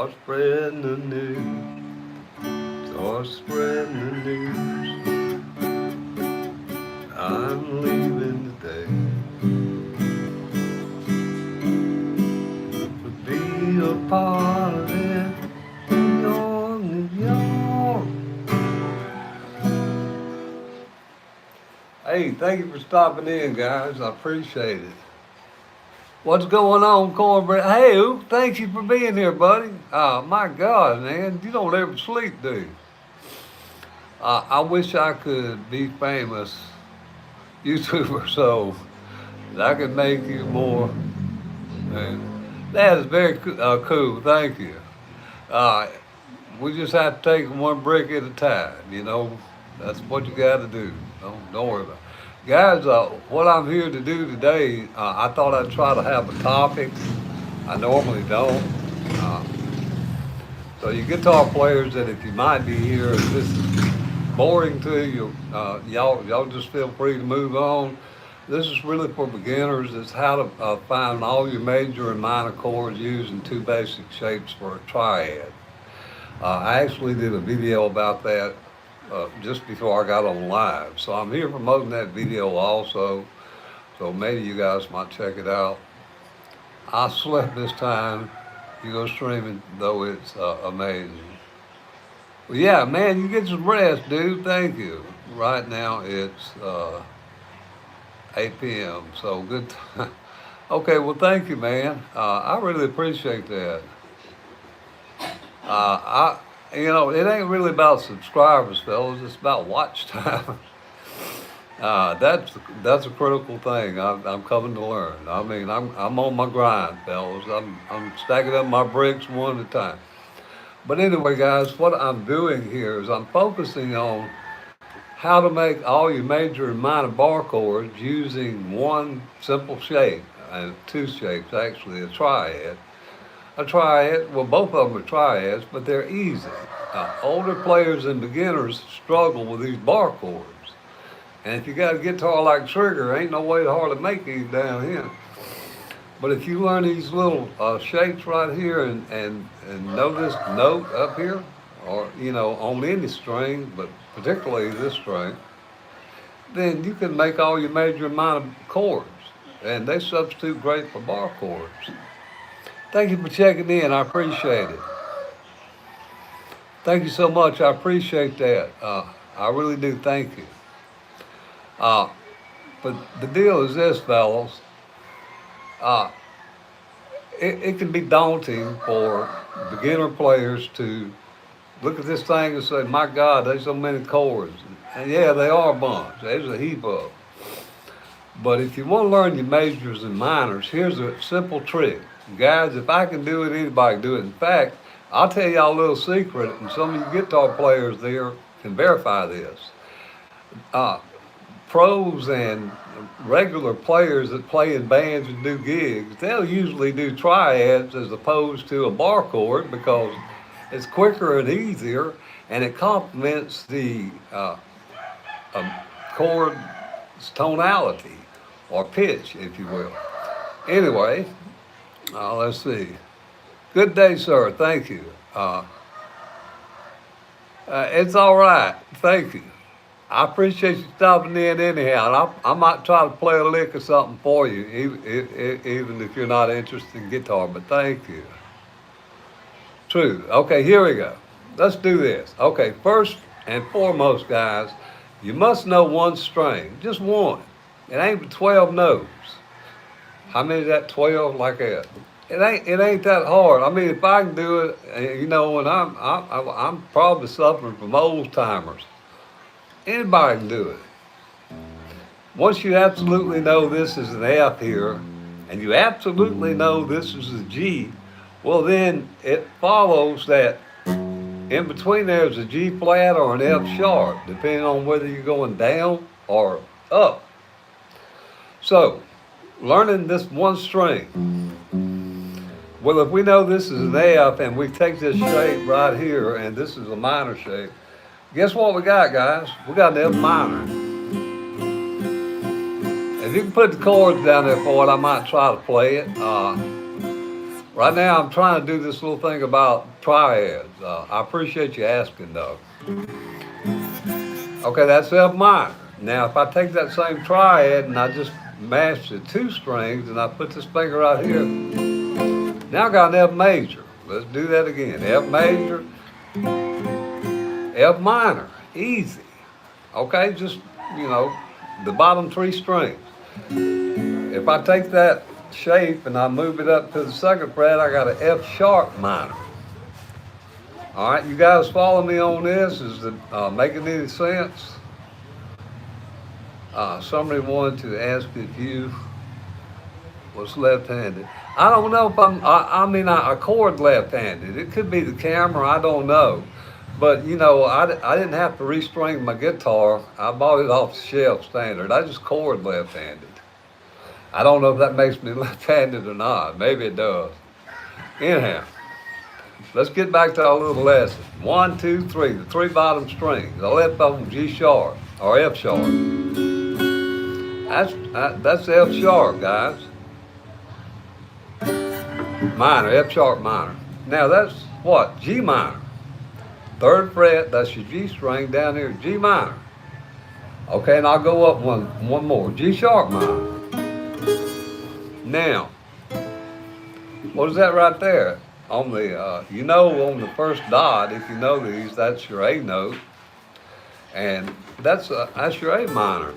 Start spreading the news. Start spreading the news. I'm leaving today. To be a part of it. New York, New York. Hey, thank you for stopping in, guys. I appreciate it. What's going on, Cornbread? Hey, Oop, thank you for being here, buddy. My God, man, you don't ever sleep, do you? I wish I could be famous YouTuber so that I could make you more. Man, that is very cool. Thank you. Uh, we just have to take one brick at a time. You know, that's what you got to do. Don't worry about it. Guys, what I'm here to do today, I thought I'd try to have a topic. I normally don't. Uh, so you guitar players that if you might be here, if this is boring to you, y'all just feel free to move on. This is really for beginners. It's how to find all your major and minor chords using two basic shapes for a triad. I actually did a video about that just before I got on live. So I'm here promoting that video also. So maybe you guys might check it out. I slept this time. You go streaming, though it's amazing. Well, yeah, man, you get some rest, dude. Thank you. Right now it's 8 p.m. So good time. Okay, well, thank you, man. I really appreciate that. It ain't really about subscribers, fellas. It's about watch time. That's a critical thing. I'm coming to learn. I mean, I'm on my grind, fellas. I'm stacking up my bricks one at a time. But anyway, guys, what I'm doing here is I'm focusing on how to make all your major and minor bar chords using one simple shape, and two shapes actually, a triad. A triad, well, both of them are triads, but they're easy. Older players and beginners struggle with these bar chords. And if you got a guitar like Trigger, ain't no way to hardly make these down here. But if you learn these little shapes right here and know this note up here, or, on any string, but particularly this string, then you can make all your major and minor chords. And they substitute great for bar chords. Thank you for checking in. I appreciate it. Thank you so much. I appreciate that. I really do. Thank you. But the deal is this, fellas. Uh, it can be daunting for beginner players to look at this thing and say, my God, there's so many chords. And yeah, they are a bunch. There's a heap of them. But if you want to learn your majors and minors, here's a simple trick. Guys, if I can do it, anybody can do it. In fact, I'll tell y'all a little secret, and some of you guitar players there can verify this. Pros and regular players that play in bands and do gigs, they'll usually do triads as opposed to a bar chord because it's quicker and easier, and it complements the chord's tonality or pitch, if you will. Anyway, let's see. Good day, sir. Thank you. It's all right. Thank you. I appreciate you stopping in anyhow. And I might try to play a lick or something for you, even if you're not interested in guitar, but thank you. True. Okay, here we go. Let's do this. Okay, first and foremost, guys, you must know one string, just one. It ain't but 12 notes. How many is that? 12, like that. It ain't that hard. I mean, if I can do it, and I'm probably suffering from old timers. Anybody can do it. Once you absolutely know this is an F here, and you absolutely know this is a G, well then it follows that in between there is a G flat or an F sharp, depending on whether you're going down or up. So, learning this one string. Well, if we know this is an F and we take this shape right here and this is a minor shape, guess what we got, guys? We got an F minor. If you can put the chords down there for it, I might try to play it. Right now, I'm trying to do this little thing about triads. I appreciate you asking, though. Okay, that's F minor. Now, if I take that same triad and I just match the two strings and I put this finger right here, now I got an F major. Let's do that again. F major, F minor. Easy. Okay, just, the bottom three strings. If I take that shape and I move it up to the second fret, I got an F sharp minor. All right, you guys follow me on this? Is it making any sense? Somebody wanted to ask if you was left-handed. I don't know if I chord left-handed. It could be the camera, I don't know. But, I didn't have to restring my guitar. I bought it off the shelf standard. I just chord left-handed. I don't know if that makes me left-handed or not. Maybe it does. Anyhow, let's get back to our little lesson. 1, 2, 3, the three bottom strings. I left off G sharp or F sharp. That's F sharp, guys. Minor, F sharp minor. Now that's what? G minor. Third fret, that's your G string down here, G minor. Okay, and I'll go up one more, G sharp minor. Now, what is that right there? On the, on the first dot, if you know these, that's your A note. And that's your A minor.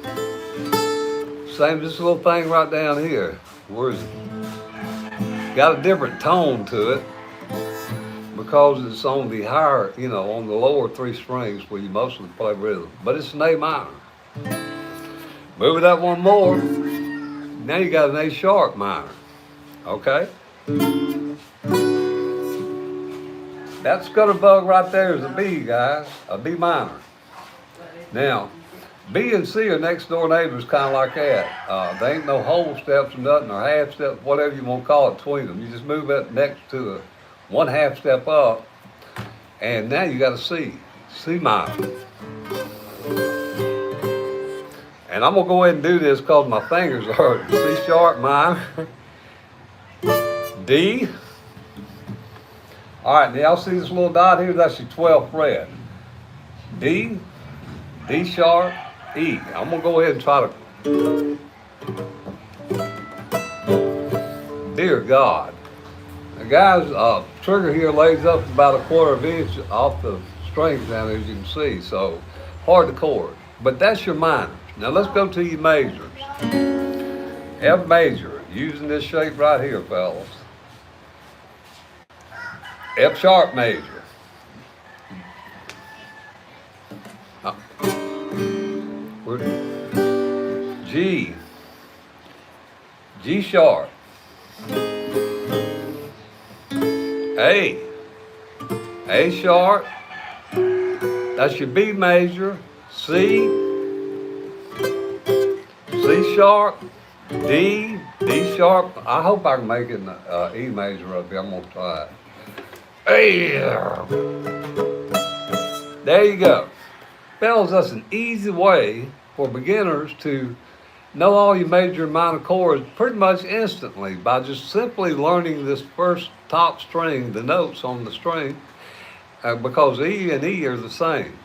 Same, this little thing right down here. Where is it? Got a different tone to it because it's on the higher, on the lower three strings where you mostly play rhythm. But it's an A minor. Move it up one more. Now you got an A sharp minor. Okay? That scudder bug right there is a B, guys. A B minor. Now, B and C are next door neighbors, kind of like that. There ain't no whole steps or nothing, or half steps, whatever you want to call it, between them. You just move it next to the 1/2 step up, and now you got a C, C minor. And I'm gonna go ahead and do this because my fingers are hurting. C sharp minor, D. All right, now y'all see this little dot here? That's your 12th fret. D, D sharp, E. I'm gonna go ahead and try to. Dear God. Now guys, trigger here lays up about 1/4 inch off the strings down there, as you can see, so hard to chord. But that's your minors. Now let's go to your majors. F major, using this shape right here, fellas. F sharp major. G, G sharp, A sharp, that's your B major, C sharp, D sharp. I hope I can make it an E major up here. I'm gonna try it. There you go. Fellas, that's an easy way for beginners to know all your major and minor chords pretty much instantly by just simply learning this first top string, the notes on the string, because E and E are the same.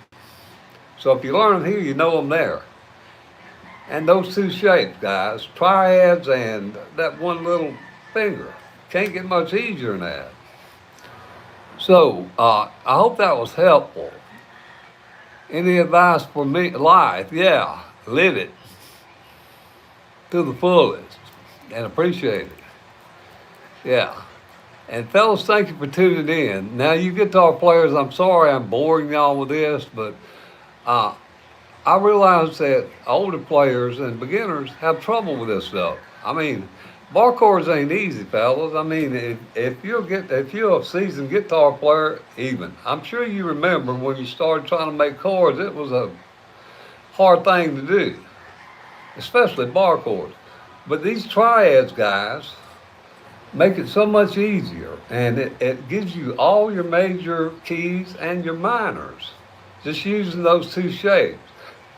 So if you learn them here, you know them there. And those two shapes, guys, triads and that one little finger. Can't get much easier than that. So I hope that was helpful. Any advice for me? Life, yeah, live it to the fullest and appreciate it. Yeah. And fellas, thank you for tuning in. Now, you guitar players, I'm sorry I'm boring y'all with this, but I realize that older players and beginners have trouble with this stuff. I mean, bar chords ain't easy, fellas. I mean, if you're a seasoned guitar player, even, I'm sure you remember when you started trying to make chords, it was a hard thing to do, especially bar chords. But these triads, guys, make it so much easier, and it gives you all your major keys and your minors, just using those two shapes.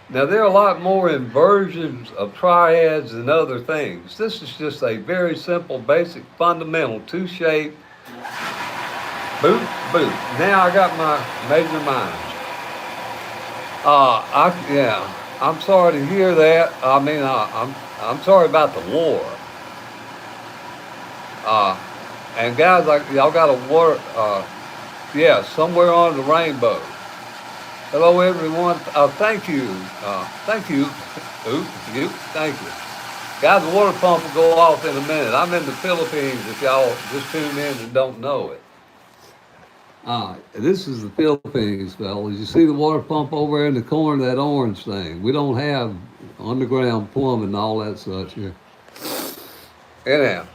Now, there are a lot more inversions of triads and other things. This is just a very simple, basic, fundamental two-shape Boot, boot. Now I got my major minds. Yeah, I'm sorry to hear that. I mean, I'm sorry about the war. Uh, and guys, like y'all got to work. Yeah, somewhere on the rainbow. Hello, everyone. Thank you. Thank you. Oop, you. Thank you. Guys, the water pump will go off in a minute. I'm in the Philippines. If y'all just tuned in and don't know it. This is the Philippines, fellas. You see the water pump over in the corner, that orange thing. We don't have underground plumbing and all that such here. Anyhow,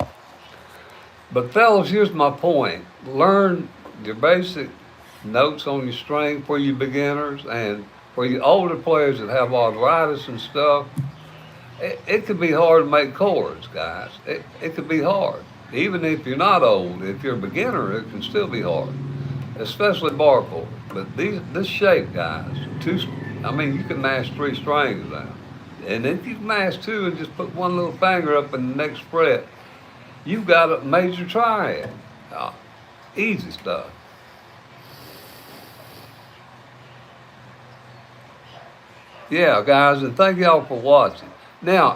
but fellas, here's my point. Learn your basic notes on your string for you beginners and for you older players that have arthritis and stuff. It could be hard to make chords, guys. It could be hard. Even if you're not old, if you're a beginner, it can still be hard, especially bar chords. But this shape, guys, I mean, you can mash 3 strings now. And if you mash 2 and just put one little finger up in the next fret, you've got a major triad. Easy stuff. Yeah, guys, and thank y'all for watching. Now,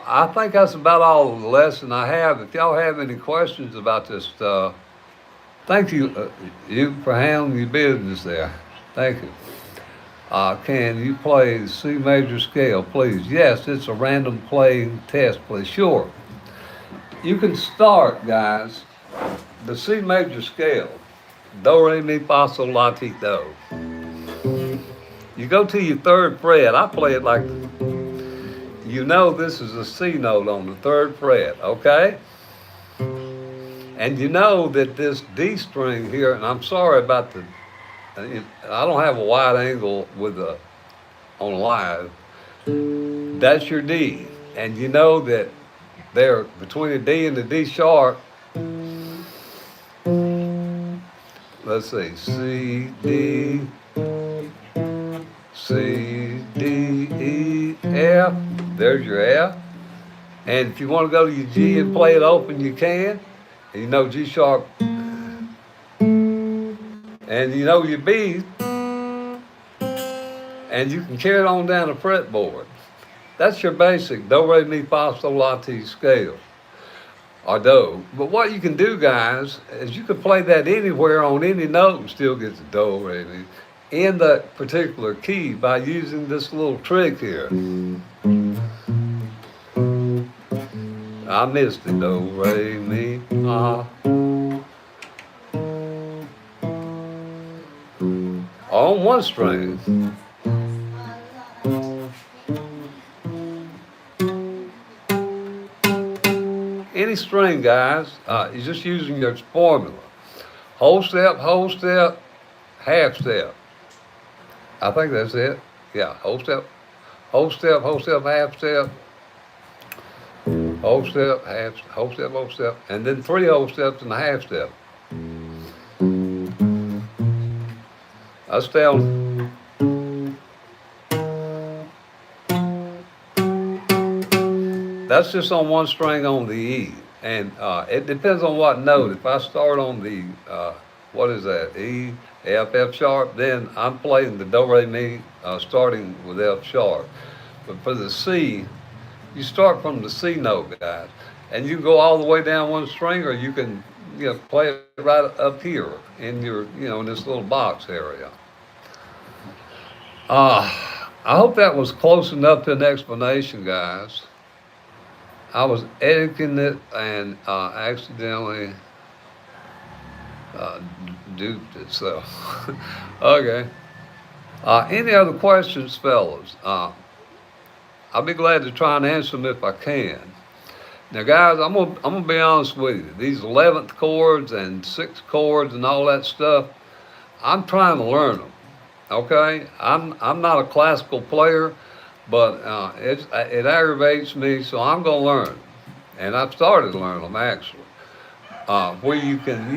I think that's about all of the lesson I have. If y'all have any questions about this stuff, thank you for handling your business there. Thank you. Can you play the C major scale, please? Yes, it's a random playing test, please. Sure. You can start, guys, the C major scale. Do, re, mi, fa, sol, la, ti, do. You go to your 3rd fret. I play it like, you know, this is a C note on the 3rd fret, okay? And you know that this D string here, and I'm sorry about I don't have a wide angle on live. That's your D. And you know that there, between the D and the D sharp, let's see, C, D, C, D, E, F. There's your F. And if you want to go to your G and play it open, you can. And you know G sharp. And you know your B. And you can carry it on down the fretboard. That's your basic do, re, mi, fa, sol, la, ti scale. Or do. But what you can do, guys, is you can play that anywhere on any note and still get the do, re, mi in that particular key by using this little trick here. I missed it, do, re, mi, fa. On one string. Any string, guys, you're just using your formula. Whole step, half step. I think that's it. Yeah, whole step, half step, whole step, whole step, and then 3 whole steps and a half step. That's down. That's just on one string on the E. And it depends on what note. If I start on the, what is that, E, F sharp, then I'm playing the do, re, mi, starting with F sharp. But for the C, you start from the C note, guys. And you can go all the way down one string, or you can, play it right up here in your, in this little box area. I hope that was close enough to an explanation, guys. I was editing it and accidentally duped it, so. Okay. Any other questions, fellas? I'll be glad to try and answer them if I can. Now, guys, I'm gonna be honest with you. These 11th chords and 6th chords and all that stuff, I'm trying to learn them. Okay, I'm not a classical player, but it aggravates me, so I'm gonna learn, and I've started to learn them actually. Where you can,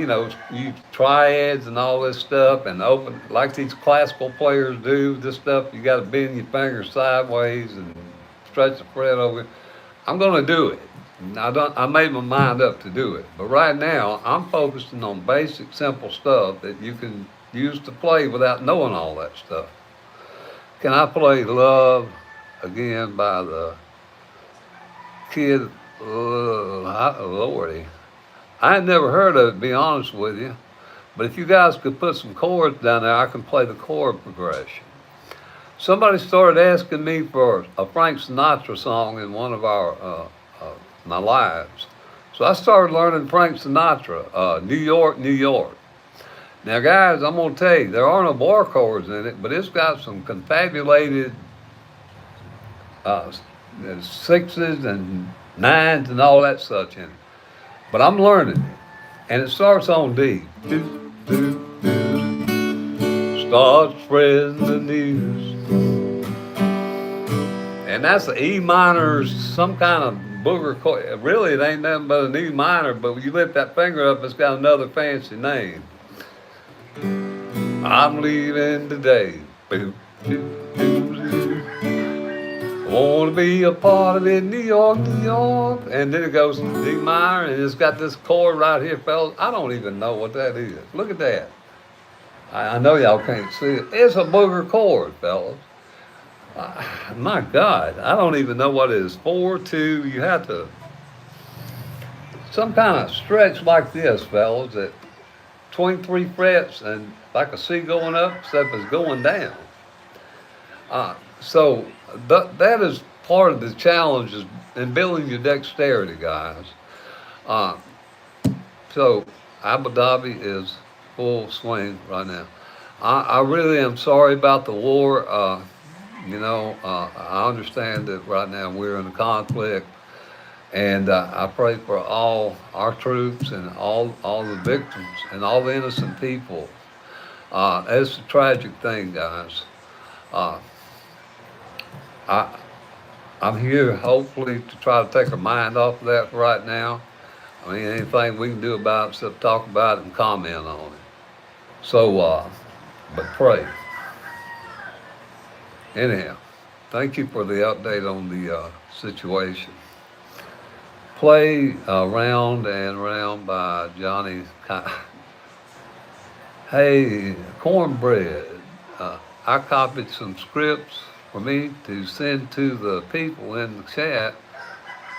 use triads and all this stuff, and open like these classical players do. This stuff you got to bend your fingers sideways and stretch the fret over. I'm gonna do it, I made my mind up to do it. But right now, I'm focusing on basic, simple stuff that you can use to play without knowing all that stuff. Can I play Love again by the Kid? Lordy. I ain't never heard of it, to be honest with you. But if you guys could put some chords down there, I can play the chord progression. Somebody started asking me for a Frank Sinatra song in one of my lives. So I started learning Frank Sinatra, New York, New York. Now, guys, I'm going to tell you, there are no bar chords in it, but it's got some confabulated uh, sixes and nines and all that such in it. But I'm learning it. And it starts on D. Do, do, do. Start spreading the news. And that's the E minor, some kind of booger chord. Really, it ain't nothing but an E minor, but when you lift that finger up, it's got another fancy name. I'm leaving today. Boop, doop, doop, doop. Want to be a part of it, New York, New York. And then it goes to D minor, and it's got this chord right here, fellas. I don't even know what that is. Look at that. I know y'all can't see it. It's a booger chord, fellas. My God, I don't even know what it is. 4, 2, you have to, some kind of stretch like this, fellas, at 23 frets and like a C going up, except it's going down. So that is part of the challenge is in building your dexterity, guys. So Abu Dhabi is full swing right now. I really am sorry about the war. I understand that right now we're in a conflict, and I pray for all our troops and all the victims and all the innocent people. It's a tragic thing, guys. I'm here hopefully to try to take our mind off of that right now. I mean, anything we can do about it except talk about it and comment on it. So, but pray. Anyhow, thank you for the update on the situation. Play Round and Round by Johnny. Hey, Cornbread. I copied some scripts for me to send to the people in the chat,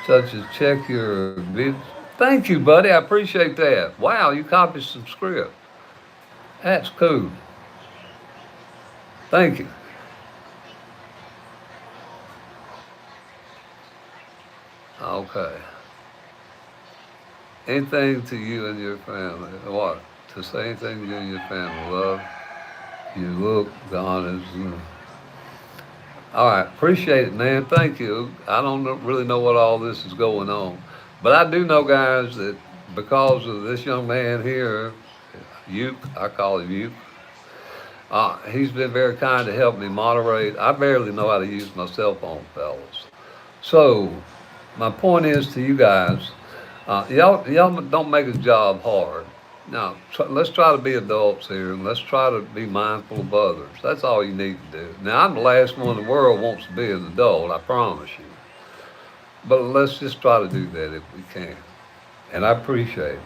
such as check your videos. Thank you, buddy. I appreciate that. Wow, you copied some script. That's cool. Thank you. Okay. Anything to you and your family? What? To say anything to you and your family? Love. You look, God is. All right. Appreciate it, man. Thank you. I don't really know what all this is going on. But I do know, guys, that because of this young man here, Uke, I call him Uke, he's been very kind to help me moderate. I barely know how to use my cell phone, fellas. So, my point is to you guys, y'all don't make his job hard. Now, let's try to be adults here, and let's try to be mindful of others. That's all you need to do. Now, I'm the last one in the world who wants to be an adult, I promise you. But let's just try to do that if we can. And I appreciate it.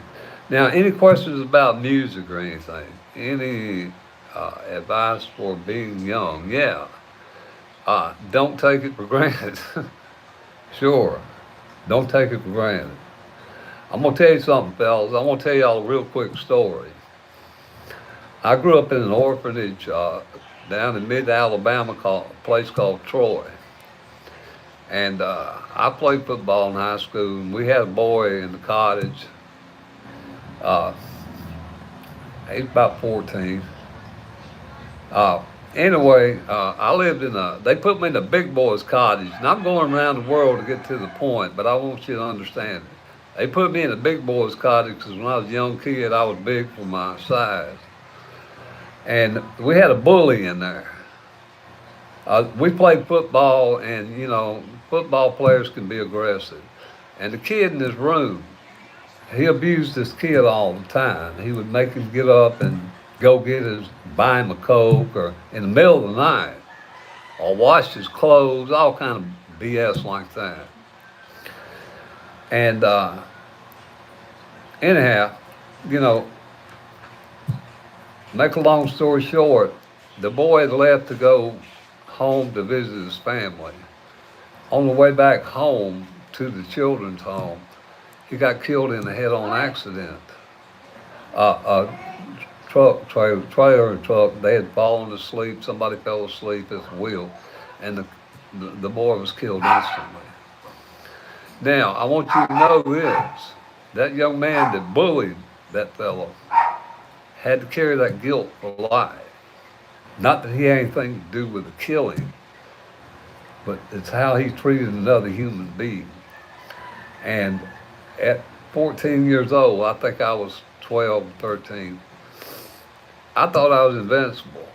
Now, any questions about music or anything? Any advice for being young? Yeah. Don't take it for granted. Sure. Don't take it for granted. I'm going to tell you something, fellas. I'm going to tell y'all a real quick story. I grew up in an orphanage down in mid-Alabama, a place called Troy. And I played football in high school, and we had a boy in the cottage. He's about 14. Anyway, I lived they put me in a big boy's cottage, and I'm going around the world to get to the point, but I want you to understand it. They put me in a big boy's cottage because when I was a young kid, I was big for my size. And we had a bully in there. We played football, and, football players can be aggressive. And the kid in his room, he abused this kid all the time. He would make him get up and go buy him a Coke, or in the middle of the night, or wash his clothes, all kind of BS like that. And anyhow, you know, make a long story short, the boy had left to go home to visit his family. On the way back home to the children's home, he got killed in a head-on accident. A trailer and truck, they had fallen asleep. Somebody fell asleep at the wheel, and the boy was killed instantly. Now, I want you to know this. That young man that bullied that fellow had to carry that guilt for life. Not that he had anything to do with the killing, but it's how he treated another human being. And at 14 years old, I think I was 12, 13, I thought I was invincible.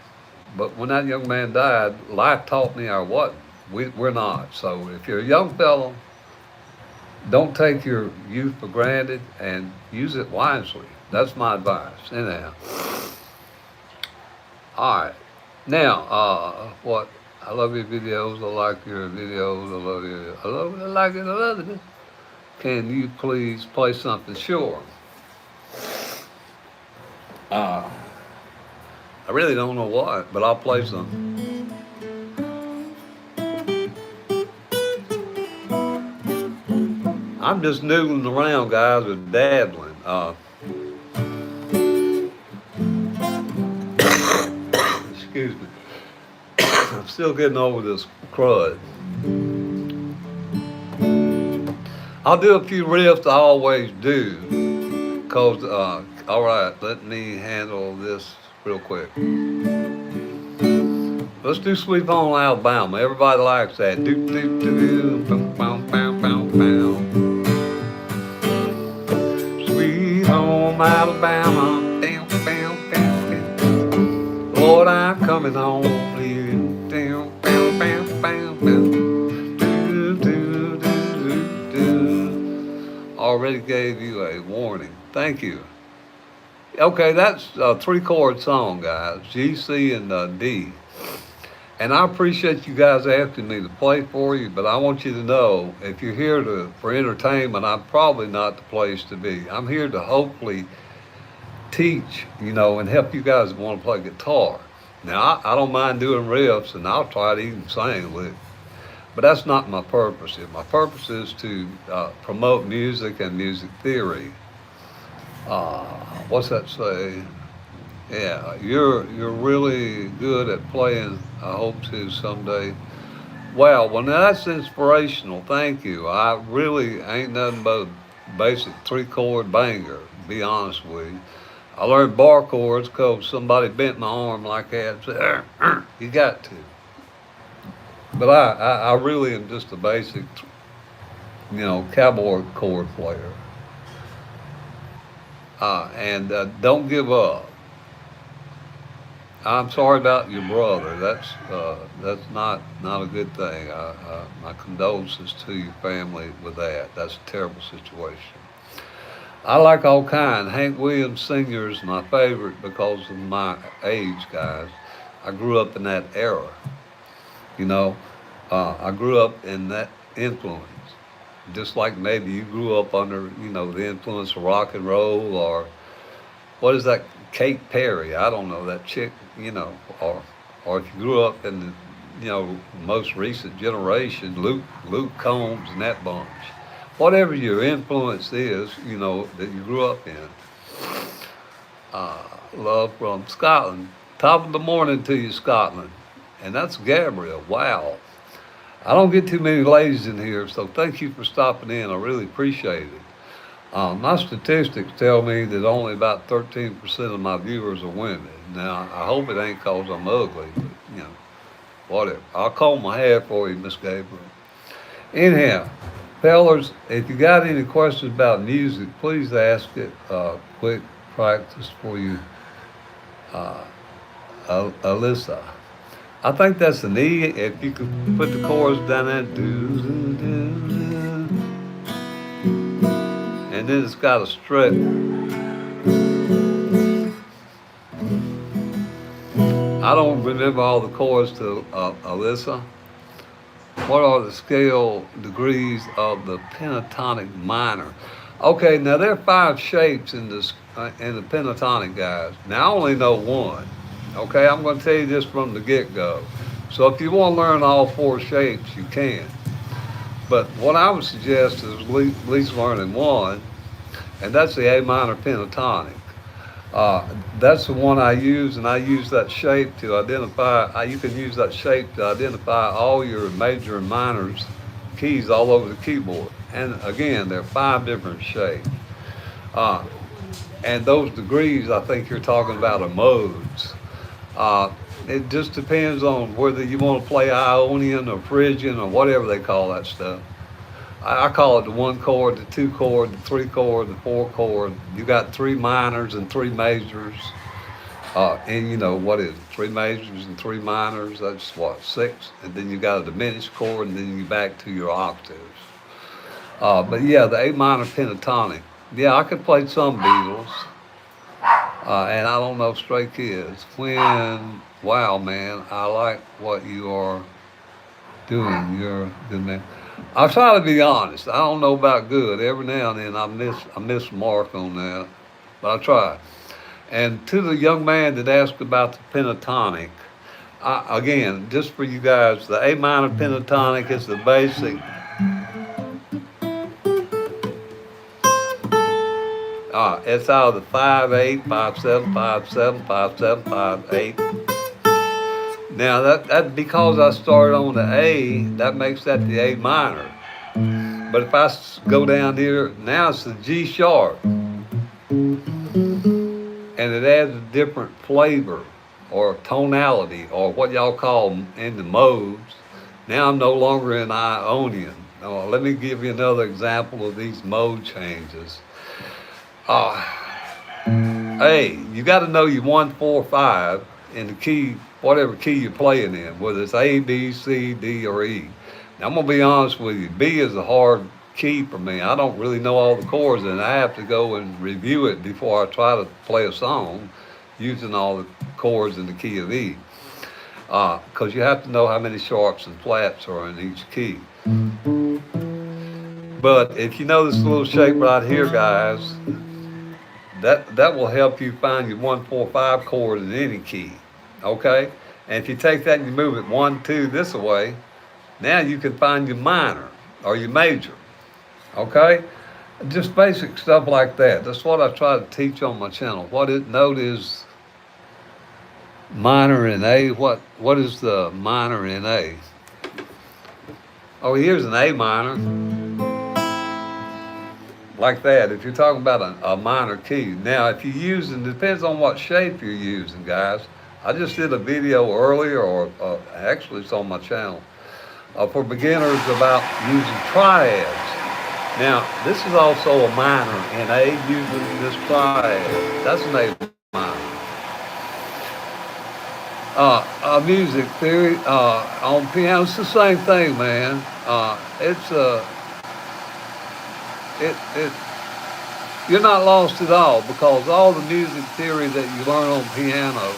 But when that young man died, life taught me I wasn't. We're not. So if you're a young fellow, don't take your youth for granted and use it wisely. That's my advice. Anyhow. All right. Now, what? I love your videos. I like your videos. I love you. I love it. I like it. I love it. Can you please play something? Sure. I really don't know what, but I'll play something. I'm just noodling around, guys, with dabbling. Excuse me. I'm still getting over this crud. I'll do a few riffs, I always do. Cause, all right, let me handle this real quick. Let's do Sweet Home Alabama. Everybody likes that. Do do do do. Bow, bow, bow, bow. Sweet Home Alabama. Down, down, down, down. Lord, I'm coming home to you. Down, bow, bow, bow, bow. Do do do do do. Already gave you a warning. Thank you. Okay, that's a 3-chord song, guys. G, C, and D. And I appreciate you guys asking me to play for you, but I want you to know, if you're here for entertainment, I'm probably not the place to be. I'm here to hopefully teach, and help you guys that want to play guitar. Now, I don't mind doing riffs, and I'll try to even sing with it. But that's not my purpose here. My purpose is to promote music and music theory. What's that say? Yeah, you're really good at playing. I hope to someday. Well, that's inspirational. Thank you. I really ain't nothing but a basic 3-chord banger, to be honest with you. I learned bar chords because somebody bent my arm like that and said, you got to. But I really am just a basic, cowboy chord player. And don't give up. I'm sorry about your brother. That's not a good thing. My condolences to your family with that. That's a terrible situation. I like all kind. Hank Williams Sr. is my favorite because of my age, guys. I grew up in that era. I grew up in that influence. Just like maybe you grew up under, the influence of rock and roll, or what is that, Kate Perry? I don't know, that chick, or if you grew up in the, most recent generation, Luke Combs and that bunch. Whatever your influence is, that you grew up in. Love from Scotland. Top of the morning to you, Scotland. And that's Gabriel. Wow. I don't get too many ladies in here, so thank you for stopping in. I really appreciate it. My statistics tell me that only about 13% of my viewers are women. Now, I hope it ain't because I'm ugly, but, whatever. I'll comb my hair for you, Miss Gabriel. Anyhow, fellas, if you got any questions about music, please ask it. Quick practice for you, Alyssa. I think that's an E. If you could put the chorus down there, and then it's got a strip. I don't remember all the chords to Alyssa. what are the scale degrees of the pentatonic minor? Okay, now there are 5 shapes in the pentatonic, guys. Now I only know one. Okay, I'm going to tell you this from the get-go. So if you want to learn all 4 shapes, you can. But what I would suggest is at least learning one, and that's the A minor pentatonic. Uh, that's the one I use, and I use that shape to identify. You can use that shape to identify all your major and minor keys all over the keyboard. And again, there are 5 different shapes. Uh, and those degrees, I think you're talking about, are modes. Uh, it just depends on whether you want to play Ionian or Phrygian or whatever they call that stuff. I call it the 1 chord, the 2 chord, the 3 chord, the 4 chord. You got 3 minors and 3 majors. And you know, what is it? 3 majors and 3 minors, that's what, 6? And then you got a diminished chord, and then you back to your octaves. But yeah, the A minor pentatonic. Yeah, I could play some Beatles. And I don't know Stray Kids. Wow, man, I like what you are doing. You're a good man. I try to be honest. I don't know about good. Every now and then I miss mark on that, but I try. And to the young man that asked about the pentatonic, again, just for you guys, the A minor pentatonic is the basic. It's out of the 5/8, 5/7, 5/7, 5/7, 5/8. Now that because I started on the A, that makes that the A minor. But if I go down here, now it's the G sharp, and it adds a different flavor or tonality or what y'all call in the modes. Now I'm no longer in Ionian. Now, let me give you another example of these mode changes. Hey, you got to know your 1, 4, 5 in the key, whatever key you're playing in, whether it's A, B, C, D, or E. Now, I'm going to be honest with you. B is a hard key for me. I don't really know all the chords, and I have to go and review it before I try to play a song using all the chords in the key of E. Because you have to know how many sharps and flats are in each key. But if you know this little shape right here, guys, that will help you find your 1, 4, 5 chord in any key, okay? And if you take that and you move it 1, 2 this way, now you can find your minor or your major, okay? Just basic stuff like that. That's what I try to teach on my channel. Note is minor in A. What is the minor in A? Oh, here's an A minor. Like that, if you're talking about a minor key. Now, if you're using, depends on what shape you're using, guys. I just did a video earlier, or actually it's on my channel, for beginners about using triads. Now, this is also a minor in A using this triad. That's an A minor. Music theory on piano, it's the same thing, man. You're not lost at all, because all the music theory that you learn on piano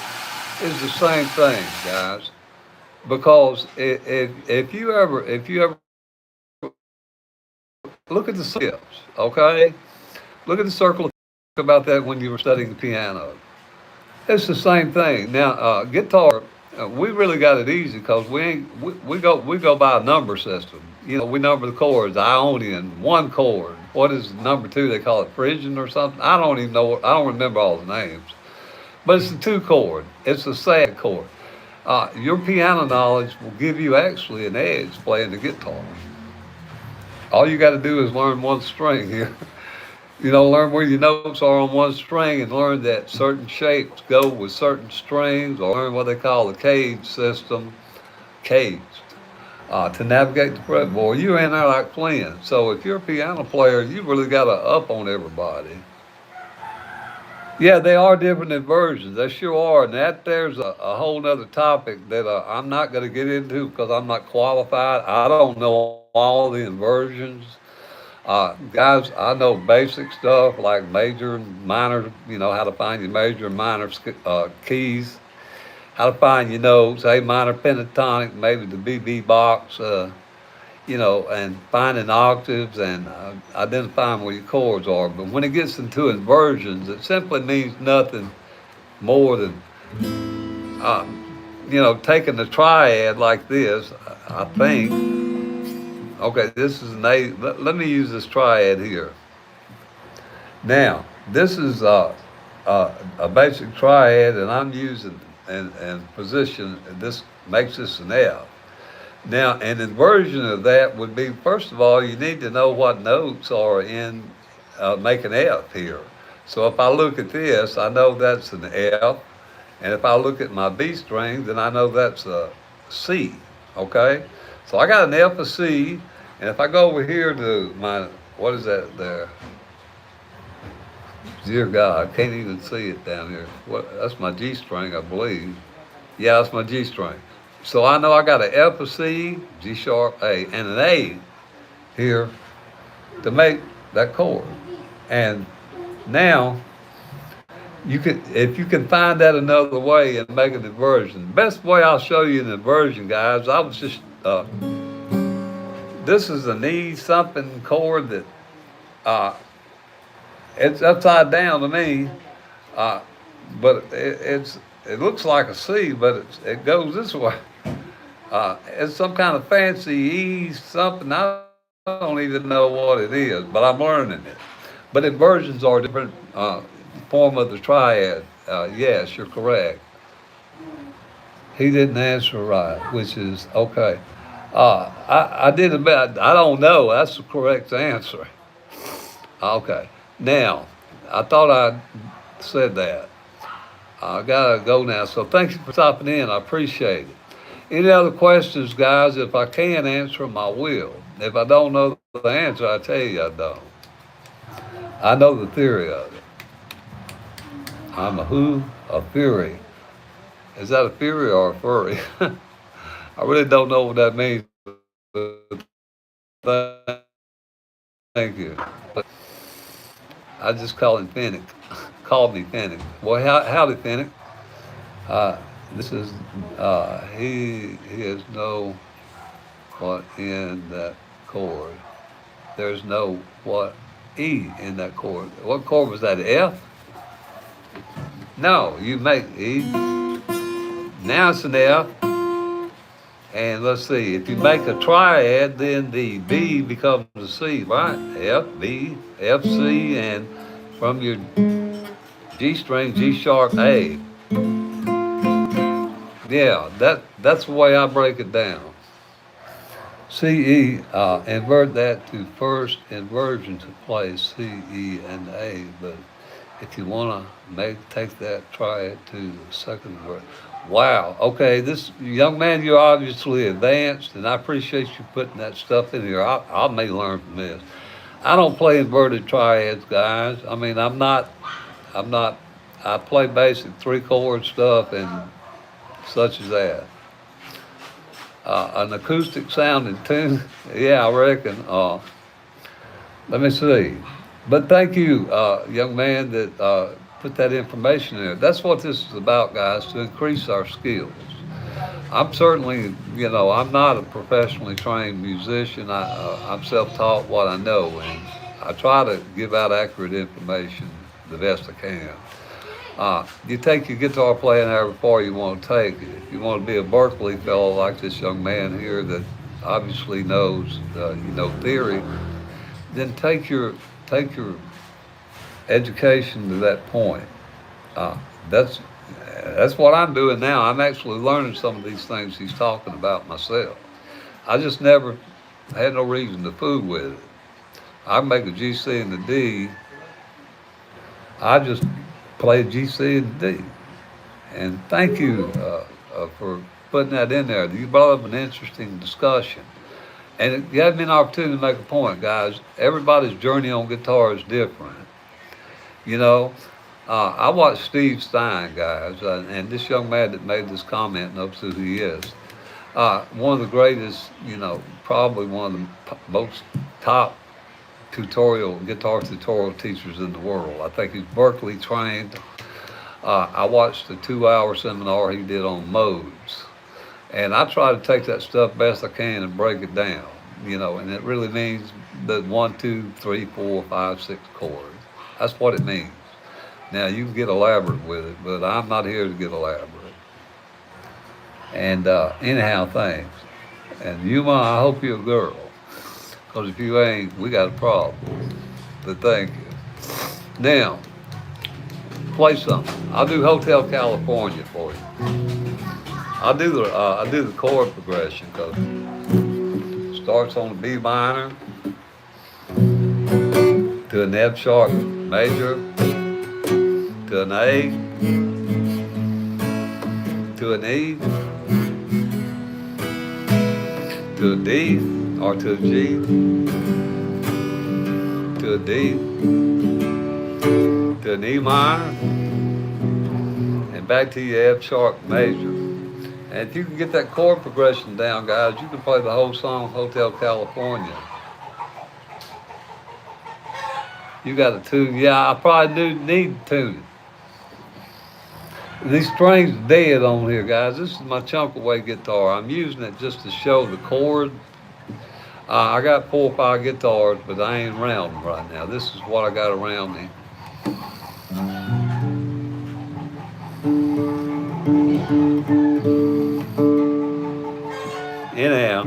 is the same thing, guys. Because if you ever look at the steps, okay? Look at the circle. About that when you were studying the piano. It's the same thing. Now, guitar, we really got it easy because we go by a number system. You know, we number the chords. Ionian, 1 chord. What is number 2? They call it Phrygian or something. I don't even know. I don't remember all the names. But it's the 2 chord. It's the sad chord. Your piano knowledge will give you actually an edge playing the guitar. All you got to do is learn 1 string here. You know, learn where your notes are on 1 string, and learn that certain shapes go with certain strings, or learn what they call the cage system, caged, to navigate the fretboard. You're in there like playing. So if you're a piano player, you really got to up on everybody. Yeah, they are different inversions. They sure are. And there's a whole nother topic that I'm not going to get into because I'm not qualified. I don't know all the inversions. Guys, I know basic stuff like major and minor, you know, how to find your major and minor keys, how to find your notes, A minor pentatonic, maybe the BB box, and finding octaves and identifying where your chords are. But when it gets into inversions, it simply means nothing more than, uh, taking the triad like this, I think. Okay, this is an A. Let me use this triad here. Now, this is a basic triad, and I'm using and position. This makes this an F. Now, an inversion of that would be, first of all, you need to know what notes are in make an F here. So if I look at this, I know that's an F, and if I look at my B string, then I know that's a C, okay? So I got an F, a C, and if I go over here to my, what is that there? Dear God, I can't even see it down here. That's my G string, I believe. Yeah, that's my G string. So I know I got an F, a C, G sharp, A, and an A here to make that chord. And now, if you can find that another way and make an inversion. The best way I'll show you an inversion, guys, I was just, this is an E something chord that, it's upside down to me, but it looks like a C, but it goes this way. It's some kind of fancy E something. I don't even know what it is, but I'm learning it. But inversions are a different form of the triad. Yes, you're correct. He didn't answer right, which is okay. I did about, I don't know. That's the correct answer. Okay. Now, I thought I said that. I gotta go now. So thank you for stopping in. I appreciate it. Any other questions, guys? If I can answer them, I will. If I don't know the answer, I tell you I don't. I know the theory of it. I'm a who? A fury. Is that a fury or a furry? I really don't know what that means. But thank you. But I just call him Finnick. Called me Finnick. Well, howdy, Finnick. This is, he is no what in that chord. There's no what E in that chord. What chord was that, F? No, you make E. Now it's an F. And let's see, if you make a triad, then the B becomes a C, right? F, B, F, C, and from your G string, G sharp, A. Yeah, that's the way I break it down. C, E, invert that to first inversion to play C, E, and A. But if you want to take that triad to the second inversion. Wow. Okay, this young man, you're obviously advanced, and I appreciate you putting that stuff in here. I may learn from this. I don't play inverted triads, guys. I mean, I'm not. I play basic 3-chord stuff and such as that. An acoustic sounding tune, yeah, I reckon. Let me see. But thank you, young man, that put that information in there. That's what this is about, guys, to increase our skills. I'm certainly, I'm not a professionally trained musician. I'm self-taught what I know, and I try to give out accurate information the best I can. You take your guitar playing however far you want to take it. If you want to be a Berkeley fellow like this young man here that obviously knows, theory, then take your education to that point. That's what I'm doing now. I'm actually learning some of these things he's talking about myself. I just never had no reason to fool with it. I make a G, C, and a D. I just play G, C, and D. And thank you for putting that in there. You brought up an interesting discussion. And it gave me an opportunity to make a point, guys. Everybody's journey on guitar is different. I watched Steve Stein, guys, and this young man that made this comment knows who he is. One of the greatest, probably one of the most top guitar tutorial teachers in the world. I think he's Berkeley trained. I watched the 2-hour seminar he did on modes. And I try to take that stuff best I can and break it down. and it really means the 1, 2, 3, 4, 5, 6 chords. That's what it means. Now you can get elaborate with it, but I'm not here to get elaborate. And anyhow, thanks. And Yuma, I hope you're a girl, because if you ain't, we got a problem. But thank you. Now, play something. I'll do Hotel California for you. I do the chord progression because it starts on the B minor to an F sharp major to an A to an E to a D or to a G to a D to an E minor and back to your F sharp major. And if you can get that chord progression down, guys, you can play the whole song Hotel California. You got to tune. Yeah, I probably do need to tune it. These strings are dead on here, guys. This is my chunk away guitar. I'm using it just to show the chord. I got 4 or 5 guitars, but I ain't around them right now. This is what I got around me. Anyhow.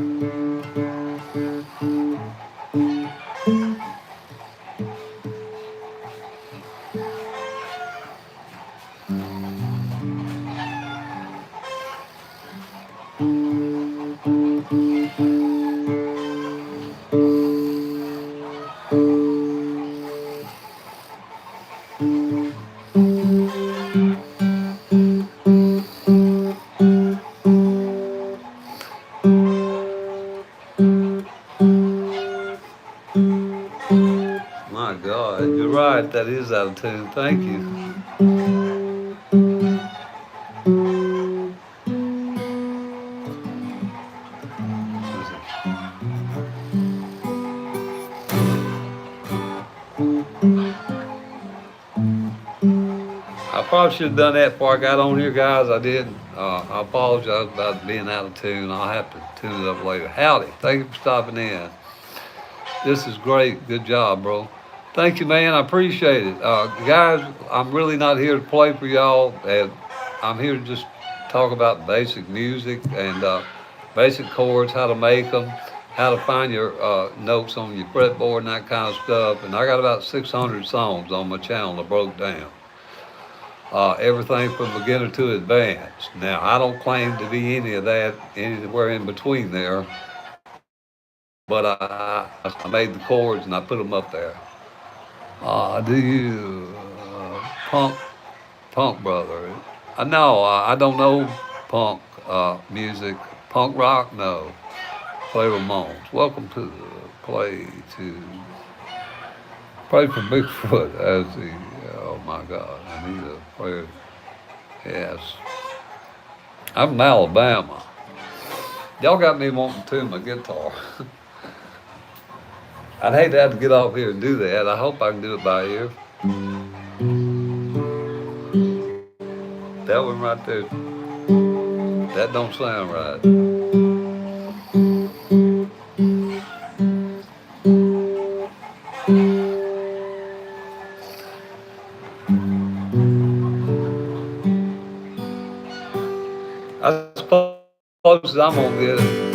My God, you're right. That is out of tune. Thank you. I probably should have done that before I got on here, guys. I didn't. I apologize about being out of tune. I'll have to tune it up later. Howdy. Thank you for stopping in. This is great. Good job, bro. Thank you, man. I appreciate it. Guys, I'm really not here to play for y'all. And I'm here to just talk about basic music and basic chords, how to make them, how to find your notes on your fretboard and that kind of stuff. And I got about 600 songs on my channel I broke down. Everything from beginner to advanced. Now, I don't claim to be any of that, anywhere in between there, but I made the chords and I put them up there. Do you punk brother? No, I don't know punk music. Punk rock, no. Play Ramones. Welcome to the play for Bigfoot as the. Oh my God, I need a prayer. Yes, I'm from Alabama. Y'all got me wanting to tune my guitar. I'd hate to have to get off here and do that. I hope I can do it by ear. That one right there, that don't sound right. I suppose I'm gonna get it.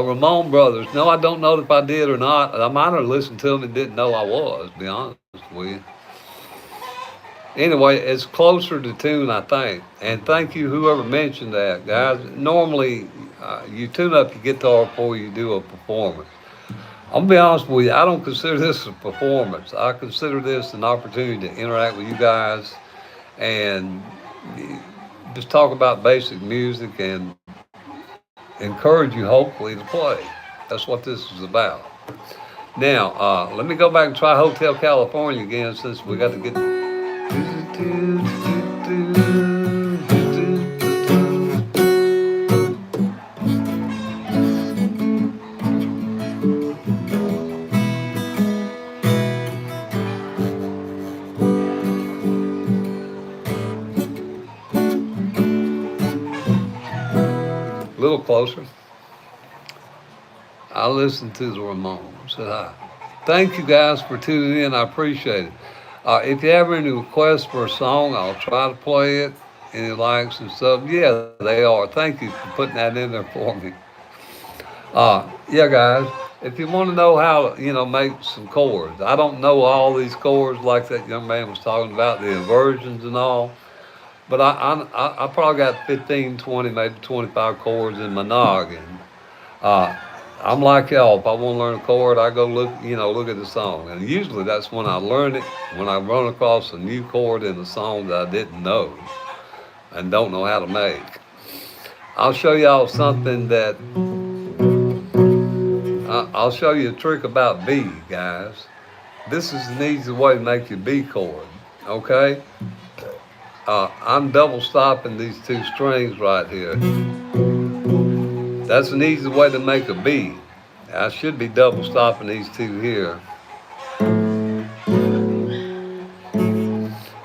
Ramon Brothers. No, I don't know if I did or not. I might have listened to them and didn't know I was, to be honest with you. Anyway, it's closer to tune, I think. And thank you, whoever mentioned that, guys. Normally, you tune up your guitar before you do a performance. I'm gonna be honest with you, I don't consider this a performance. I consider this an opportunity to interact with you guys and just talk about basic music and encourage you, hopefully, to play. That's what this is about. Now, let me go back and try Hotel California again, since we got to get. A little closer. I listened to the Ramones. Said hi. Thank you guys for tuning in. I appreciate it. If you have any requests for a song, I'll try to play it. Any likes and stuff? Yeah, they are. Thank you for putting that in there for me. Yeah, guys. If you want to know how to, make some chords, I don't know all these chords like that young man was talking about, the inversions and all. But I probably got 15, 20, maybe 25 chords in my noggin. Uh, I'm like y'all. If I want to learn a chord, I go look at the song, and usually that's when I learn it. When I run across a new chord in a song that I didn't know and don't know how to make. I'll show y'all something that I'll show you a trick about B, guys. This is an easy way to make your B chord. Okay, I'm double stopping these two strings right here. That's an easy way to make a B. I should be double stopping these two here.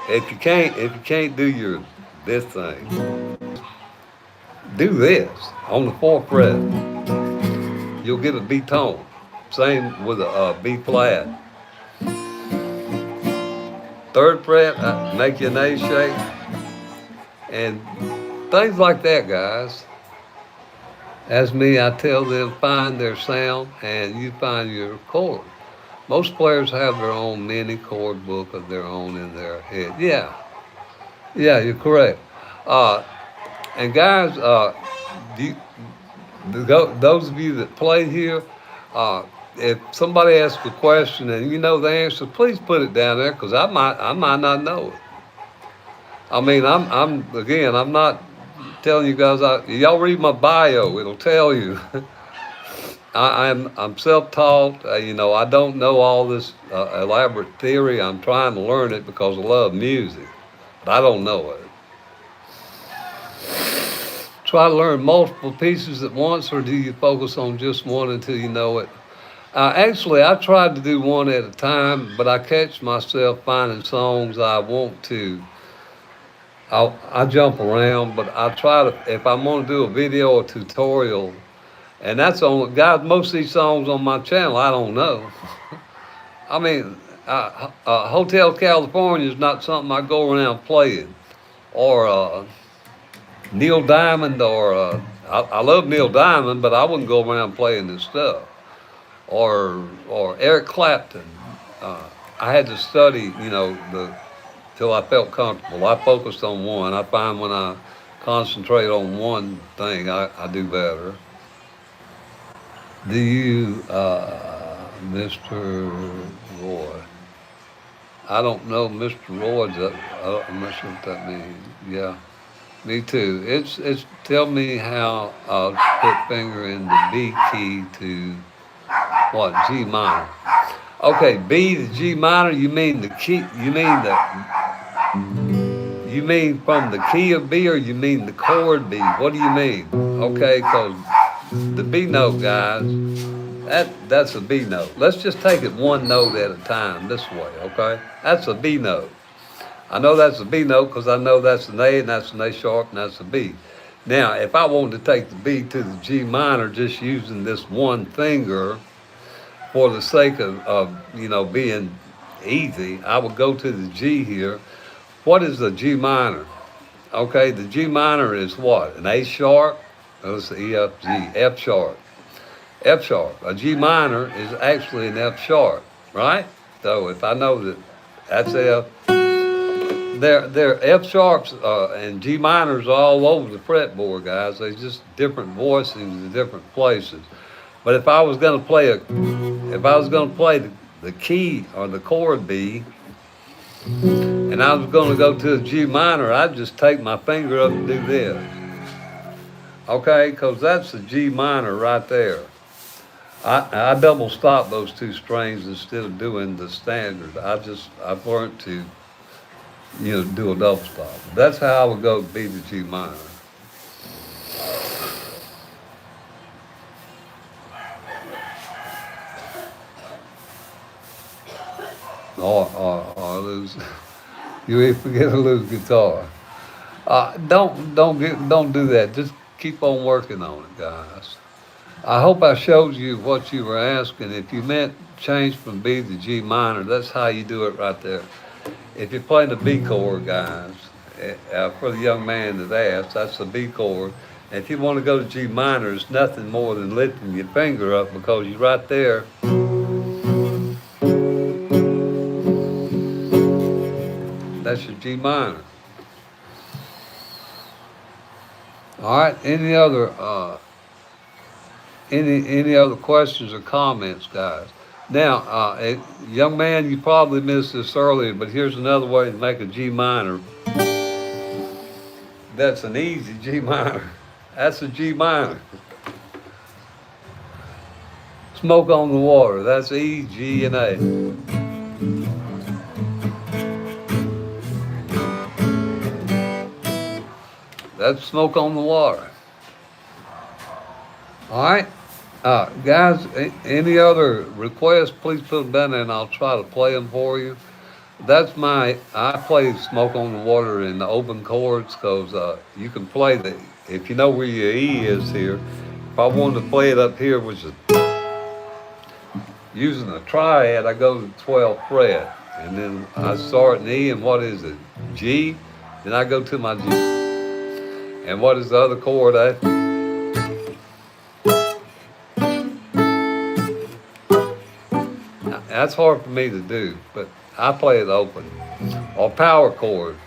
If you can't do this thing, do this on the fourth fret. You'll get a B tone. Same with a B flat. Third fret, make you an A shape, and things like that, guys. As me, I tell them find their sound, and you find your chord. Most players have their own mini chord book of their own in their head. Yeah, you're correct. And guys, those of you that play here, if somebody asks a question and you know the answer, please put it down there because I might not know it. I mean, I'm not telling you guys. Y'all read my bio; it'll tell you. I'm self-taught. I don't know all this elaborate theory. I'm trying to learn it because I love music, but I don't know it. Try to learn multiple pieces at once, or do you focus on just one until you know it? Actually, I tried to do one at a time, but I catch myself finding songs I want to. I jump around, but I try to, if I want to do a video or tutorial, and that's on, guys, most of these songs on my channel, I don't know. I mean, Hotel California is not something I go around playing. Or Neil Diamond, or I love Neil Diamond, but I wouldn't go around playing this stuff. Or Eric Clapton. I had to study, till I felt comfortable. I focused on one. I find when I concentrate on one thing, I do better. Do you, Mr. Roy? I don't know Mr. Roy's. I'm not sure what that means. Yeah, me too. It's tell me how I'll put finger in the B key to what, G minor. Okay, B to G minor. You mean the key? You mean from the key of B, or you mean the chord B? What do you mean? Okay, because the B note, guys, that's a B note. Let's just take it one note at a time this way, okay? That's a B note. I know that's a B note because I know that's an A, and that's an A sharp, and that's a B. Now, if I wanted to take the B to the G minor just using this one finger for the sake of being easy, I would go to the G here. What is the G minor? Okay, the G minor is what? An A sharp? Let's see, E, F, G, F sharp. F sharp. A G minor is actually an F sharp, right? So if I know that that's F, they're F sharps and G minors all over the fretboard, guys. They're just different voicings in different places. But if I was going to play the key or the chord B, and I was going to go to a G minor, I'd just take my finger up and do this. Okay, because that's the G minor right there. I double stop those two strings instead of doing the standard. I've learned to, do a double stop. That's how I would go B to G minor. Or lose. You ain't forget to lose guitar. Don't do that. Just keep on working on it, guys. I hope I showed you what you were asking. If you meant change from B to G minor, that's how you do it right there. If you're playing the B chord, guys, for the young man that asked, that's the B chord. And if you want to go to G minor, it's nothing more than lifting your finger up because you're right there. That's your G minor. All right. Any other questions or comments, guys? Now, young man, you probably missed this earlier, but here's another way to make a G minor. That's an easy G minor. That's a G minor. Smoke on the water. That's E, G, and A. That's smoke on the water. All right. Guys, any other requests, please put them down there and I'll try to play them for you. I play Smoke on the Water in the open chords because you can play if you know where your E is here. If I wanted to play it up here, which is using a triad, I go to the 12th fret. And then I start in E, and what is it? G. Then I go to my G. And what is the other chord? That's hard for me to do, but I play it open. Or power chords.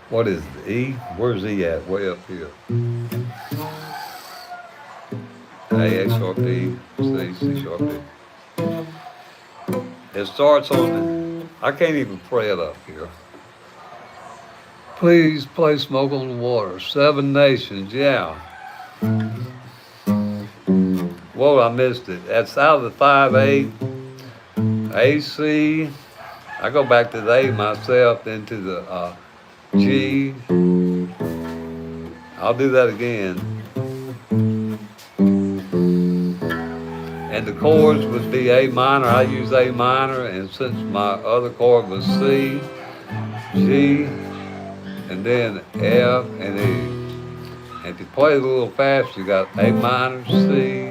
What is it? E? Where's E at? Way up here. A sharp E, C sharp E. It starts on I can't even play it up here. Please play Smoke on the Water. Seven Nations, yeah. Whoa, I missed it. That's out of the 5/8. A, C. I go back to the A myself, then to the G. I'll do that again. And the chords would be A minor. I use A minor, and since my other chord was C, G, and then F and E. And if you play it a little fast, you got A minor, C,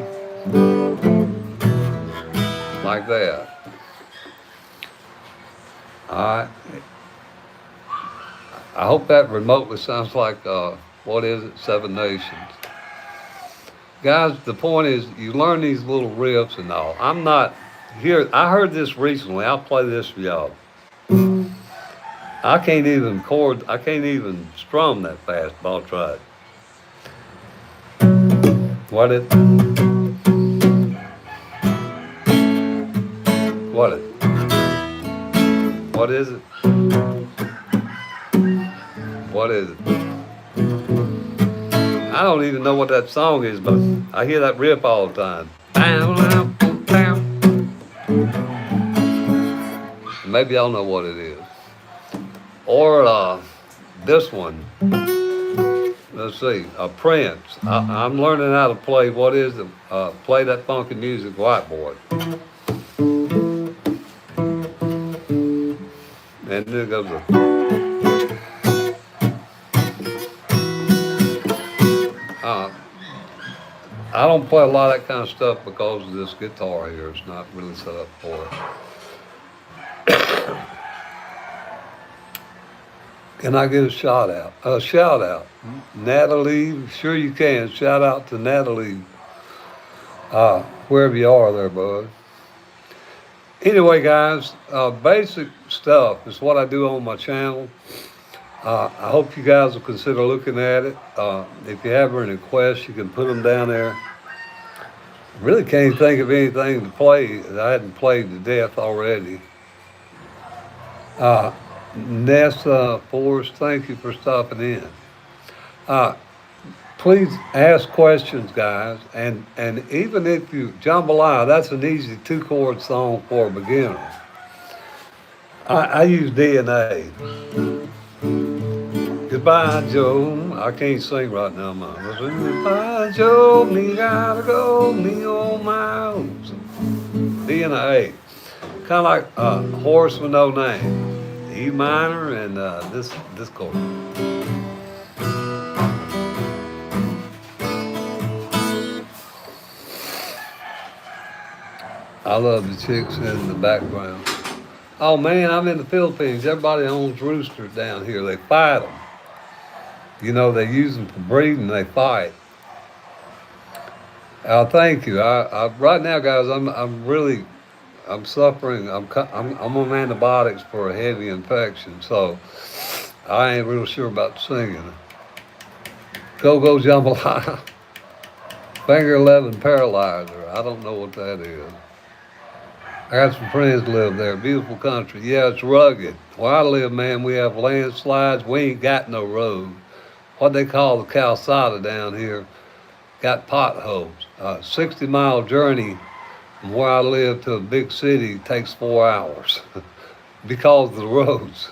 like that. All right. I hope that remotely sounds like, what is it, Seven Nations. Guys, the point is you learn these little riffs and all. I'm not here. I heard this recently. I'll play this for y'all. I can't even strum that fast, but I'll try it. What is it? What is it? I don't even know what that song is, but I hear that riff all the time. Maybe y'all know what it is. Or this one. Let's see, Prince. I'm learning how to play, play that funky music, whiteboard. And then it goes I don't play a lot of that kind of stuff because of this guitar here. It's not really set up for it. Can I get a shout out? Natalie, sure you can. Shout out to Natalie, wherever you are there, bud. Anyway, guys, basic stuff is what I do on my channel. I hope you guys will consider looking at it. If you have any requests, you can put them down there. I really can't think of anything to play that I hadn't played to death already. Nessa Forrest, thank you for stopping in. Please ask questions, guys. And even if you, Jambalaya, that's an easy 2-chord song for a beginner. I use D and A. Goodbye, Joe. I can't sing right now, man. Goodbye, Joe. Me gotta go. Me on my own. D and A. Kind of like Horse with No Name. E minor and this chord. I love the chicks in the background. Oh man, I'm in the Philippines. Everybody owns roosters down here. They fight them. You know, they use them for breeding. They fight. Thank you. Right now, guys, I'm suffering. I'm on antibiotics for a heavy infection, so I ain't real sure about singing. Go go jambalaya. Finger 11 paralyzer. I don't know what that is. I got some friends live there. Beautiful country. Yeah, it's rugged. Where I live, man, we have landslides. We ain't got no road. What they call the calzada down here got potholes. 60-mile journey from where I live to a big city takes 4 hours because of the roads.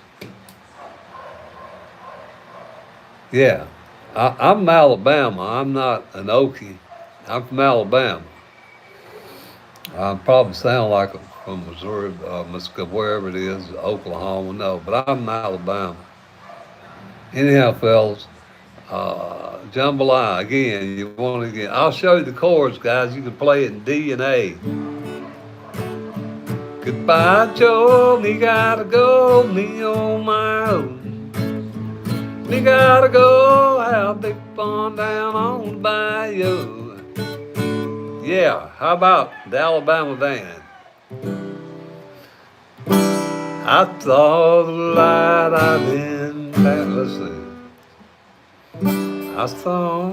Yeah, I'm from Alabama. I'm not an Okie. I'm from Alabama. I probably sound like I'm from Missouri, wherever it is, Oklahoma, no, but I'm from Alabama. Anyhow, fellas, jambalaya, again, you want to get, I'll show you the chords, guys. You can play it in D and A. Goodbye, Joe, me gotta go, me on my own. Me gotta go, have big fun down on the bayou. Yeah, how about the Alabama band? I saw the light I've been back, let's see. I saw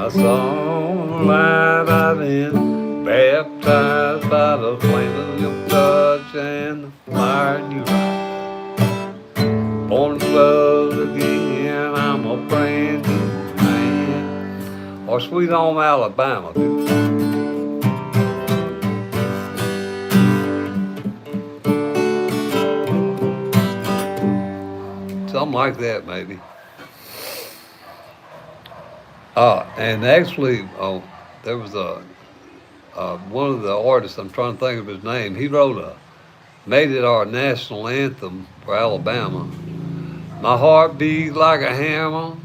the light I've been baptized by the flame of your touch and the fire in your eyes. Born to love again, I'm a brand new man. Or Sweet Home Alabama, dude. Something like that, maybe. And actually, there was one of the artists, I'm trying to think of his name, he made it our national anthem for Alabama. My heart beat like a hammer,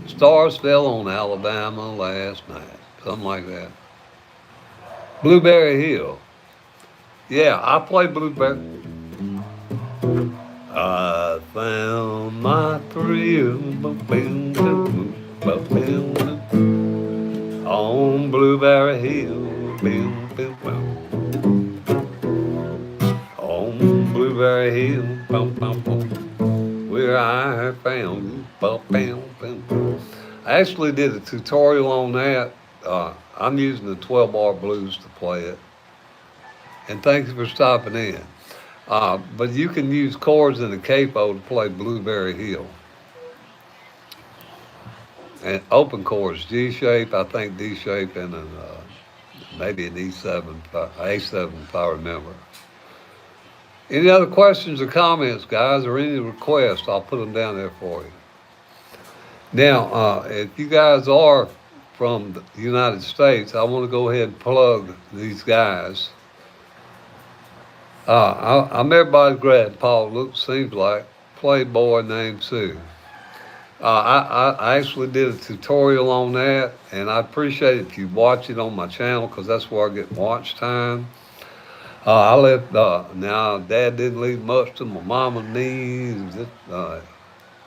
stars fell on Alabama last night, something like that. Blueberry Hill. Yeah, I play Blueberry. I found my thrill on Blueberry Hill. On Blueberry Hill, where I found you. I actually did a tutorial on that. I'm using the 12-bar blues to play it. And thank you for stopping in. But you can use chords in the capo to play Blueberry Hill. And open chords, G shape, I think D shape, and maybe an A7 if I remember. Any other questions or comments, guys, or any requests, I'll put them down there for you. Now, if you guys are from the United States, I want to go ahead and plug these guys. I'm everybody's grandpa, seems like, playboy named Sue. I actually did a tutorial on that, and I appreciate it if you watch it on my channel, because that's where I get watch time. I left, now Dad didn't leave much to my mom and me,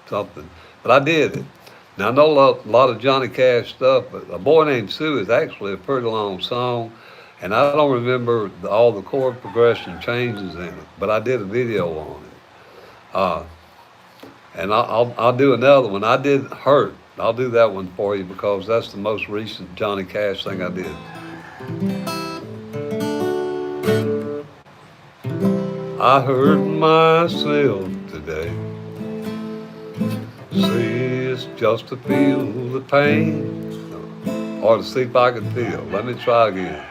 something, but I did it. Now I know a lot of Johnny Cash stuff, but A Boy Named Sue is actually a pretty long song, and I don't remember all the chord progression changes in it, but I did a video on it. And I'll do another one. I did Hurt. I'll do that one for you because that's the most recent Johnny Cash thing I did. I hurt myself today. See, it's just to feel the pain or to see if I can feel. Let me try again.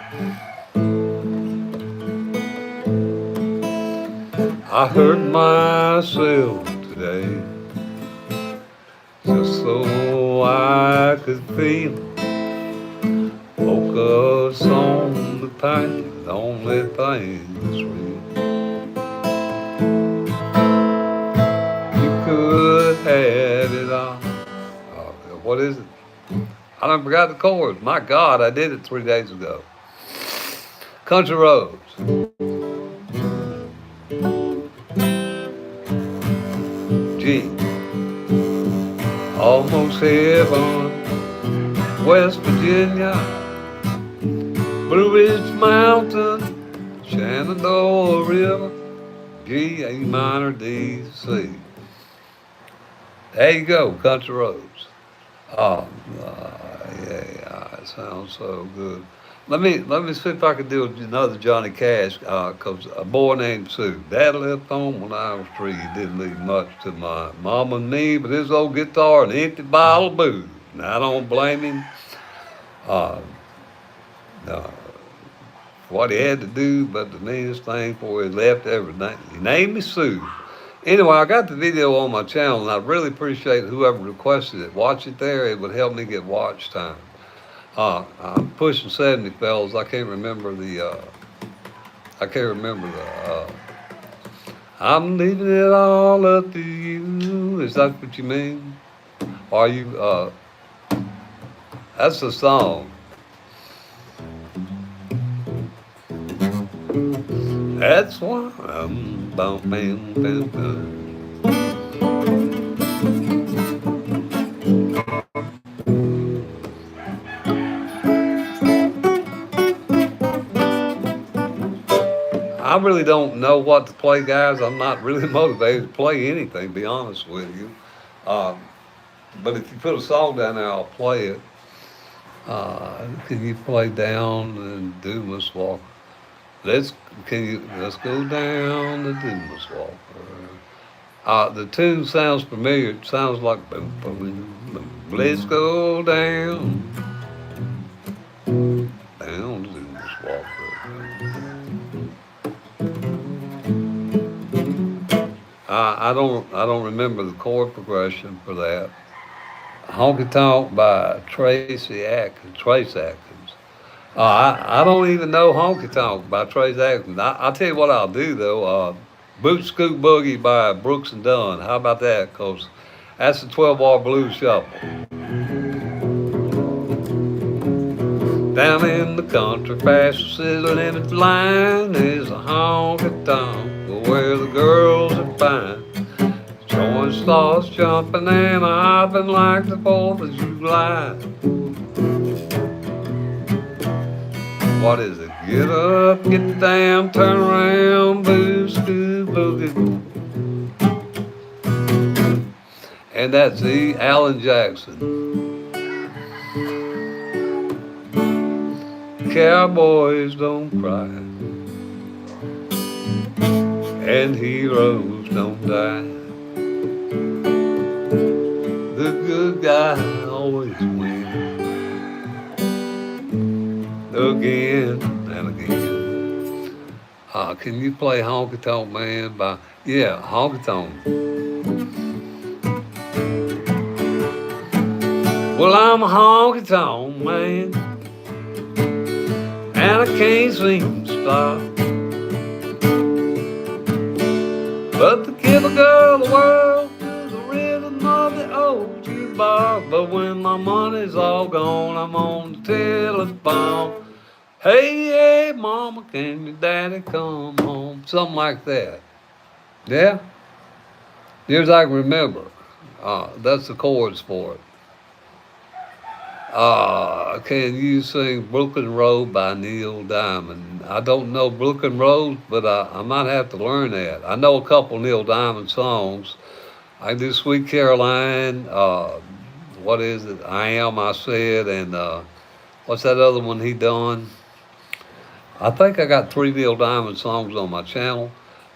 I hurt myself today just so I could feel. Focus on the pain, the only thing that's real. You could have it all. What is it? I done forgot the chords. My God, I did it 3 days ago. Country roads. G. Almost heaven, West Virginia, Blue Ridge Mountain, Shenandoah River, G, A minor, D, C. There you go, country roads. Oh, yeah, it sounds so good. Let me see if I can do another Johnny Cash, cause a boy named Sue. Dad left home when I was 3. He didn't leave much to my mom and me, but his old guitar and an empty bottle of booze. And I don't blame him. Uh, uh, what he had to do, but the meanest thing before he left everything. He named me Sue. Anyway, I got the video on my channel, and I really appreciate whoever requested it. Watch it there; it would help me get watch time. I'm pushing 70, fellas. I can't remember the. I'm leaving it all up to you. Is that what you mean? Are you? That's the song. That's why I'm bumping. I really don't know what to play, guys. I'm not really motivated to play anything, to be honest with you. But if you put a song down there, I'll play it. Can you play Down and Dumas Walker? Let's go down the Dumas Walker. The tune sounds familiar. It sounds like boom, boom, boom. Let's go down the Dumas Walker. I don't remember the chord progression for that. Honky Tonk by Trace Atkins. I don't even know Honky Tonk by Trace Atkins. I'll tell you what I'll do though. Boot Scoot Boogie by Brooks and Dunn. How about that? Cause that's the 12-bar blues shuffle. Down in the country, fast sizzling in its line is a honky tonk where the girls are fine. Joint starts jumping and hopping like the 4th of July. What is it? Get up, get down, turn around, boo, scoo, boogie. And that's E. Alan Jackson. Cowboys don't cry, and heroes don't die. The good guy always wins, again and again. Can you play Honky Tonk Man by, Honky Tonk. Well, I'm a honky tonk man, and I can't seem to stop. But to give a girl the world is the rhythm of the old jukebox. But when my money's all gone, I'm on the telephone. Hey, mama, can your daddy come home? Something like that. Yeah? Near as I can remember. That's the chords for it. Can you sing Brooklyn Road by Neil Diamond? I don't know Brooklyn Road, but I might have to learn that. I know a couple Neil Diamond songs. I do Sweet Caroline, what is it? I Am, I Said, and what's that other one he done? I think I got 3 Neil Diamond songs on my channel.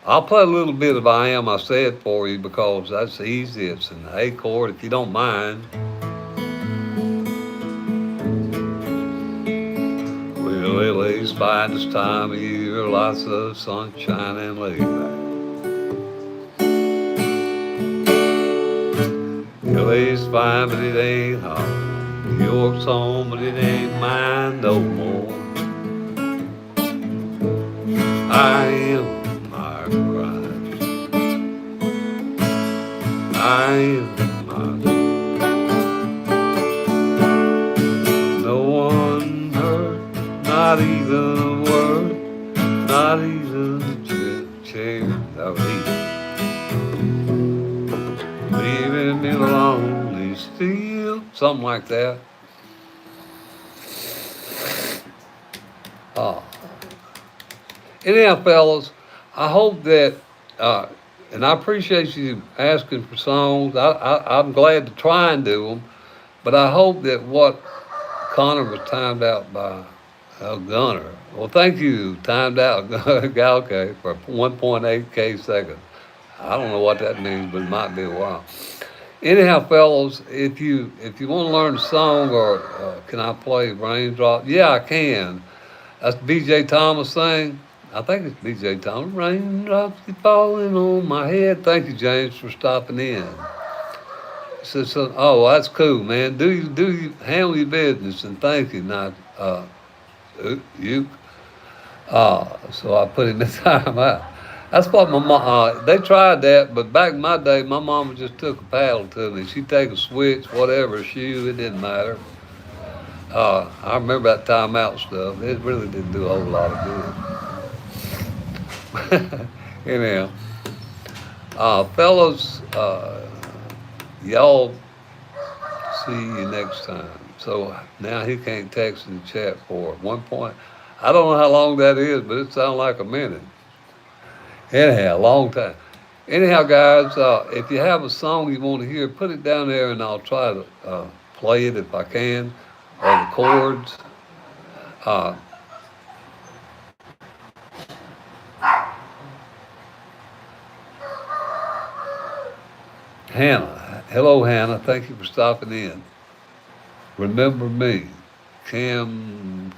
I'll play a little bit of I Am, I Said for you because that's easy. It's an A chord, if you don't mind. Well, it's fine this time of year, lots of sunshine and laid back. LA's fine, but it ain't hot. New York's home, but it ain't mine no more. I am my Christ. I am my. No one heard, not even a word. something like that. Uh, Anyhow, fellas, I hope that, and I appreciate you asking for songs. I'm glad to try and do them, but I hope that what Connor was timed out by Gunner. Well, thank you, timed out Galke for 1.8K seconds. I don't know what that means, but it might be a while. Anyhow, fellas, if you want to learn a song or can I play Raindrop? Yeah, I can. That's B.J. Thomas thing. I think it's B.J. Thomas. Raindrops keep falling on my head. Thank you, James, for stopping in. Oh, that's cool, man. Do you handle your business and thank you, not you. So I put in the time out. That's what my mom. They tried that, but back in my day, my mama just took a paddle to me. She'd take a switch, whatever, shoe, it didn't matter. I remember that timeout stuff. It really didn't do a whole lot of good. Anyhow, fellas, y'all see you next time. So now he can't text in the chat for 1 point. I don't know how long that is, but it sounds like a minute. Anyhow, long time. Anyhow, guys, if you have a song you want to hear, put it down there and I'll try to play it if I can, or the chords. Hannah. Hello, Hannah. Thank you for stopping in. Remember me. Cameron.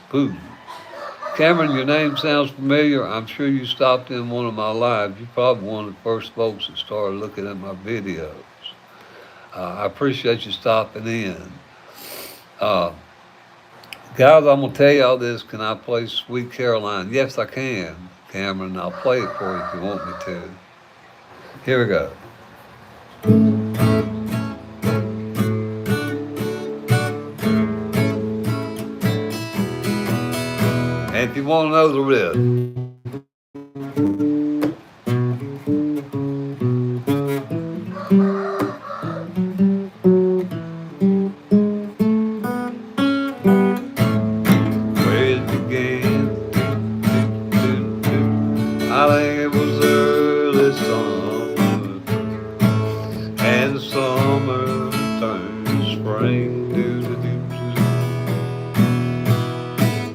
Pooh. Cameron, your name sounds familiar. I'm sure you stopped in one of my lives. You're probably one of the first folks that started looking at my videos. I appreciate you stopping in. Guys, I'm going to tell y'all this. Can I play Sweet Caroline? Yes, I can, Cameron. I'll play it for you if you want me to. Here we go. And if you want to know the rhythm. Where it began, I think it was early summer, and the summer turned to spring.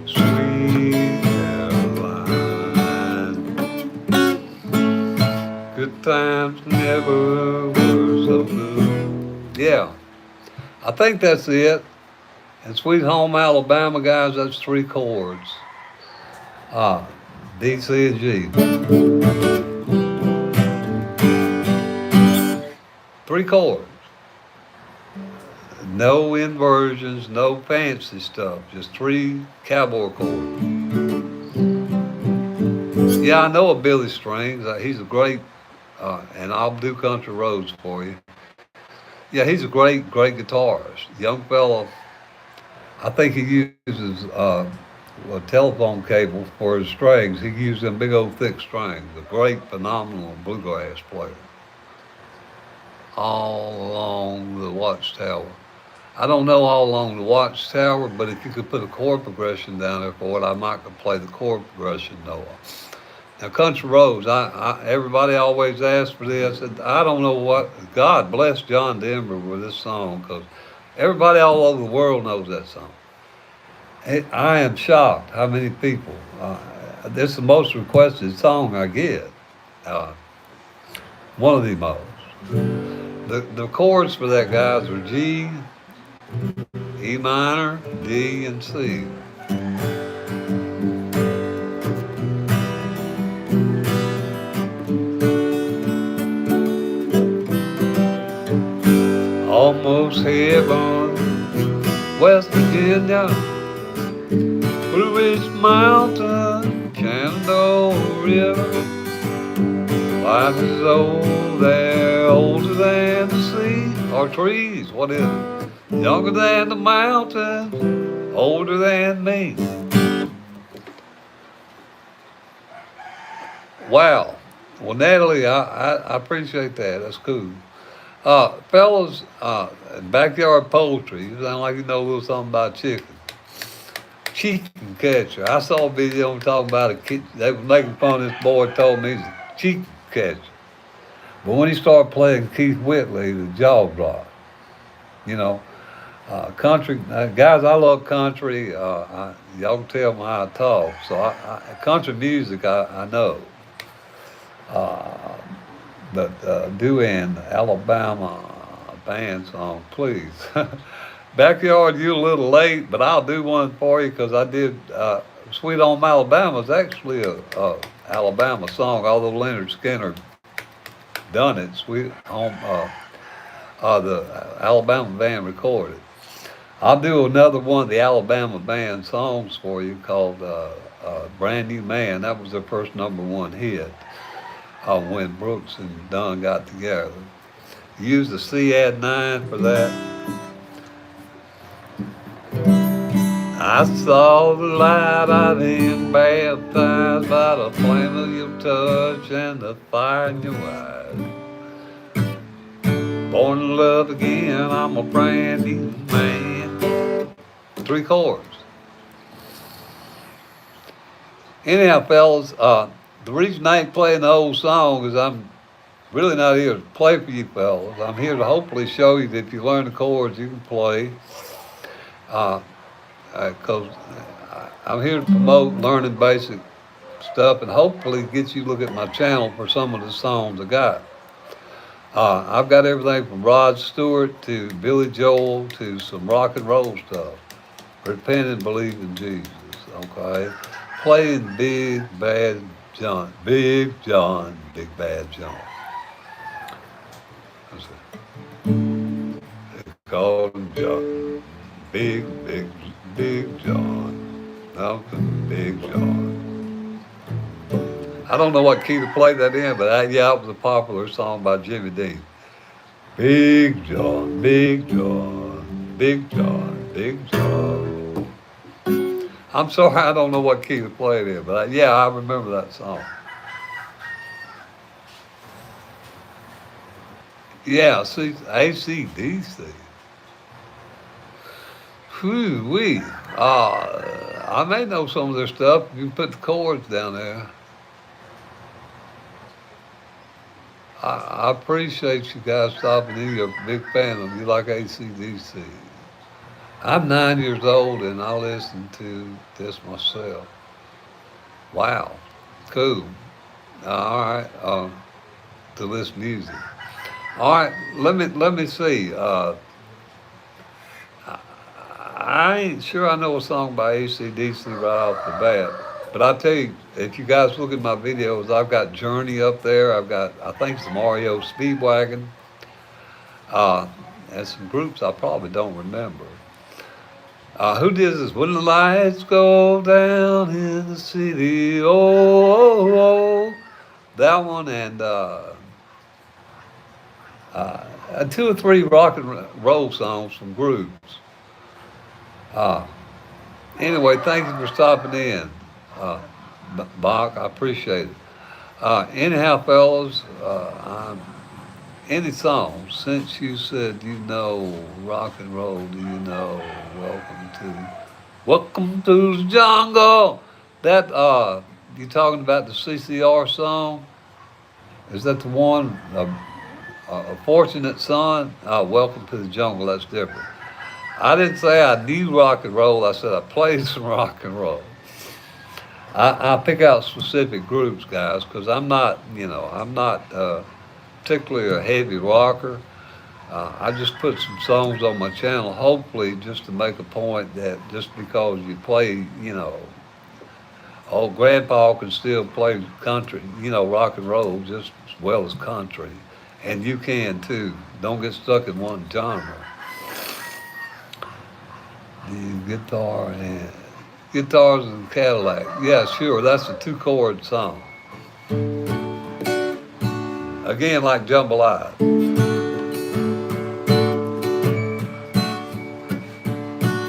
Sweet Caroline, good times never were so good. Yeah, I think that's it. And Sweet Home Alabama, guys, that's 3 chords. D, C, and G. 3 chords. No inversions, no fancy stuff. Just 3 cowboy chords. Yeah, I know of Billy Strings. He's a great, and I'll do country roads for you. Yeah, he's a great guitarist. Young fellow. I think he uses a telephone cable for his strings. He uses them big old thick strings. A great, phenomenal bluegrass player. All along the Watchtower. I don't know all along the Watchtower, but if you could put a chord progression down there for it, I might could play the chord progression, Noah. Now, country roads, everybody always asks for this. I don't know what, God bless John Denver with this song, because everybody all over the world knows that song. I am shocked how many people, this is the most requested song I get. One of the most. The chords for that, guys, are G, E minor, D, and C. Almost heaven, West Virginia, Blue Ridge Mountain, Shenandoah River. Life is old there, older than the sea, or trees, what is it? Younger than the mountains, older than me. Wow. Well, Natalie, I appreciate that. That's cool. Fellas, backyard poultry. You sound like you know a little something about chicken. Chicken catcher. I saw a video talking about a kid. They was making fun of this boy. Told me he's a chicken catcher. But when he started playing Keith Whitley, the jaw dropped. You know, country guys. I love country. Y'all can tell me how I talk. So country music, I know. But doing Alabama band song, please. Backyard, you're a little late, but I'll do one for you because I did. Sweet Home Alabama is actually a Alabama song, although Leonard Skinner done it. Sweet Home, the Alabama band recorded. I'll do another one of the Alabama band songs for you called Brand New Man. That was their first #1 hit when Brooks and Dunn got together. Used the C-Ad 9 for that. I saw the light, I've been baptized by the flame of your touch and the fire in your eyes. Born to love again, I'm a brand new man. 3 chords. Anyhow, fellas, the reason I ain't playing the whole song is I'm really not here to play for you fellas. I'm here to hopefully show you that if you learn the chords, you can play. Because I'm here to promote learning basic stuff and hopefully get you to look at my channel for some of the songs I got. I've got everything from Rod Stewart to Billy Joel to some rock and roll stuff. Repent and believe in Jesus, okay? Playing Big Bad John, Big John, Big Bad John. They called him John, Big John, Malcolm, Big John. I don't know what key to play that in, but yeah, it was a popular song by Jimmy Dean. Big John, Big John, Big John, Big John. I'm sorry, I don't know what key to play it in, but yeah, I remember that song. Yeah, see, AC/DC. Whew-wee. I may know some of their stuff. You can put the chords down there. I appreciate you guys stopping in. You're a big fan of them. You like AC/DC. I'm 9 years old and I listen to this myself. Wow, cool. All right, to this music. All right, let me see. I ain't sure I know a song by AC/DC right off the bat, but I tell you, if you guys look at my videos, I've got Journey up there. I've got, I think, some REO Speedwagon, and some groups I probably don't remember. Who did this? When the lights go down in the city, oh, that one, and 2 or 3 rock and roll songs from groups. Anyway, thank you for stopping in, Bach. I appreciate it. Anyhow, fellas, any song, since you said you know rock and roll, do you know Welcome to the Jungle? That, you talking about the CCR song? Is that the one, A Fortunate Son? Welcome to the Jungle, that's different. I didn't say I knew rock and roll, I said I played some rock and roll. I pick out specific groups, guys, because I'm not particularly a heavy rocker. I just put some songs on my channel, hopefully just to make a point that just because you play, old grandpa can still play country, rock and roll just as well as country. And you can too. Don't get stuck in one genre. The guitars and Cadillac. Yeah, sure, that's a 2-chord song. Again, like Jambalaya.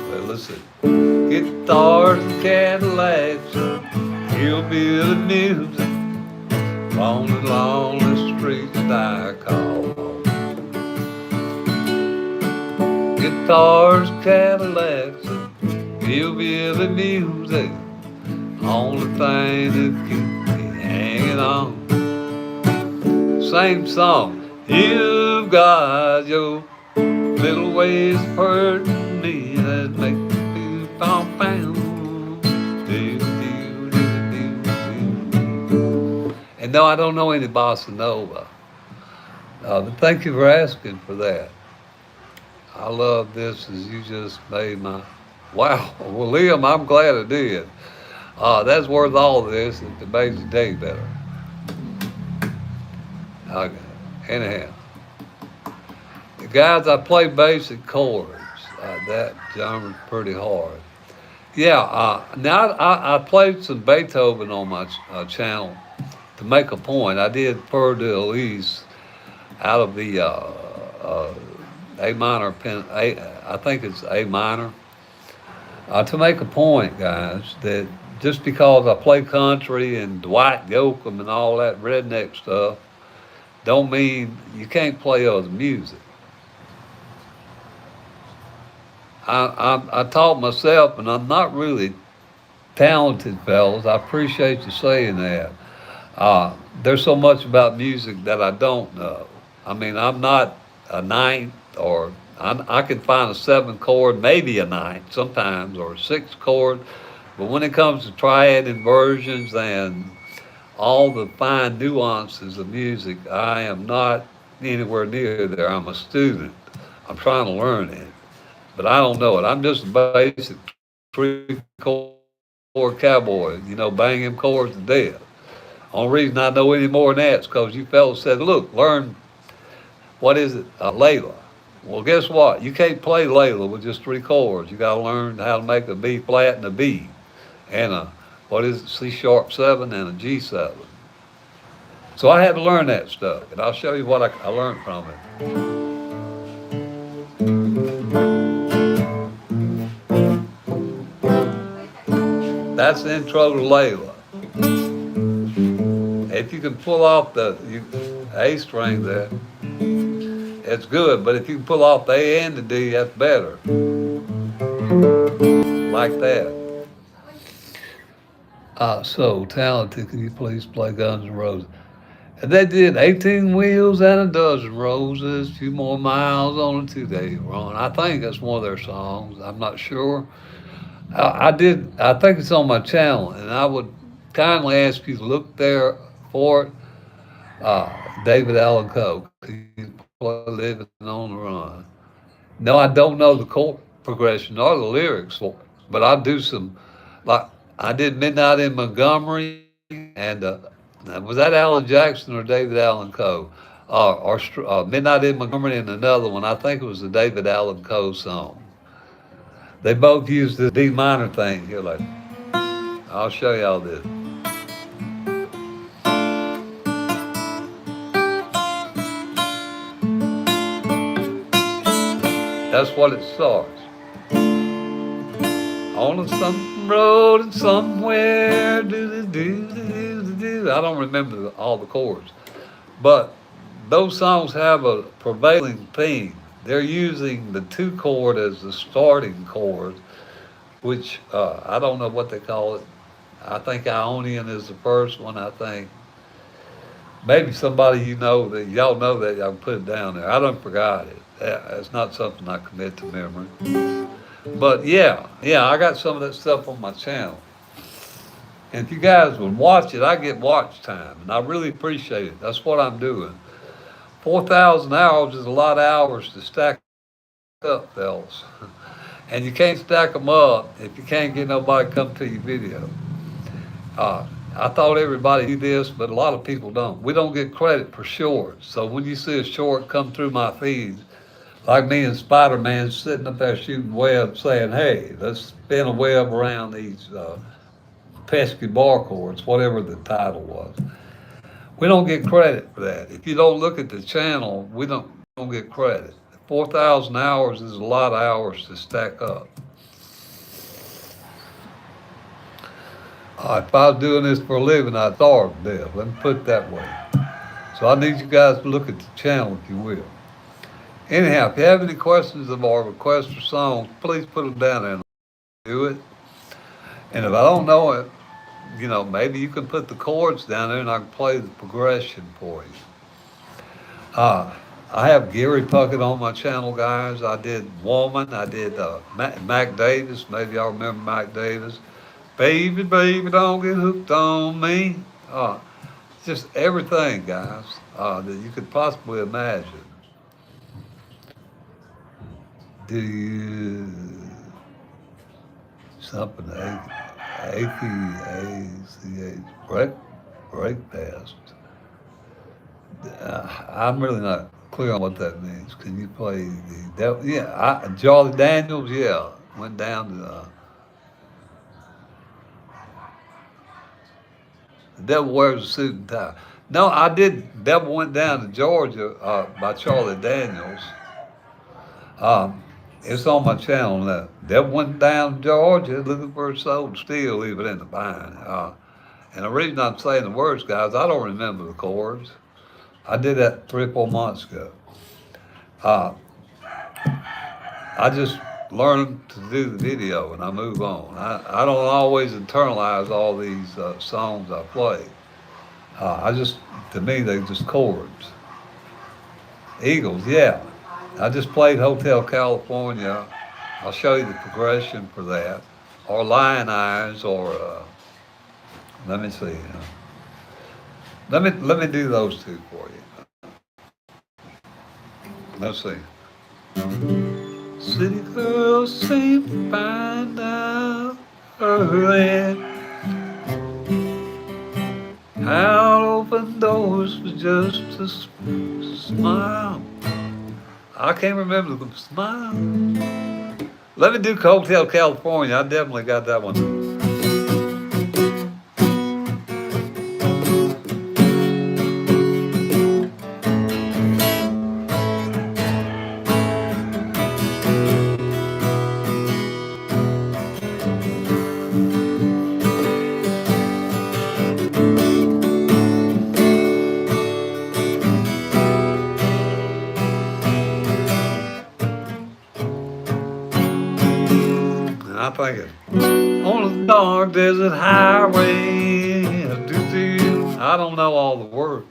Well, listen. Guitars and Cadillacs, hillbilly music, rolling along the streets that I call home. cars, Cadillacs, and hillbilly music. Only thing that keeps me hanging on. Same song. You've got your little ways of hurting me that make me feel pound. And no, I don't know any bossa nova. But thank you for asking for that. I love this as you just made my. Wow. Well, Liam, I'm glad I did. That's worth all of this. It made the day better. Okay. Anyhow, the guys, I play basic chords. That genre's pretty hard. Yeah. Now I played some Beethoven on my channel to make a point. I did Per de Elise out of the A minor pen. I think it's A minor. To make a point, guys, that just because I play country and Dwight Yoakam and all that redneck stuff, don't mean you can't play other music. I taught myself, and I'm not really talented, fellas. I appreciate you saying that. There's so much about music that I don't know. I mean, I'm not a ninth, or I can find a 7 chord, maybe a ninth sometimes, or a 6 chord. But when it comes to triad inversions and all the fine nuances of music, I am not anywhere near there. I'm a student. I'm trying to learn it, but I don't know it. I'm just a basic 3 chord cowboy, banging chords to death. Only reason I know any more than that is because you fellas said, look, learn, what is it, Layla. Well, guess what? You can't play Layla with just 3 chords. You got to learn how to make a B flat and a B, and a, what is it, C sharp 7 and a G7. So I had to learn that stuff, and I'll show you what I learned from it. That's the intro to Layla. If you can pull off the A string there, it's good, but if you can pull off the A and the D, that's better. Like that. So talented, can you please play Guns N' Roses? And they did 18 wheels and a dozen roses, 2 more miles on a 2-day run. I think that's one of their songs. I'm not sure. I think it's on my channel, and I would kindly ask you to look there for it. David Allen Coe, can you play Living on the Run? No, I don't know the chord progression or the lyrics for it, but I do some, like, I did Midnight in Montgomery, and was that Alan Jackson or David Allen Coe? Or Midnight in Montgomery and another one. I think it was the David Allen Coe song. They both used the D minor thing here. Like, I'll show y'all this. That's what it starts. On some road and somewhere, I don't remember all the chords, but those songs have a prevailing theme. They're using the 2 chord as the starting chord, which I don't know what they call it. I think Ionian is the first one, I think. Maybe somebody that y'all know that, y'all can put it down there. I done forgot it. It's not something I commit to memory. But yeah, I got some of that stuff on my channel. And if you guys would watch it, I get watch time, and I really appreciate it. That's what I'm doing. 4,000 hours is a lot of hours to stack up, fellas. And you can't stack them up if you can't get nobody to come to your video. I thought everybody knew this, but a lot of people don't. We don't get credit for shorts. So when you see a short come through my feed, like me and Spider-Man sitting up there shooting webs saying, hey, let's spin a web around these pesky bar chords, whatever the title was. We don't get credit for that. If you don't look at the channel, we don't get credit. 4,000 hours is a lot of hours to stack up. If I was doing this for a living, I'd starve to death. Let me put it that way. So I need you guys to look at the channel, if you will. Anyhow, if you have any questions or requests for songs, please put them down there and I'll do it. And if I don't know it, maybe you can put the chords down there and I can play the progression for you. Uh, I have Gary Puckett on my channel, guys. I did Woman. I did Mac Davis. Maybe y'all remember Mac Davis. Baby, baby, don't get hooked on me. Just everything, guys, that you could possibly imagine. Do you something A-C-H, break past? I'm really not clear on what that means. Can you play the devil? Yeah, Charlie Daniels, yeah, went down to The Devil Wears a Suit and Tie. No, I did Devil Went Down to Georgia by Charlie Daniels. It's on my channel now. Devil Went Down to Georgia looking for a soul to steal, leave it in the vine. And the reason I'm saying the words, guys, I don't remember the chords. I did that 3 or 4 months ago. I just learned to do the video and I move on. I don't always internalize all these songs I play. To me, they're just chords. Eagles, yeah. I just played Hotel California. I'll show you the progression for that. Or Lion Eyes, or let me see. Let me do those two for you. Let's see. City girls seem to find out her out open doors with just a smile. I can't remember the smile. Let me do Hotel California. I definitely got that one. I think it on a dark desert highway. I don't know all the words.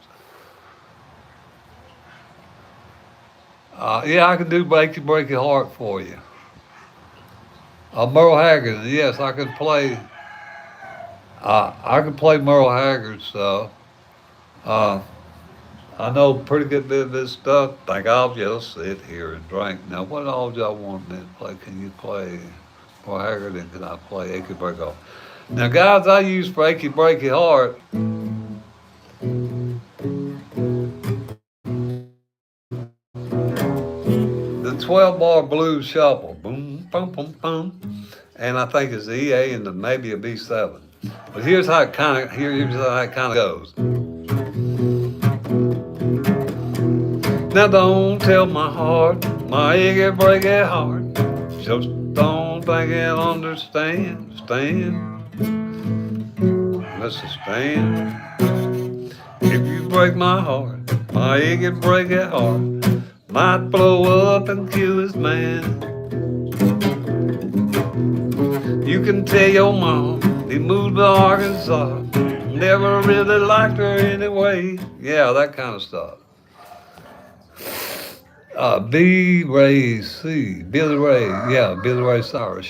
Yeah, I can do Break Your Heart for you. Merle Haggard, yes, I can play. I can play Merle Haggard stuff. I know a pretty good bit of this stuff. Think I'll just sit here and drink. Now, what all y'all want me to play? Can you play Merle Haggard and can I play Achy Break Heart? Now, guys, I use for Achy Break Your Heart. The 12-bar blues shuffle. Boom, bum, bum, bum. And I think it's the EA and maybe a B7. But here's how it kind of goes. Now don't tell my heart, my achy breaky heart, just don't think it'll understand. Let's stand. If you break my heart, my achy breaky heart might blow up and kill this man. You can tell your mom he moved to Arkansas, never really liked her anyway. Yeah, that kind of stuff. Billy Ray Cyrus,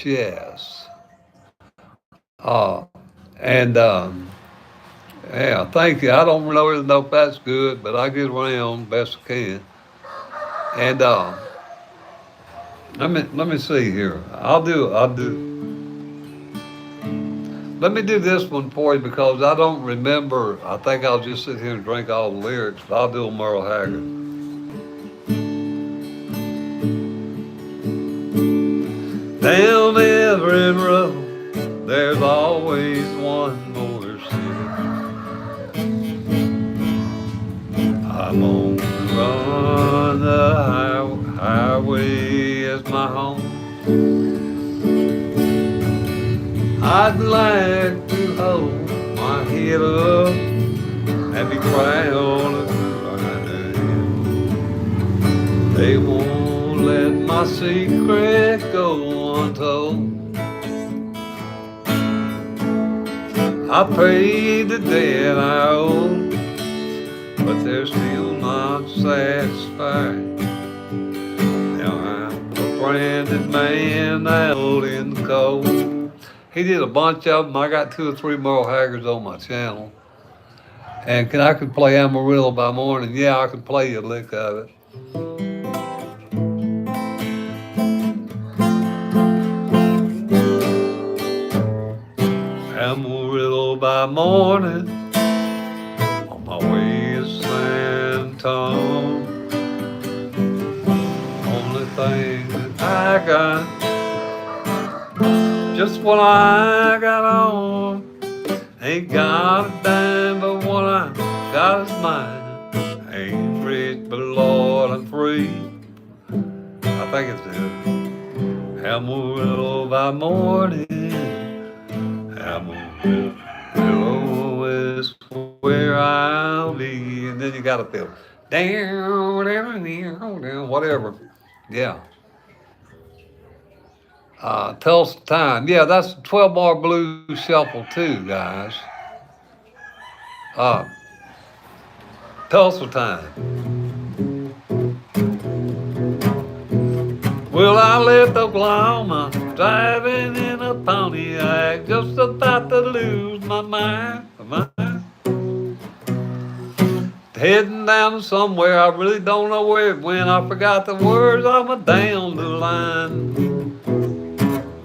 yes. Yeah, thank you. I don't really know if that's good, but I get around best I can. And let me see here. Let me do this one for you because I don't remember. I think I'll just sit here and drink all the lyrics, but I'll do Merle Haggard. Down every road, there's always one more city. I'm on the run, the highway is my home. I'd like to hold my head up and be proud of who I am. They won't let my secret go untold. I paid the debt I owe, but they're still not satisfied. Now I'm a branded man out in the cold. He did a bunch of them. I got 2 or 3 Merle Haggards on my channel. And I could play Amarillo by Morning. Yeah, I could play you a lick of it. Amarillo by morning, on my way to San Antonio. Only thing that I got, just what I got on. Ain't got a dime, but what I got is mine. Ain't rich, but Lord, I'm free. I think it's it. Amarillo by morning, Amarillo is where I'll be. And then you gotta feel down, down, down, down, whatever. Yeah. Tulsa Time. Yeah, that's 12 bar blues shuffle too, guys. Tulsa Time. Well, I left Oklahoma, driving in a Pontiac, just about to lose my mind. Heading down somewhere, I really don't know where it went. I forgot the words of my down the line.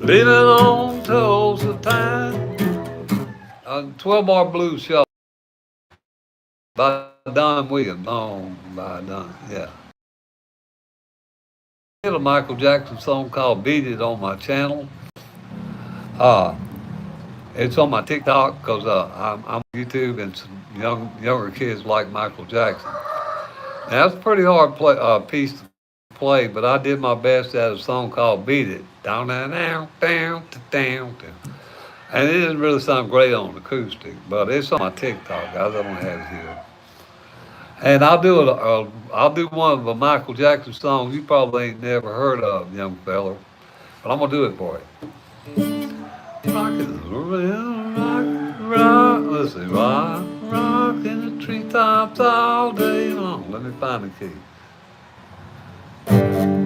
Living on Tulsa Time. 12 bar blues shuffle by Don Williams. Oh, by Don, yeah. I did a Michael Jackson song called Beat It on my channel. It's on my TikTok because I'm on YouTube and some younger kids like Michael Jackson. Now, that's a pretty hard piece to play, but I did my best at a song called Beat It. Down, down, down, down, down, down. And it didn't really sound great on acoustic, but it's on my TikTok. I don't have it here. And I'll do one of the Michael Jackson songs you probably ain't never heard of, young fella. But I'm gonna do it for you. Rock, rock, let's see, rock in the treetops all day long. Let me find the key.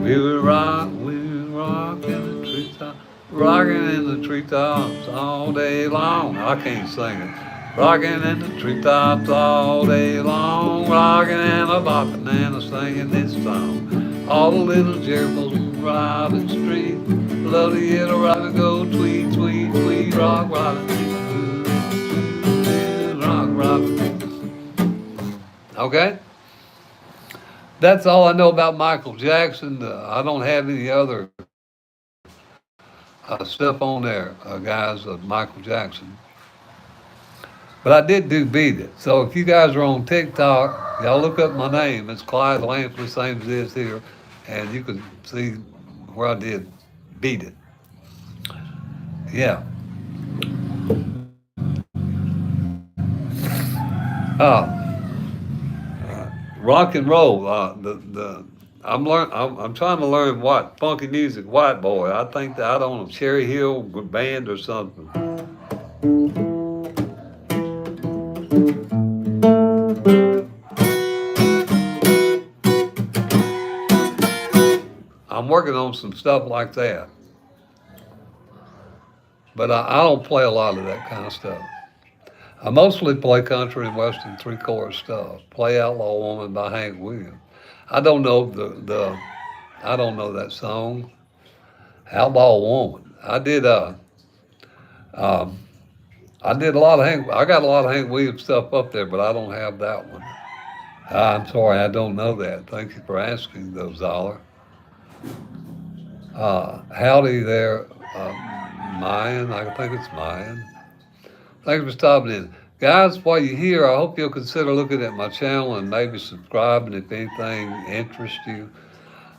We would rock in the treetops, rocking in the treetops all day long. I can't sing it. Rocking in the treetops all day long, rocking and a bopping and a singing this song. All the little gerbils ride the street, love to get a rock and go tweet, tweet, tweet, rock, rock, rock, rock. Okay? That's all I know about Michael Jackson. I don't have any other stuff on there, guys, of Michael Jackson. But I did do Beat It. So if you guys are on TikTok, y'all look up my name. It's Clyde Lampley, same as it is here. And you can see where I did Beat It. Yeah. Rock and roll. I'm trying to learn what funky music, white boy. I think that I don't know, Cherry Hill band or something. I'm working on some stuff like that. But I don't play a lot of that kind of stuff. I mostly play country and western three-chorus stuff. Play Outlaw Woman by Hank Williams. I don't know I don't know that song. Outlaw Woman. I did a lot of I got a lot of Hank Williams stuff up there, but I don't have that one. I'm sorry, I don't know that. Thank you for asking, though, Zoller. Howdy there, Mayan. I think it's Mayan. Thanks for stopping in. Guys, while you're here, I hope you'll consider looking at my channel and maybe subscribing if anything interests you.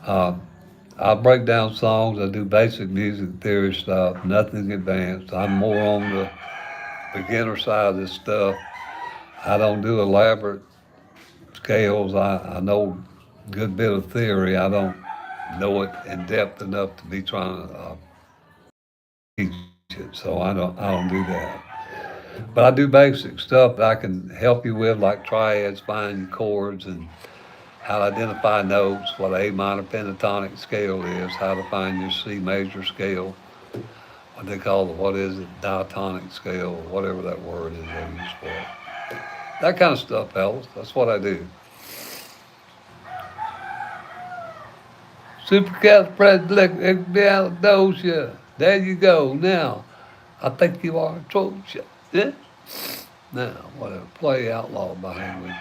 I break down songs. I do basic music theory stuff, nothing advanced. I'm more on the beginner side of this stuff. I don't do elaborate scales. I know a good bit of theory. I don't know it in depth enough to be trying to teach it. So I don't do that. But I do basic stuff that I can help you with, like triads, finding chords, and how to identify notes, what A minor pentatonic scale is, how to find your C major scale, what they call the, what is it, diatonic scale, whatever that word is they use for it. That kind of stuff, fellas. That's what I do. Supercalifragilisticexpialidocious. There you go. Now, I think you are atrocious. Yeah? Now, whatever. Play Outlaw by Henry.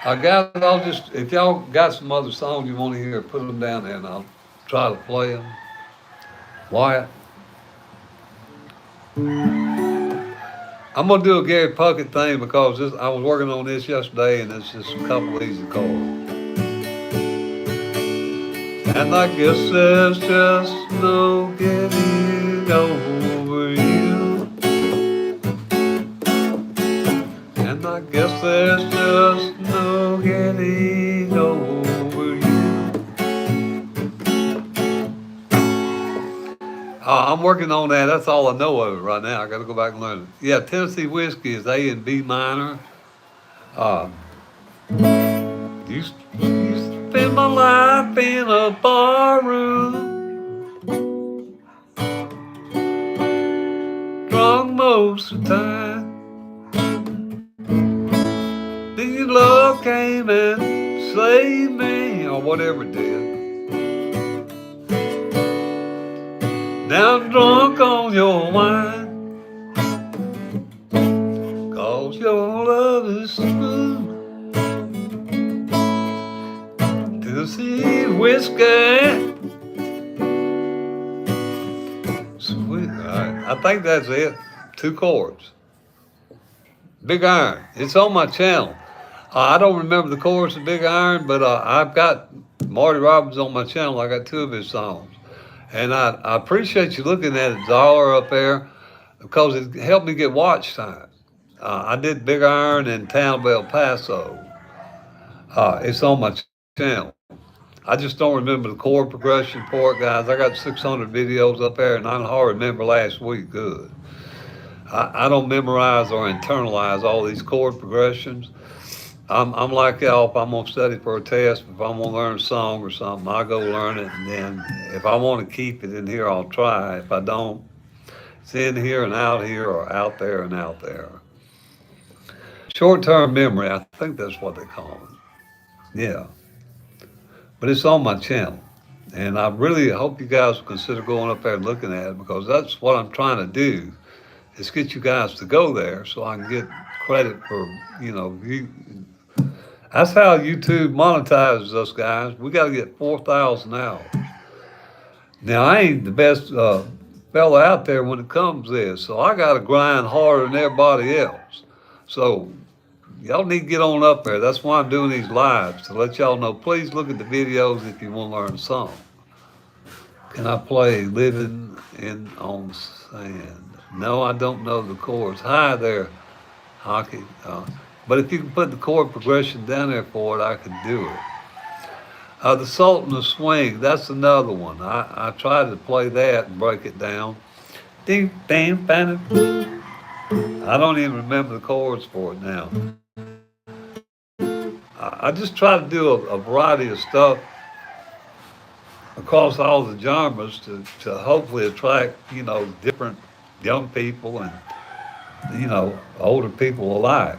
Guys, I'll just, if y'all got some other songs you want to hear, put them down there and I'll try to play them. Wyatt, I'm going to do a Gary Puckett thing because I was working on this yesterday and it's just a couple easy chords. And I guess there's just no getting over you. And I guess there's just no getting over you. I'm working on that. That's all I know of it right now. I got to go back and learn it. Yeah, Tennessee Whiskey is A and B minor. You spend my life in a bar room, drunk most of the time. Then your love came and saved me, or whatever it did. Now I'm drunk on your wine, 'cause your love is smooth. Tennessee whiskey. Sweet. All right. I think that's it. 2 chords. Big Iron. It's on my channel. I don't remember the chorus of Big Iron, but I've got Marty Robbins on my channel. I got 2 of his songs. And I appreciate you looking at it, dollar up there, because it helped me get watch time. I did Big Iron in Town of El Paso. It's on my channel. I just don't remember the chord progression for it, guys. I got 600 videos up there, and I can hardly remember last week good. I don't memorize or internalize all these chord progressions. I'm like y'all, if I'm going to study for a test, if I'm going to learn a song or something, I'll go learn it, and then if I want to keep it in here, I'll try. If I don't, it's in here and out here, or out there and out there. Short-term memory, I think that's what they call it. Yeah. But it's on my channel. And I really hope you guys will consider going up there and looking at it, because that's what I'm trying to do, is get you guys to go there so I can get credit for, that's how YouTube monetizes us, guys. We got to get 4,000 hours. Now, I ain't the best fella out there when it comes to this, so I got to grind harder than everybody else. So y'all need to get on up there. That's why I'm doing these lives, to let y'all know. Please look at the videos if you want to learn a song. Can I play Living on Sand? No, I don't know the chords. Hi there, Hockey. But if you can put the chord progression down there for it, I could do it. The Sultan of Swing, that's another one. I tried to play that and break it down. I don't even remember the chords for it now. I just try to do a variety of stuff across all the genres to hopefully attract, different young people and, older people alike.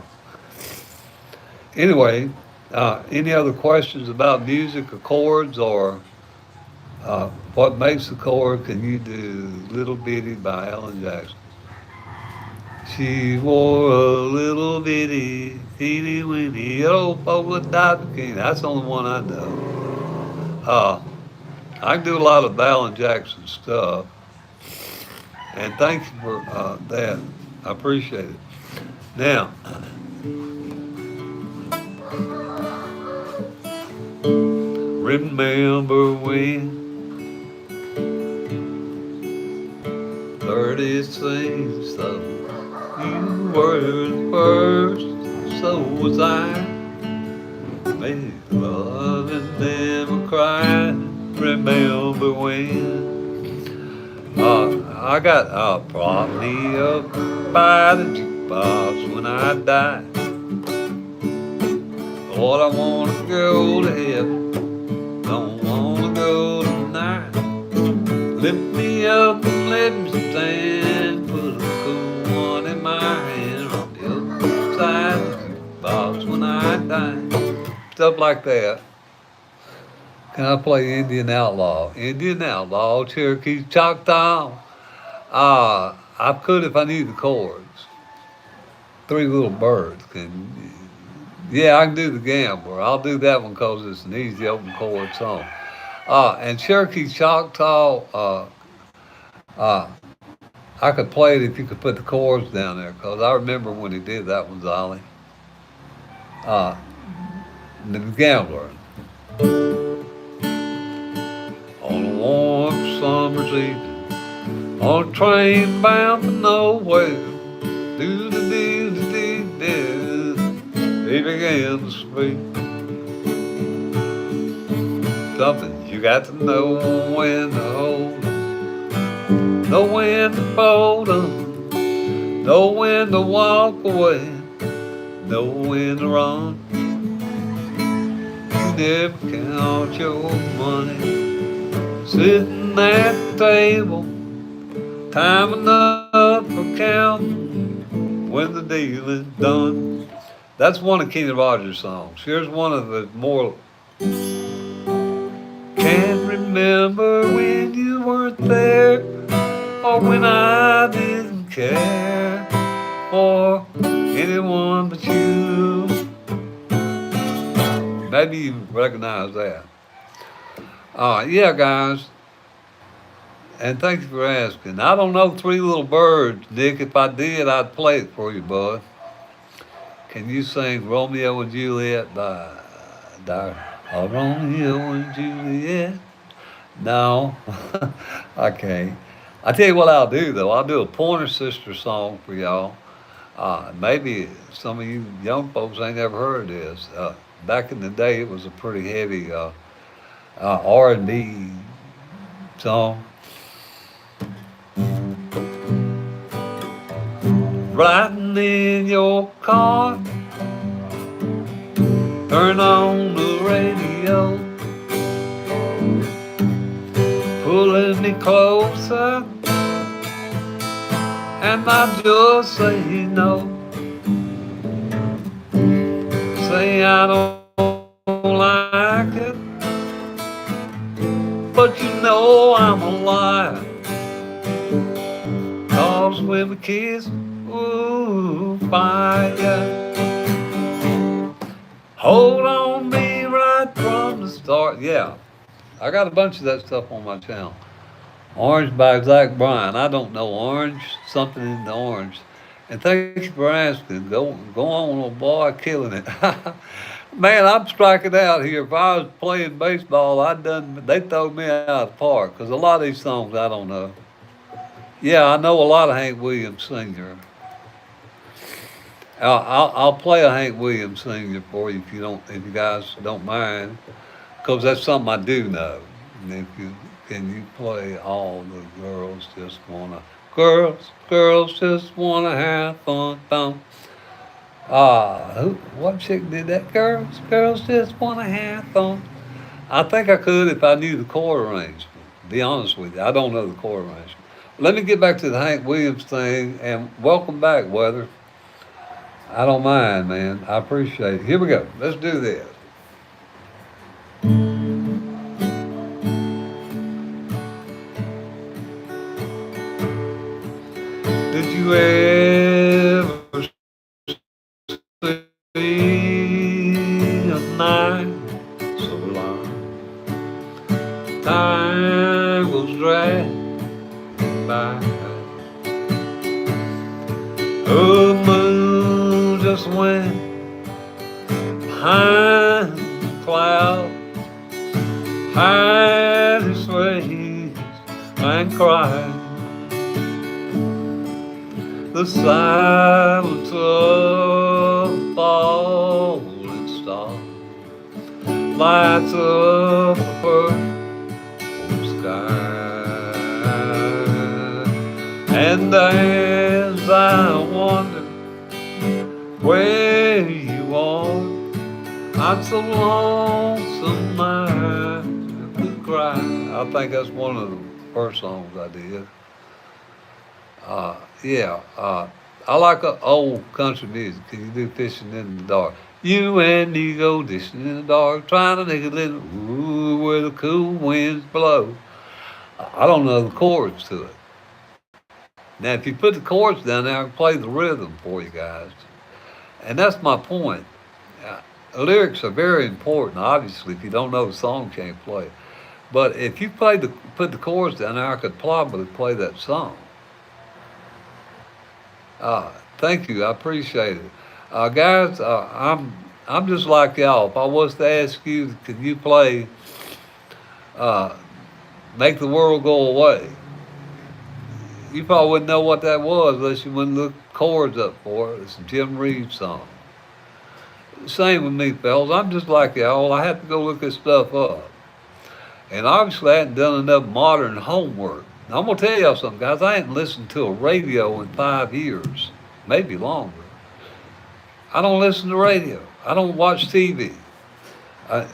Anyway, any other questions about music or chords, or what makes a chord? Can you do Little Bitty by Alan Jackson? She wore a little bitty, teeny weeny old polka dot bikini. That's the only one I know. I can do a lot of Alan Jackson stuff. And thank you for that. I appreciate it. Now, remember when 30 seems so. You were the first, so was I. Made love and never cried. remember when I got prop me up by the jukebox when I die. Lord, I wanna go to heaven, don't wanna go tonight. Lift me up and let me stand, put a cool one in my hand, on the other side of the jukebox when I die. Stuff like that. Can I play Indian Outlaw? Indian Outlaw, Cherokee, Choctaw. I could if I knew the chords. Three Little Birds. Yeah, I can do the Gambler. I'll do that one because it's an easy open chord song. And Cherokee Choctaw, uh, I could play it if you could put the chords down there because I remember when he did that one, Zolly. The Gambler. On a warm summer's evening, on a train bound for nowhere, do-do-do-do-do-do, he began to speak. Something you got to know when to hold 'em, know when to fold 'em, know when to walk away, know when to run. You never count your money sitting at the table, time enough for counting when the deal is done. That's one of Kenny Rogers' songs. Here's one of the more. Can't remember when you weren't there, or when I didn't care for anyone but you. Maybe you recognize that. Yeah, guys. And thank you for asking. I don't know Three Little Birds, Nick. If I did, I'd play it for you, bud. Can you sing Romeo and Juliet by Romeo and Juliet? No, I can't. I tell you what I'll do, though. I'll do a Pointer Sister song for y'all. Maybe some of you young folks ain't never heard this. Back in the day, it was a pretty heavy R&B song. Riding in your car, turn on the radio, pulling me closer, and I just say no. Say I don't like it, but you know I'm a liar. 'Cause when we kiss, ooh, fire. Hold on me right from the start. Yeah, I got a bunch of that stuff on my channel. Orange by Zach Bryan. I don't know orange, something in the orange. And thank you for asking. Go on, little boy, killing it. Man, I'm striking out here. If I was playing baseball, they throw me out of the park because a lot of these songs I don't know. Yeah, I know a lot of Hank Williams Sr. I'll play a Hank Williams Sr. for you if you guys don't mind, because that's something I do know. And can you play all the girls just wanna have fun, fun. What chick did that? Girls just wanna have fun. I think I could if I knew the chord arrangement. Be honest with you, I don't know the chord arrangement. Let me get back to the Hank Williams thing, and welcome back, Weather. I don't mind, man. I appreciate it. Here we go. Let's do this. Did you ever see a night so long? Time was dragged by. The moon just went behind the cloud, hide his face and cried. The silence of the falling star lights up the first And as I wonder where you are, I'm so lonesome I could cry. I think that's one of the first songs I did. Yeah, I like old country music. Can you do fishing in the dark? You and me go fishing in the dark, trying to make a little ooh where the cool winds blow. I don't know the chords to it. Now, if you put the chords down there, I can play the rhythm for you guys. And that's my point. Lyrics are very important. Obviously, if you don't know the song, you can't play. But if you put the chords down there, I could probably play that song. Thank you. I appreciate it. Guys, I'm just like y'all. If I was to ask you, could you play uh, Make the World Go Away? You probably wouldn't know what that was unless you wouldn't look chords up for it. It's a Jim Reeves song. Same with me, fellas. I'm just like y'all. I have to go look this stuff up. And obviously, I hadn't done enough modern homework. Now, I'm going to tell y'all something, guys. I hadn't listened to a radio in 5 years, maybe longer. I don't listen to radio. I don't watch TV.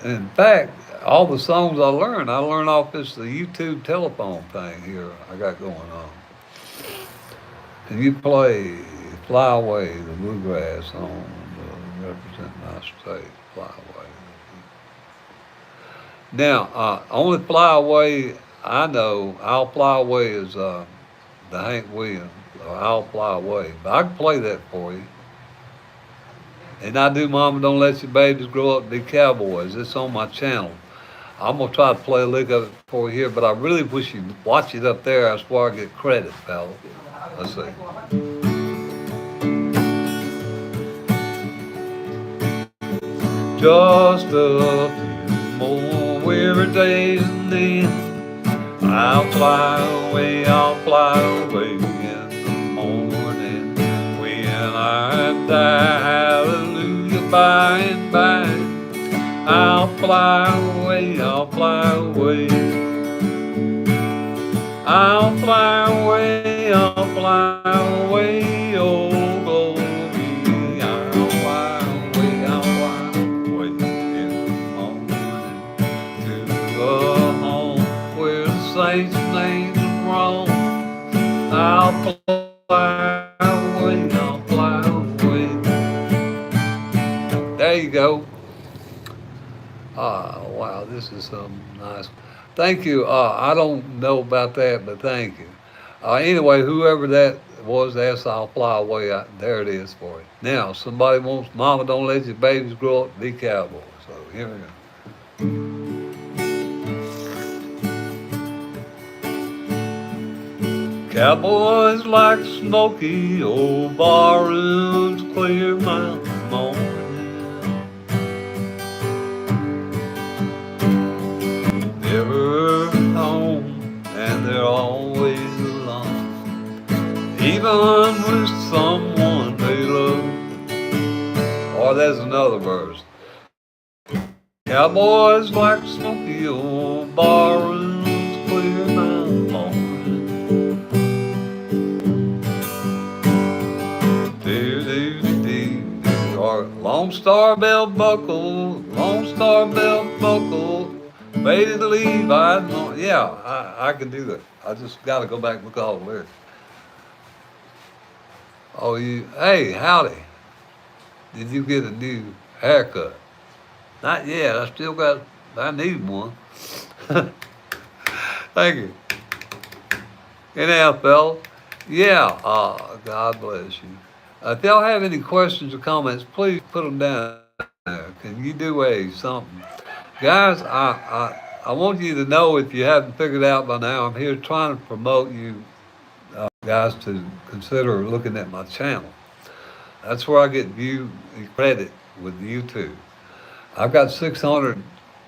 In fact, all the songs I learn off this the YouTube telephone thing here I got going on. Can you play Fly Away, the bluegrass song, represent my state, Fly Away. Now, only Fly Away I know, I'll Fly Away is the Hank Williams, or I'll Fly Away. But I can play that for you. And I do Mama Don't Let Your Babies Grow Up to Be Cowboys. It's on my channel. I'm going to try to play a lick of it for you here, but I really wish you'd watch it up there. That's where I get credit, fella. Let's see. Just a few more weary days and then I'll fly away in the morning. When I die, hallelujah, by and by, I'll fly away, I'll fly away. I'll fly away, I'll fly away, oh glory. I'll fly away in the morning to a home where the saints and angels roam. I'll fly away, I'll fly away. There you go. Wow, this is something nice. Thank you. I don't know about that, but thank you. Anyway, whoever that was, that's I'll Fly Away. There it is for you. Now, somebody wants Mama Don't Let Your Babies Grow Up to Be Cowboys. So here we go. Cowboys like smoky old barrooms, clear mountain morning. Never home, and they're always alone, even with someone they love. Or there's another verse. Cowboys like smoky old barrooms, clear mountain morning. Or Lone Star Belt Buckle, Lone Star Belt Buckle. Faded to leave, I can do that. I just got to go back and look at all the lyrics. Oh, hey, howdy. Did you get a new haircut? Not yet, I need one. Thank you. Anyhow, fella, yeah, God bless you. If y'all have any questions or comments, please put them down there. Can you do something? Guys, I want you to know, if you haven't figured out by now, I'm here trying to promote you guys to consider looking at my channel. That's where I get view credit with YouTube. I've got 600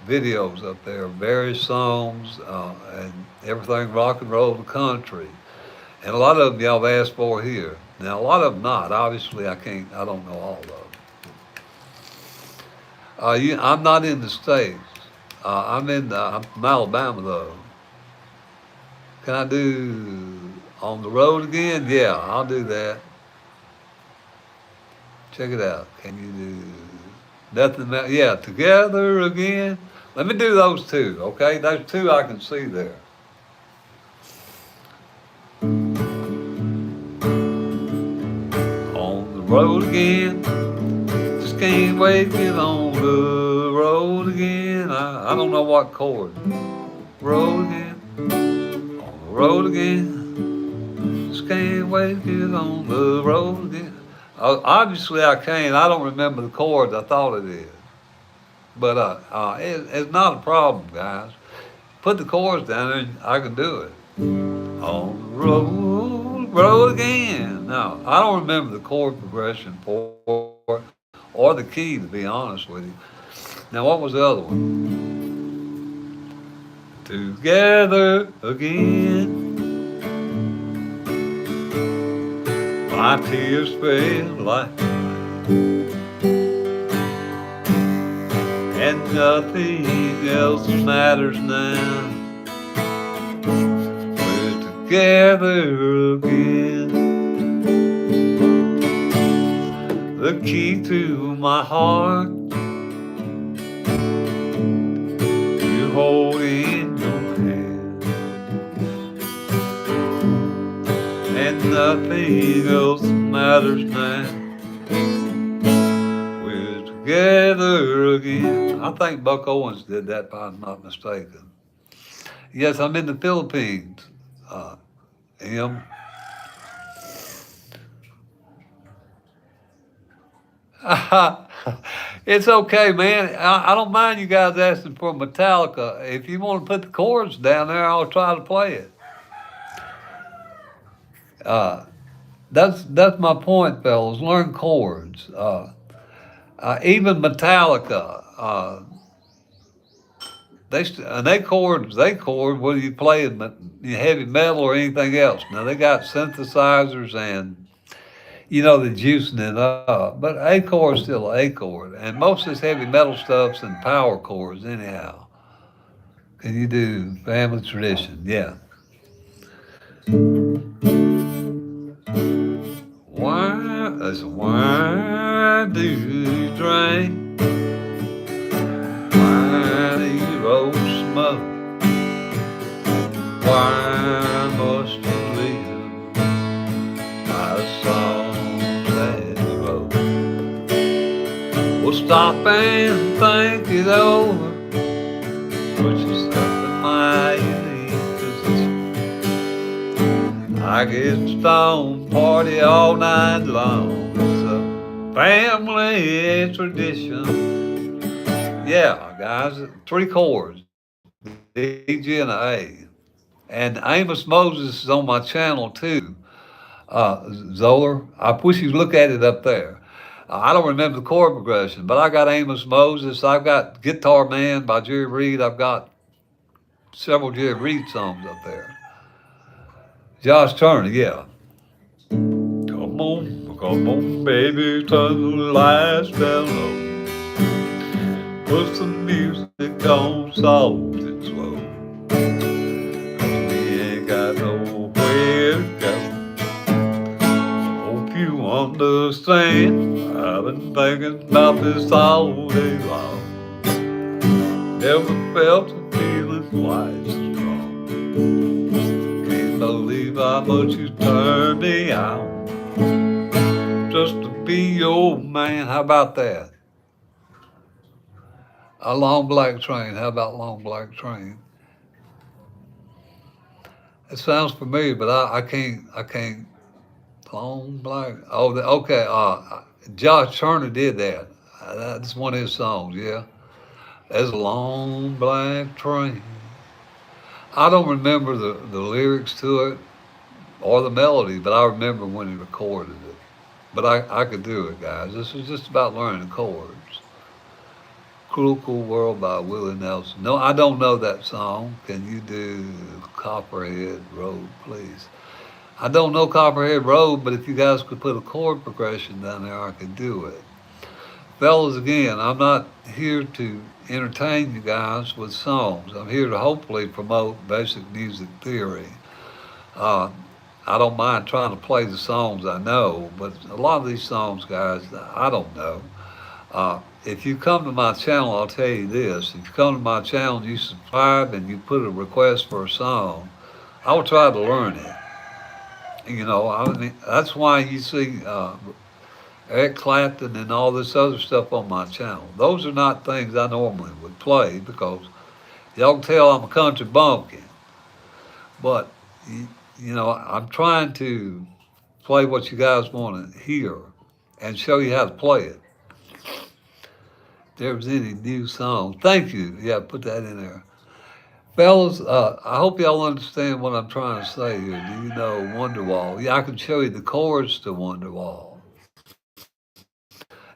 videos up there, various songs and everything rock and roll to country. And a lot of them y'all have asked for here. Now, a lot of them not. Obviously, I don't know all of them. I'm not in the States. I'm from Alabama, though. Can I do On the road again? Yeah, I'll do that. Check it out. Can you do nothing? Yeah, together again. Let me do those two, okay? Those two I can see there. On the road again. Just can't wait to get on the road again. I don't know what chord. Road again. On the road again. Just can't wait to get on the road again. Obviously I can't. I don't remember the chords. I thought it is. But it's not a problem, guys. Put the chords down there and I can do it. On the road again. Now, I don't remember the chord progression for it or the key, to be honest with you. Now, what was the other one? Together again. My tears fell like and nothing else matters now. We're together again. The key to my heart you hold in your hand, and nothing else matters now. Together again. I think Buck Owens did that, if I'm not mistaken. Yes, I'm in the Philippines. M. It's okay, man. I don't mind you guys asking for Metallica. If you want to put the chords down there, I'll try to play it. That's my point, fellas. Learn chords. Even Metallica. They chord whether you play heavy metal or anything else. Now they got synthesizers and they're juicing it up, but A chord is still A chord, and most of this heavy metal stuff's in power chords anyhow. Can you do Family Tradition? Yeah. Why do you drink? Roll smoke. Why must you live by the songs that you wrote? Well, stop and think it over. Put yourself in my position. I get stoned, party all night long. It's a family tradition. Yeah, guys, 3 chords, D, G, and A. And Amos Moses is on my channel too, Zoller. I wish you'd look at it up there. I don't remember the chord progression, but I got Amos Moses. I've got Guitar Man by Jerry Reed. I've got several Jerry Reed songs up there. Josh Turner, yeah. Come on, baby, turn the lights down low. Put some music on soft and slow. 'Cause we ain't got nowhere to go. Hope you understand. I've been thinking about this all day long. Never felt a feeling quite so strong. Can't believe how much you turned me on. Just to be your man. How about that? A long black train. How about long black train? It sounds familiar, but I can't. Long black. Oh, okay. Josh Turner did that. That's one of his songs. Yeah. There's a long black train. I don't remember the lyrics to it or the melody, but I remember when he recorded it. But I could do it, guys. This is just about learning chords. Cruel, Cool World by Willie Nelson. No, I don't know that song. Can you do Copperhead Road, please? I don't know Copperhead Road, but if you guys could put a chord progression down there, I could do it. Fellas, again, I'm not here to entertain you guys with songs. I'm here to hopefully promote basic music theory. I don't mind trying to play the songs I know, but a lot of these songs, guys, I don't know. If you come to my channel, I'll tell you this. If you come to my channel and you subscribe and you put a request for a song, I will try to learn it. I mean, that's why you see Eric Clapton and all this other stuff on my channel. Those are not things I normally would play because y'all can tell I'm a country bumpkin. But, I'm trying to play what you guys want to hear and show you how to play it. If there's any new songs, thank you. Yeah, put that in there. Fellas, I hope y'all understand what I'm trying to say here. Do you know Wonderwall? Yeah, I can show you the chords to Wonderwall.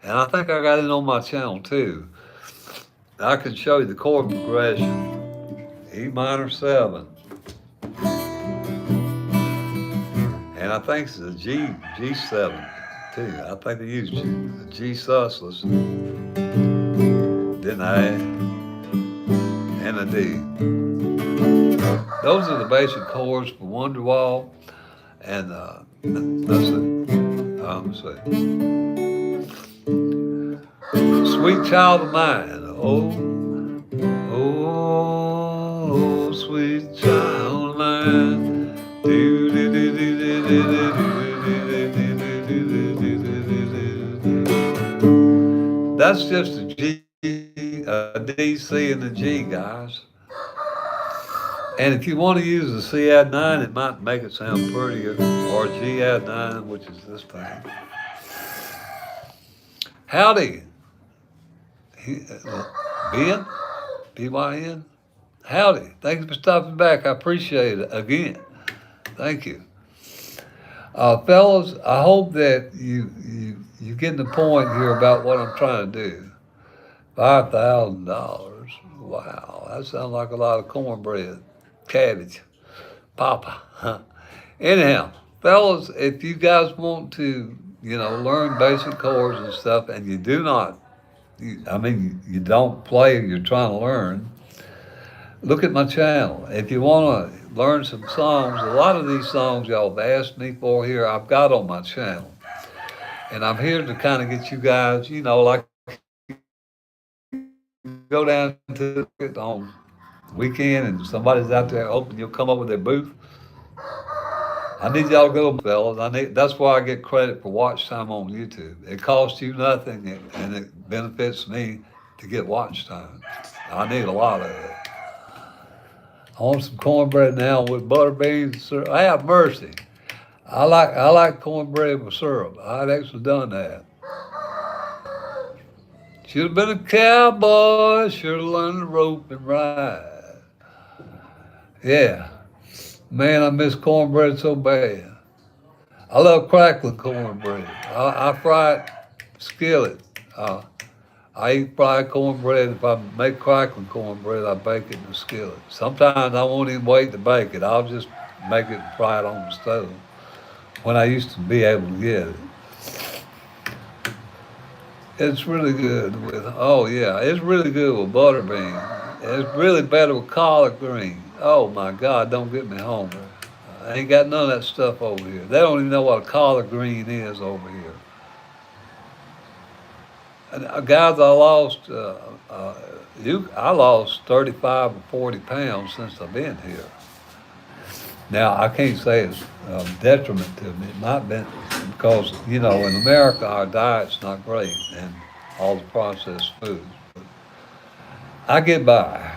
And I think I got it on my channel too. I can show you the chord progression. E minor 7. And I think it's a G7 too. I think they used a G sussex. Then I and a D. Those are the basic chords for Wonderwall. And let's see. Sweet child of mine. Oh, sweet child of mine. That's just a G, a D, C, and a G, guys. And if you want to use the C add 9, it might make it sound prettier, or G add 9, which is this thing. Howdy. Ben? B-Y-N? Howdy. Thanks for stopping back. I appreciate it again. Thank you. Fellas, I hope that you get the point here about what I'm trying to do. $5,000. Wow, that sounds like a lot of cornbread, cabbage, papa. Anyhow, fellas, if you guys want to, learn basic chords and stuff, and you do not, you don't play, you're trying to learn, look at my channel. If you want to learn some songs, a lot of these songs y'all have asked me for here, I've got on my channel. And I'm here to kind of get you guys, like go down to it on weekend and somebody's out there hoping you'll come up with their booth. I need y'all to go, fellas. That's why I get credit for watch time on YouTube. It costs you nothing and it benefits me to get watch time. I need a lot of it. I want some cornbread now with butter beans and syrup. I have mercy. I like cornbread with syrup. I'd actually done that. Should have been a cowboy, should have learned to rope and ride. Yeah. Man, I miss cornbread so bad. I love crackling cornbread. I fry it skillet. I eat fried cornbread. If I make crackling cornbread, I bake it in the skillet. Sometimes I won't even wait to bake it. I'll just make it and fry it on the stove when I used to be able to get it. It's really good with, it's really good with butter beans. It's really better with collard green. Oh my God, don't get me hungry. I ain't got none of that stuff over here. They don't even know what a collard green is over here. And, guys, I lost 35 or 40 pounds since I've been here. Now, I can't say it's a detriment to me. It might be because, in America, our diet's not great and all the processed foods. But I get by.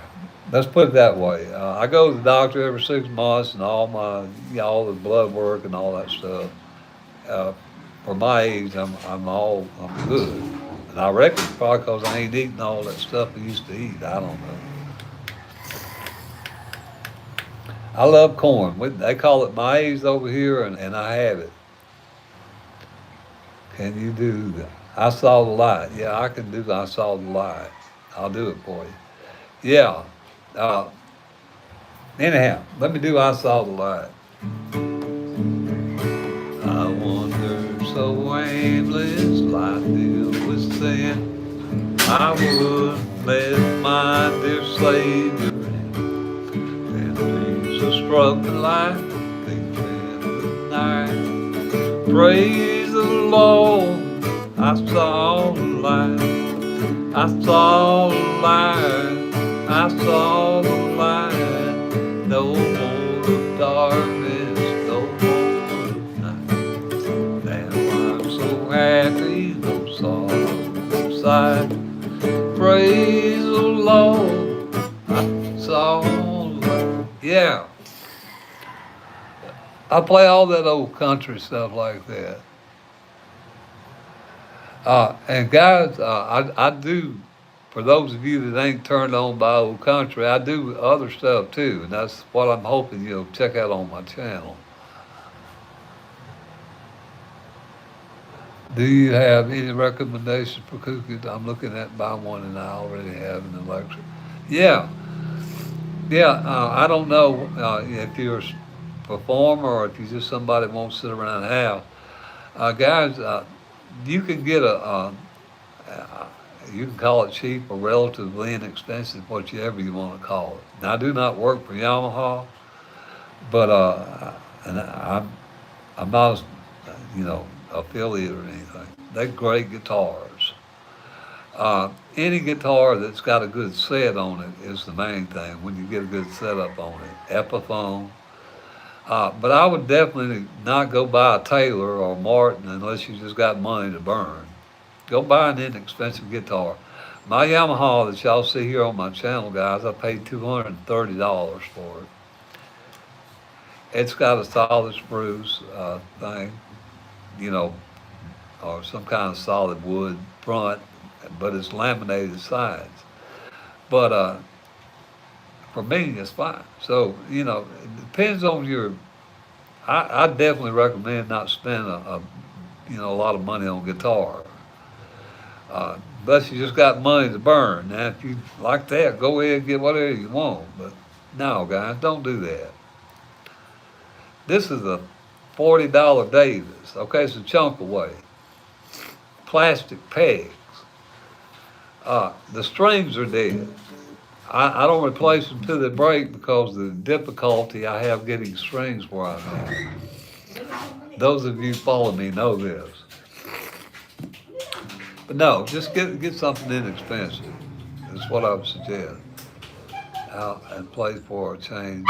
Let's put it that way. I go to the doctor every 6 months and all the blood work and all that stuff. For my age, I'm good. And I reckon it's probably because I ain't eating all that stuff I used to eat. I don't know. I love corn. They call it maize over here, and I have it. Can you do that? I saw the light. Yeah, I can do that. I saw the light. I'll do it for you. Yeah. Anyhow, let me do I saw the light. I wander so aimless, life filled with sin. I would let my dear Savior in. And Jesus struck the light, they with Praise the Lord, I saw the light. I saw the light. I saw the light. No more of darkness, no more of night. Now I'm so happy, no sorrow inside. Praise the Lord, I saw the light. Yeah. I play all that old country stuff like that. And guys, I do, for those of you that ain't turned on by old country, I do other stuff too. And that's what I'm hoping you'll check out on my channel. Do you have any recommendations for cookies? I'm looking at buying one and I already have an electric. Yeah, yeah, I don't know if you're a performer or if you're just somebody that won't sit around the house. Guys, you can get you can call it cheap or relatively inexpensive, whatever you want to call it. Now, I do not work for Yamaha, but and I'm not, affiliate or anything. They're great guitars. Any guitar that's got a good set on it is the main thing when you get a good setup on it. Epiphone. But I would definitely not go buy a Taylor or Martin unless you just got money to burn. Go buy an inexpensive guitar. My Yamaha that y'all see here on my channel, guys, I paid $230 for it. It's got a solid spruce thing, or some kind of solid wood front, but it's laminated sides. But for me, it's fine. So, it depends on I definitely recommend not spending a lot of money on guitar. Unless you just got money to burn. Now, if you like that, go ahead and get whatever you want. But no, guys, don't do that. This is a $40 Davis. Okay, it's a chunk away. Plastic pegs. The strings are dead. I don't replace them till they break because of the difficulty I have getting strings where I'm at. Those of you who follow me know this. But no, just get something inexpensive. That's what I would suggest. Out and play for a change.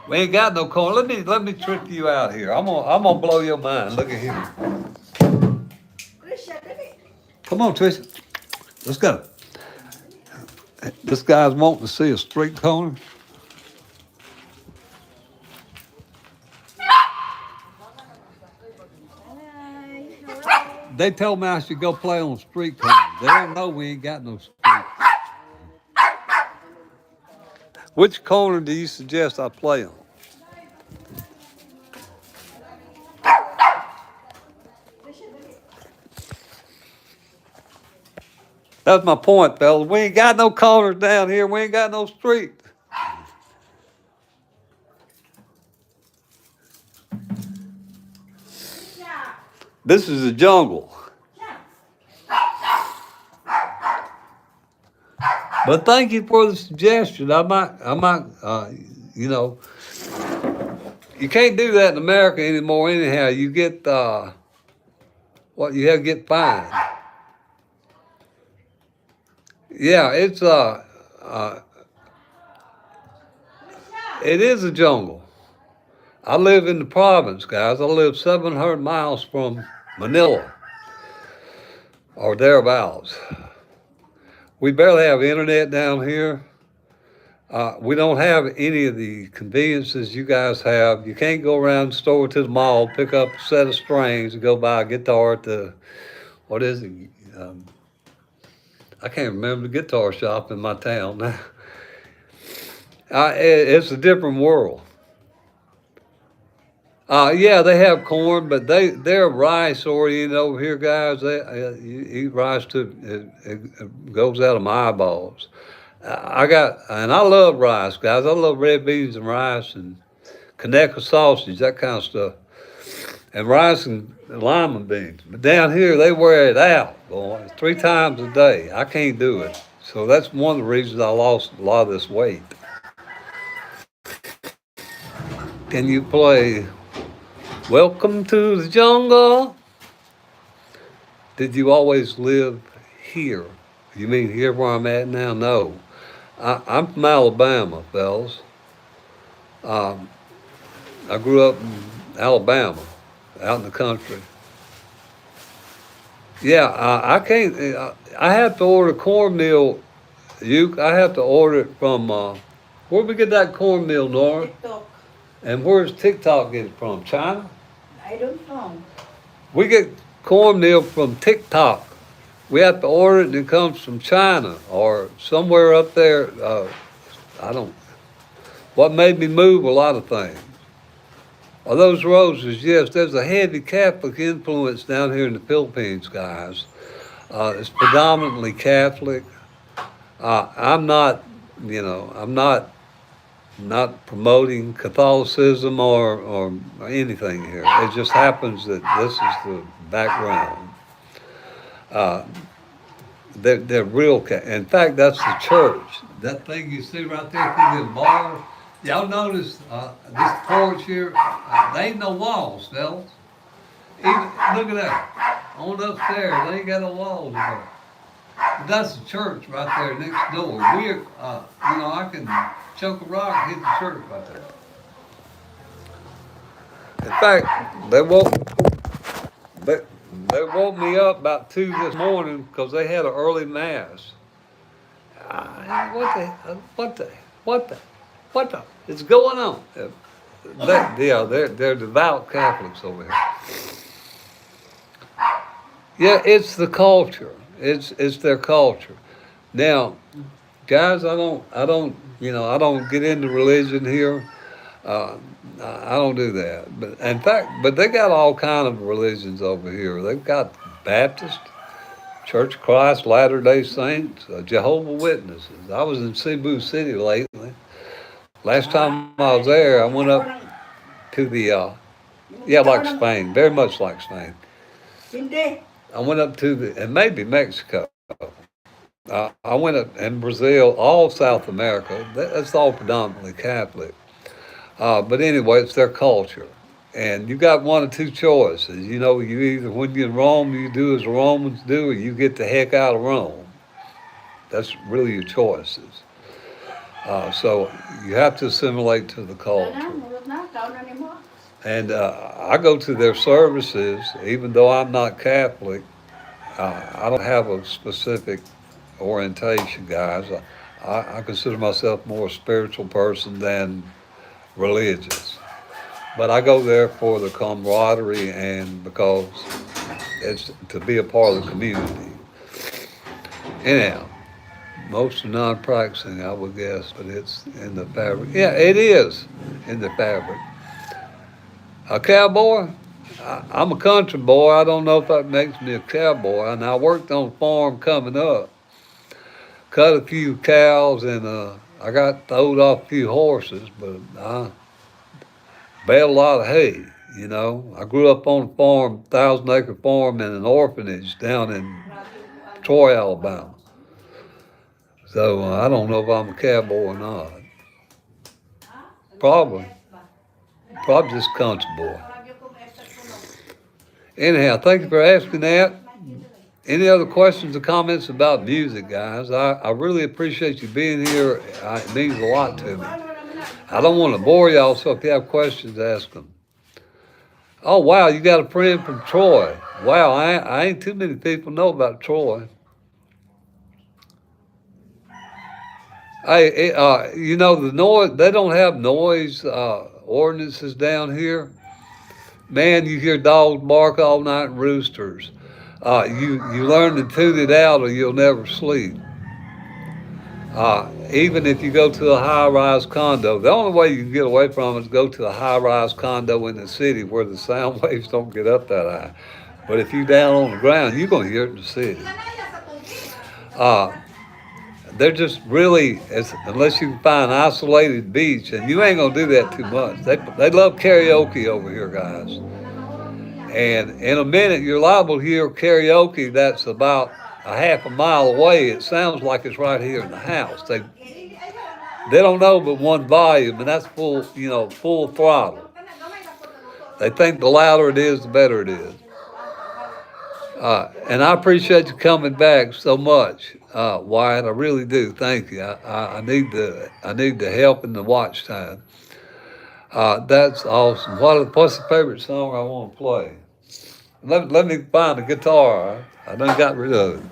We ain't got no corn. Let me trick you out here. I'm gonna blow your mind. Look at here. Come on, Trisha. Let's go. This guy's wanting to see a street corner. They told me I should go play on street corners. They don't know we ain't got no street. Which corner do you suggest I play on? That's my point, fellas. We ain't got no corners down here. We ain't got no street. This is a jungle. But thank you for the suggestion. I might, you can't do that in America anymore anyhow. You get, you have to get fined. Yeah, it is a jungle. I live in the province, guys. I live 700 miles from Manila, or thereabouts. We barely have internet down here. We don't have any of the conveniences you guys have. You can't go around the store to the mall, pick up a set of strings, and go buy a guitar at the, what is it? I can't remember the guitar shop in my town now. It's a different world. Yeah, they have corn, but they're rice oriented over here, guys. They eat rice too. It goes out of my eyeballs. And I love rice, guys. I love red beans and rice and Conecuh sausage, that kind of stuff. And rice and lima beans. But down here, they wear it out, boy, 3 times a day. I can't do it. So that's one of the reasons I lost a lot of this weight. Can you play Welcome to the jungle. Did you always live here? You mean here where I'm at now? No. I'm from Alabama, fellas. Um, I grew up in Alabama, out in the country. Yeah, I can't. I have to order cornmeal. I have to order it from. Where we get that cornmeal, Nora? TikTok. And where's TikTok get it from? China? I don't know. We get cornmeal from TikTok. We have to order it and it comes from China or somewhere up there. I don't. What made me move a lot of things. Are those roses? Yes, there's a heavy Catholic influence down here in the Philippines, guys. It's predominantly Catholic. I'm not, I'm not promoting Catholicism or anything here. It just happens that this is the background. Uh, they're real. In fact, that's the church. That thing you see right there through the bar. Y'all notice this porch here? They ain't no walls, fellas. Even, look at that. On upstairs, they ain't got no walls there. But that's the church right there next door. I can chuck a rock and hit the church right there. In fact, they, they woke me up about 2 this morning because they had an early mass. What the is going on? They're devout Catholics over here. Yeah, it's the culture. It's their culture. Now, guys, I don't get into religion here. I don't do that. But in fact, they got all kind of religions over here. They've got Baptist, Church of Christ, Latter-day Saints, Jehovah Witnesses. I was in Cebu City lately. Last time I was there, I went up to the, like Spain, very much like Spain. I went up to and maybe Mexico. I went up in Brazil, all South America. That's all predominantly Catholic. But anyway, it's their culture. And you got one or two choices. You either, when you're in Rome, you do as the Romans do, or you get the heck out of Rome. That's really your choices. So you have to assimilate to the culture. And I go to their services, even though I'm not Catholic. I don't have a specific orientation, guys. I consider myself more a spiritual person than religious. But I go there for the camaraderie and because it's to be a part of the community. Anyhow, most are non-practicing, I would guess, but it's in the fabric. Yeah, it is in the fabric. A cowboy? I'm a country boy. I don't know if that makes me a cowboy. And I worked on a farm coming up. Cut a few cows and I got throwed off a few horses, but I baled a lot of hay, I grew up on a farm, 1,000-acre farm in an orphanage down in Troy, Alabama. So I don't know if I'm a cowboy or not. Probably just a country boy. Anyhow, thank you for asking that. Any other questions or comments about music, guys? I really appreciate you being here. It means a lot to me. I don't want to bore y'all, so if you have questions, ask them. Oh, wow, you got a friend from Troy. Wow, I ain't too many people know about Troy. Hey, the noise, they don't have noise ordinances down here. Man, you hear dogs bark all night and roosters. You learn to tune it out or you'll never sleep. Even if you go to a high-rise condo, the only way you can get away from it is go to a high-rise condo in the city where the sound waves don't get up that high. But if you're down on the ground, you're going to hear it in the city. They're just really, unless you can find an isolated beach, and you ain't going to do that too much. They love karaoke over here, guys. And in a minute, you're liable to hear karaoke that's about a half a mile away. It sounds like it's right here in the house. They don't know but one volume, and that's full throttle. They think the louder it is, the better it is. And I appreciate you coming back so much, Wyatt. I really do. Thank you. I need the help and the watch time. That's awesome. What's the favorite song I want to play? Let me find a guitar. I done got rid of it.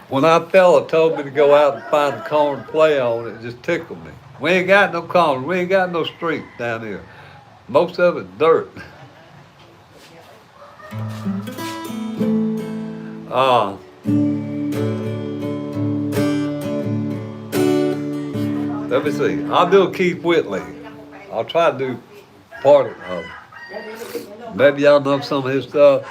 When that fella told me to go out and find a corn to play on, it just tickled me. We ain't got no corn. We ain't got no street down here. Most of it's dirt. Let me see. I'll do a Keith Whitley. I'll try to do part of it. Maybe y'all know some of his stuff.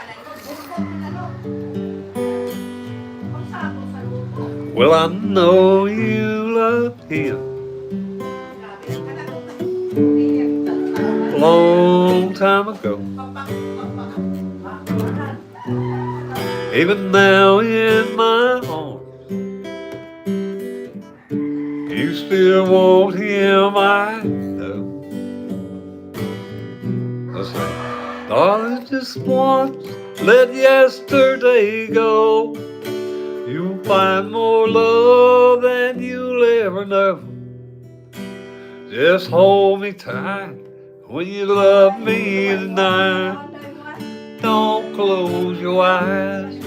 Well, I know you love him a long time ago. Even now in my arms, you still want him, I know. Let's see. Darling, just once, let yesterday go. You'll find more love than you'll ever know. Just hold me tight when you love me tonight. Don't close your eyes.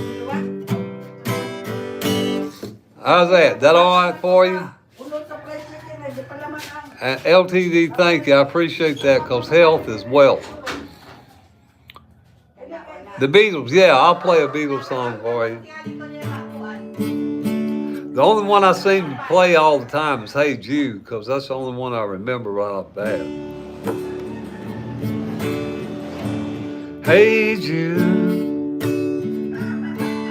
How's that? That all right for you? And LTD, thank you. I appreciate that because health is wealth. The Beatles, yeah, I'll play a Beatles song for you. The only one I seem to play all the time is Hey Jude, because that's the only one I remember right off the bat. Hey Jude,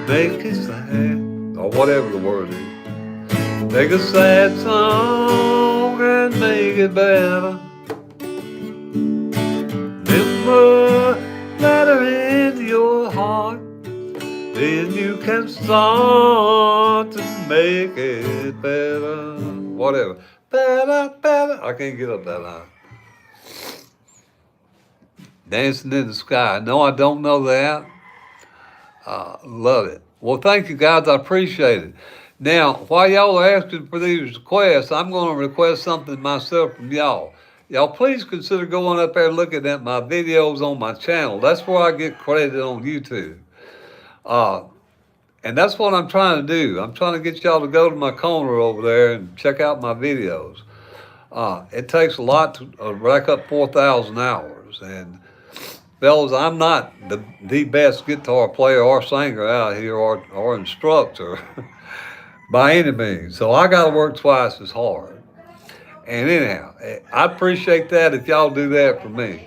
make it sad, or whatever the word is. Take a sad song and make it better. Remember, let her into your heart. Then you can start to make it better. Whatever. Better, better. I can't get up that high. Dancing in the Sky. No, I don't know that. Love it. Well, thank you guys. I appreciate it. Now, while y'all are asking for these requests, I'm going to request something myself from y'all. Y'all please consider going up there and looking at my videos on my channel. That's where I get credited on YouTube. And that's what I'm trying to do. I'm trying to get y'all to go to my corner over there and check out my videos. It takes a lot to rack up 4,000 hours. And fellas, I'm not the best guitar player or singer out here or instructor by any means. So I got to work twice as hard. And anyhow, I appreciate that if y'all do that for me.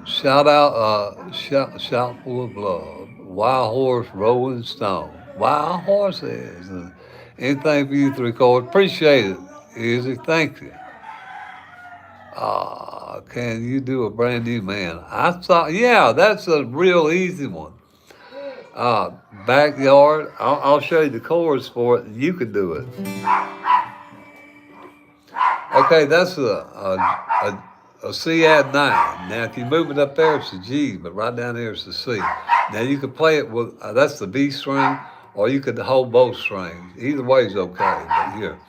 Shout out, shout full of love. Wild Horse, Rolling Stone. Wild Horses. Anything for you three chords. Appreciate it, Izzy. Thank you. Can you do a brand new man? I thought, yeah, that's a real easy one. Backyard. I'll show you the chords for it, and you can do it. Okay, that's a C add 9. Now, if you move it up there, it's a G, but right down here it's a C. Now, you could play it with, that's the B string, or you could hold both strings. Either way is okay, but here.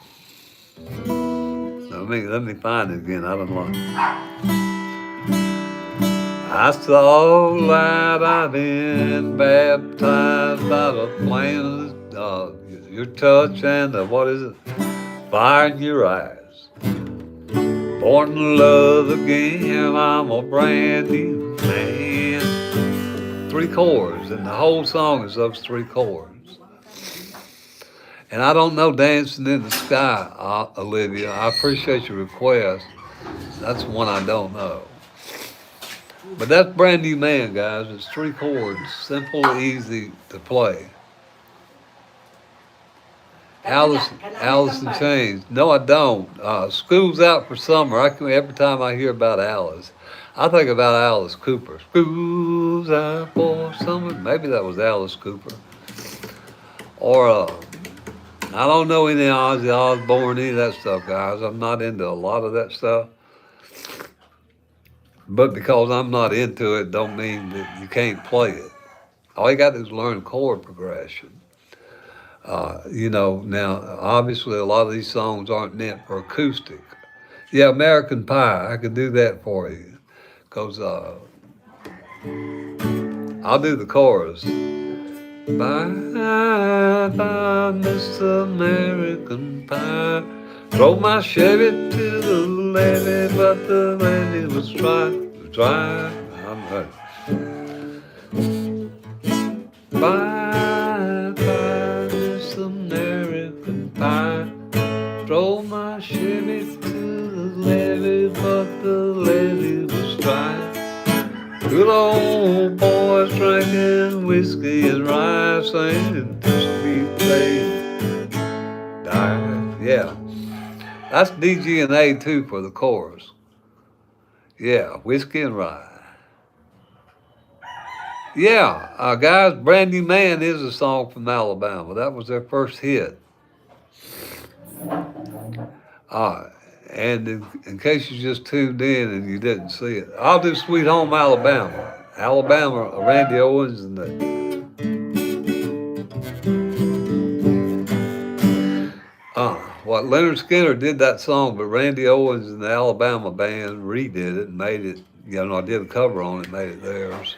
Let me find it again. I don't know. I saw light, I've been baptized by the flame of your touch and the, what is it? Fire in your eyes. Born to love again, I'm a brand new man. 3 chords, and the whole song is those 3 chords. And I don't know Dancing in the Sky, Olivia. I appreciate your request. That's one I don't know. But that's Brand New Man, guys. It's 3 chords, simple, easy to play. Alice in Chains. No, I don't. School's out for summer. Every time I hear about Alice, I think about Alice Cooper. School's out for summer. Maybe that was Alice Cooper. or I don't know any Ozzy Osbourne, any of that stuff, guys. I'm not into a lot of that stuff. But because I'm not into it, don't mean that you can't play it. All you got to do is learn chord progression. Now obviously a lot of these songs aren't meant for acoustic. Yeah, American Pie, I can do that for you. Because I'll do the chorus. Bye, bye, Miss American Pie. Drove my Chevy to the levee, but the levee was dry. Bye, bye, Miss American Pie. Drove my Chevy to the levee, but the levee was dry. Good old boys drinking whiskey and rye, singing to sweet babe. Die. Yeah, that's D, G, and A too for the chorus. Yeah, whiskey and rye. Yeah, guys, Brand New Man is a song from Alabama. That was their first hit. And in case you just tuned in and you didn't see it, I'll do Sweet Home Alabama. Alabama, Randy Owens and what Leonard Skinner did that song, but Randy Owens and the Alabama band redid it and made it, I did a cover on it, made it theirs.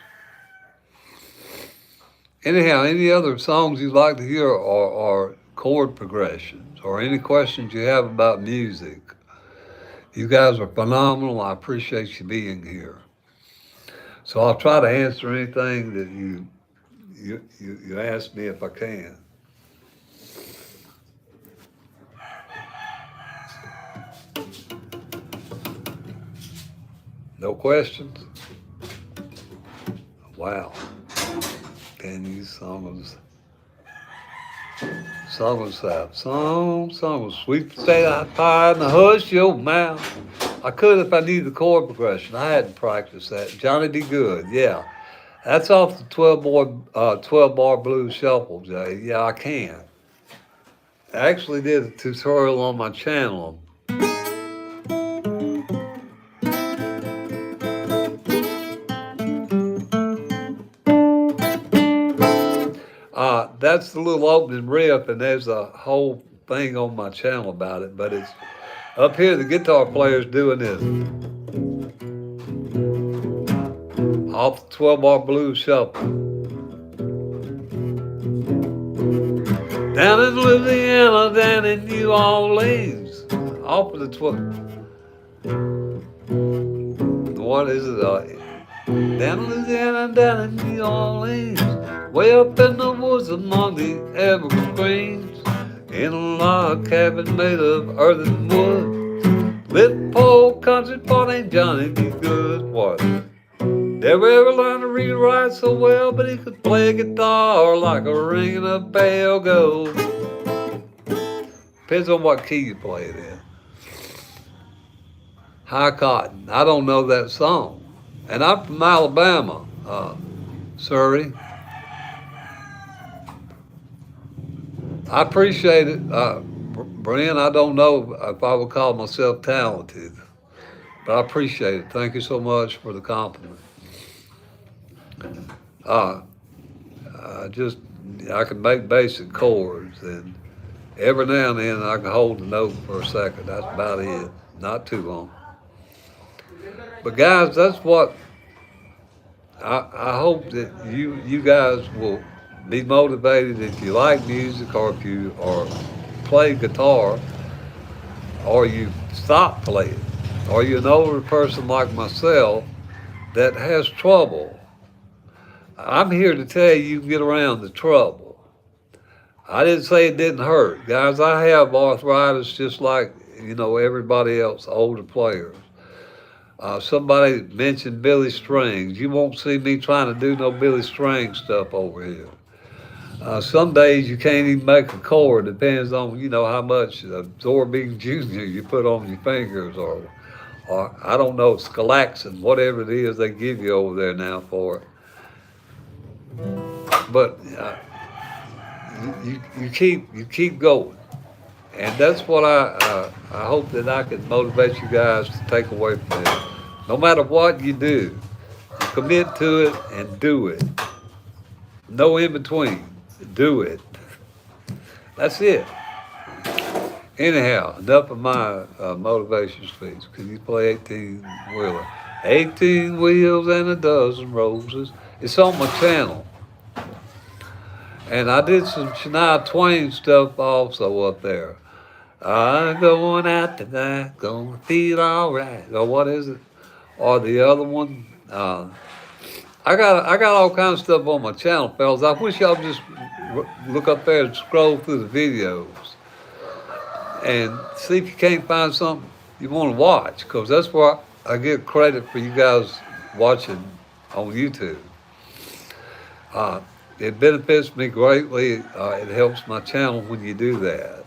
Anyhow, any other songs you'd like to hear or chord progressions or any questions you have about music? You guys are phenomenal. I appreciate you being here. So I'll try to answer anything that you ask me if I can. No questions? Wow. Can you songs? Song was that. Song was sweet potato pie and the hush your mouth. I could if I needed the chord progression. I hadn't practiced that. Johnny D. Good, yeah. That's off the 12 bar blues shuffle, Jay. Yeah, I can. I actually did a tutorial on my channel. That's the little opening riff, and there's a whole thing on my channel about it, but it's up here, the guitar player's doing this. Off the 12 bar blues shuffle. Down in Louisiana, down in New Orleans. Off of the 12. What is it? Down in Louisiana, down in New Orleans. Way up in the woods among the evergreens. In a log cabin made of earth and wood. Little poor country boy named Johnny D. Good. What? Never ever learned to read or write so well, but he could play a guitar like a ringing a bell goes. Depends on what key you play it in. High Cotton. I don't know that song. And I'm from Alabama, Surrey. I appreciate it. Brian, I don't know if I would call myself talented, but I appreciate it. Thank you so much for the compliment. I can make basic chords, and every now and then I can hold the note for a second. That's about it. Not too long. But guys, that's what I hope that you guys will be motivated if you like music or if you play guitar or you stop playing or you're an older person like myself that has trouble. I'm here to tell you can get around the trouble. I didn't say it didn't hurt. Guys, I have arthritis just like, everybody else, older players. Somebody mentioned Billy Strings. You won't see me trying to do no Billy Strings stuff over here. Some days you can't even make a chord. Depends on, how much Zorbing Jr. you put on your fingers or I don't know, Scalaxin, whatever it is they give you over there now for it. But you keep going, and that's what I hope that I can motivate you guys to take away from this. No matter what you do, you commit to it and do it. No in between. Do it. That's it. Anyhow, enough of my motivation speech. Can you play 18 wheeler? 18 wheels and a dozen roses. It's on my channel. And I did some Shania Twain stuff also up there. I'm going out tonight, gonna feel alright. Or what is it? Or the other one? I got all kinds of stuff on my channel, fellas. I wish y'all just look up there and scroll through the videos and see if you can't find something you want to watch, because that's where I get credit for you guys watching on YouTube. It benefits me greatly. It helps my channel when you do that.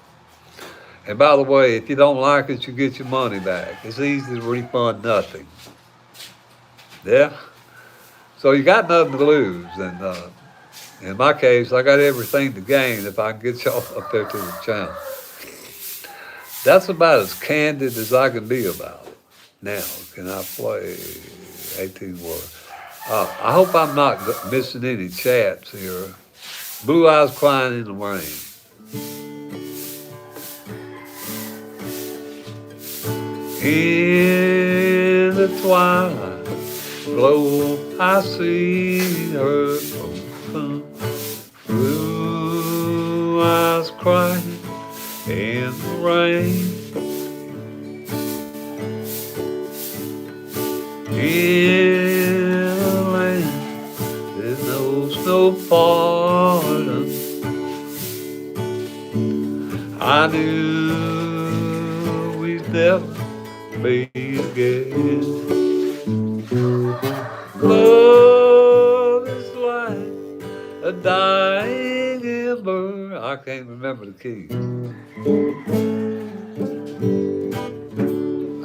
And by the way, if you don't like it, you get your money back. It's easy to refund nothing. Yeah? So you got nothing to lose. And in my case, I got everything to gain if I can get y'all up there to the channel. That's about as candid as I can be about it. Now, can I play 18 words? I hope I'm not missing any chats here. Blue Eyes Crying in the Rain. In the twilight glow, I see her open. Blue eyes crying in the rain. In a land that knows no pardon, I knew we'd never be again. Love is like a dying ember. I can't remember the keys.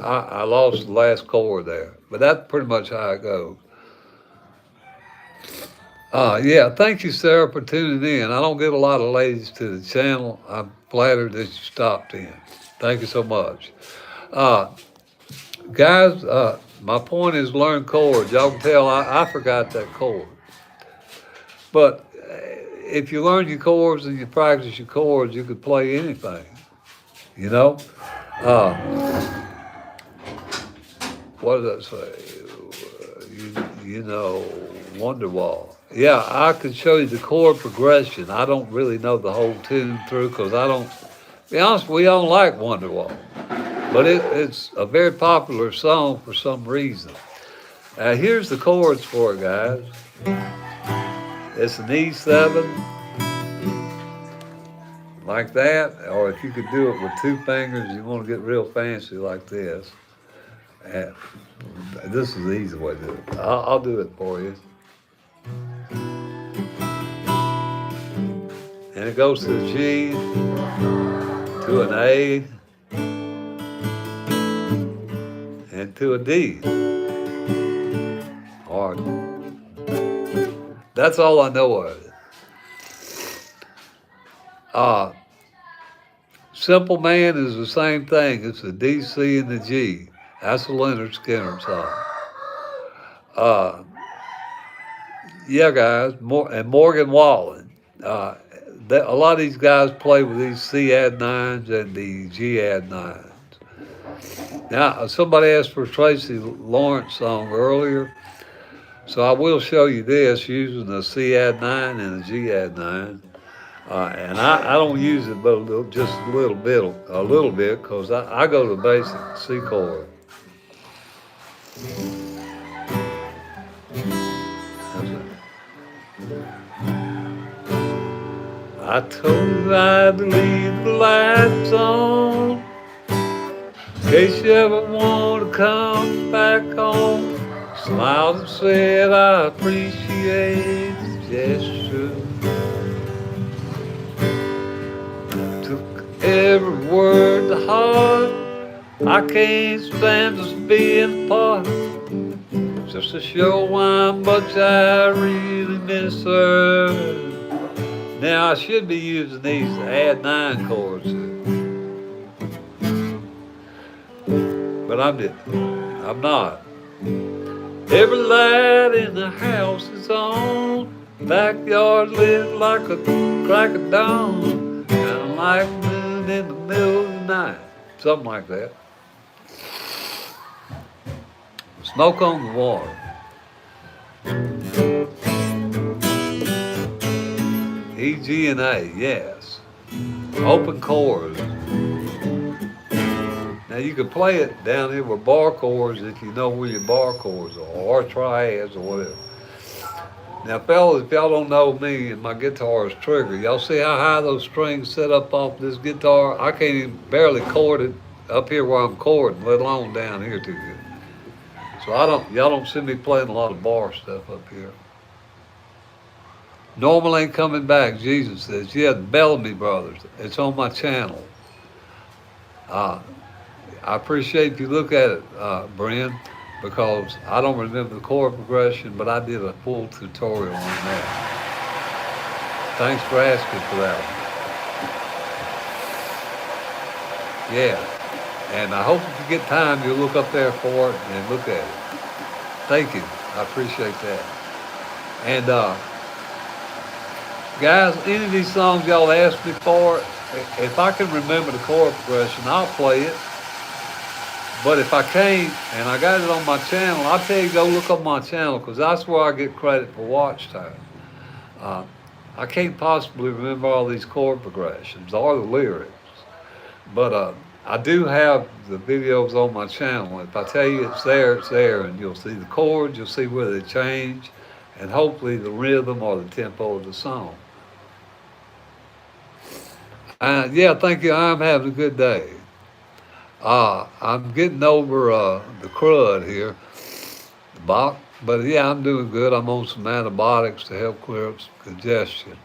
I lost the last chord there, but that's pretty much how it goes. Yeah, thank you, Sarah, for tuning in. I don't get a lot of ladies to the channel. I'm flattered that you stopped in. Thank you so much. Guys, my point is learn chords. Y'all can tell I forgot that chord. But if you learn your chords and you practice your chords, you could play anything, you know? What did I say? You know, Wonderwall. Yeah, I could show you the chord progression. I don't really know the whole tune through because I don't, to be honest, we don't like Wonderwall. But it's a very popular song for some reason. Here's the chords for it, guys. It's an E7, like that, or if you could do it with two fingers, you want to get real fancy like this. This is the easy way to do it. I'll do it for you. And it goes to a G, to an A, and to a D. Hard. That's all I know of it. Simple Man is the same thing. It's a D, C, and the G. That's a Leonard Skinner song. Yeah, guys, and Morgan Wallen. A lot of these guys play with these C add 9s and the G add 9s. Now, somebody asked for a Tracy Lawrence song earlier, so I will show you this using a C add 9 and a G add 9. And I don't use it but just a little bit, because I go to the basic C chord. I told you I'd leave the lights on in case you ever want to come back home. Smiled and said I appreciate the gesture. Took every word to heart. I can't stand us being apart, just to show how much I really miss her. Now I should be using these add 9 chords, but I'm not. Every light in the house is on. Backyard lit like a crack of dawn. Kinda like moon in the middle of the night. Something like that. Smoke on the water. E, G, and A, yes. Open chords. Now you can play it down here with bar chords if you know where your bar chords are, or triads or whatever. Now fellas, if y'all don't know me and my guitar is trigger, y'all see how high those strings set up off this guitar? I can't even barely chord it up here where I'm chording, let alone down here too good. So y'all don't see me playing a lot of bar stuff up here. Normal ain't coming back, Jesus says. Yeah, the Bellamy Brothers. It's on my channel. I appreciate if you look at it, Bren, because I don't remember the chord progression, but I did a full tutorial on that. Thanks for asking for that one. Yeah, and I hope if you get time, you'll look up there for it and look at it. Thank you. I appreciate that. And guys, any of these songs y'all asked me for, if I can remember the chord progression, I'll play it. But if I can't, and I got it on my channel, I'll tell you, go look up my channel, because that's where I get credit for watch time. I can't possibly remember all these chord progressions or the lyrics. But I do have the videos on my channel. If I tell you it's there, and you'll see the chords, you'll see where they change, and hopefully the rhythm or the tempo of the song. Yeah, thank you. I'm having a good day. I'm getting over the crud here, but yeah, I'm doing good. I'm on some antibiotics to help clear up some congestion.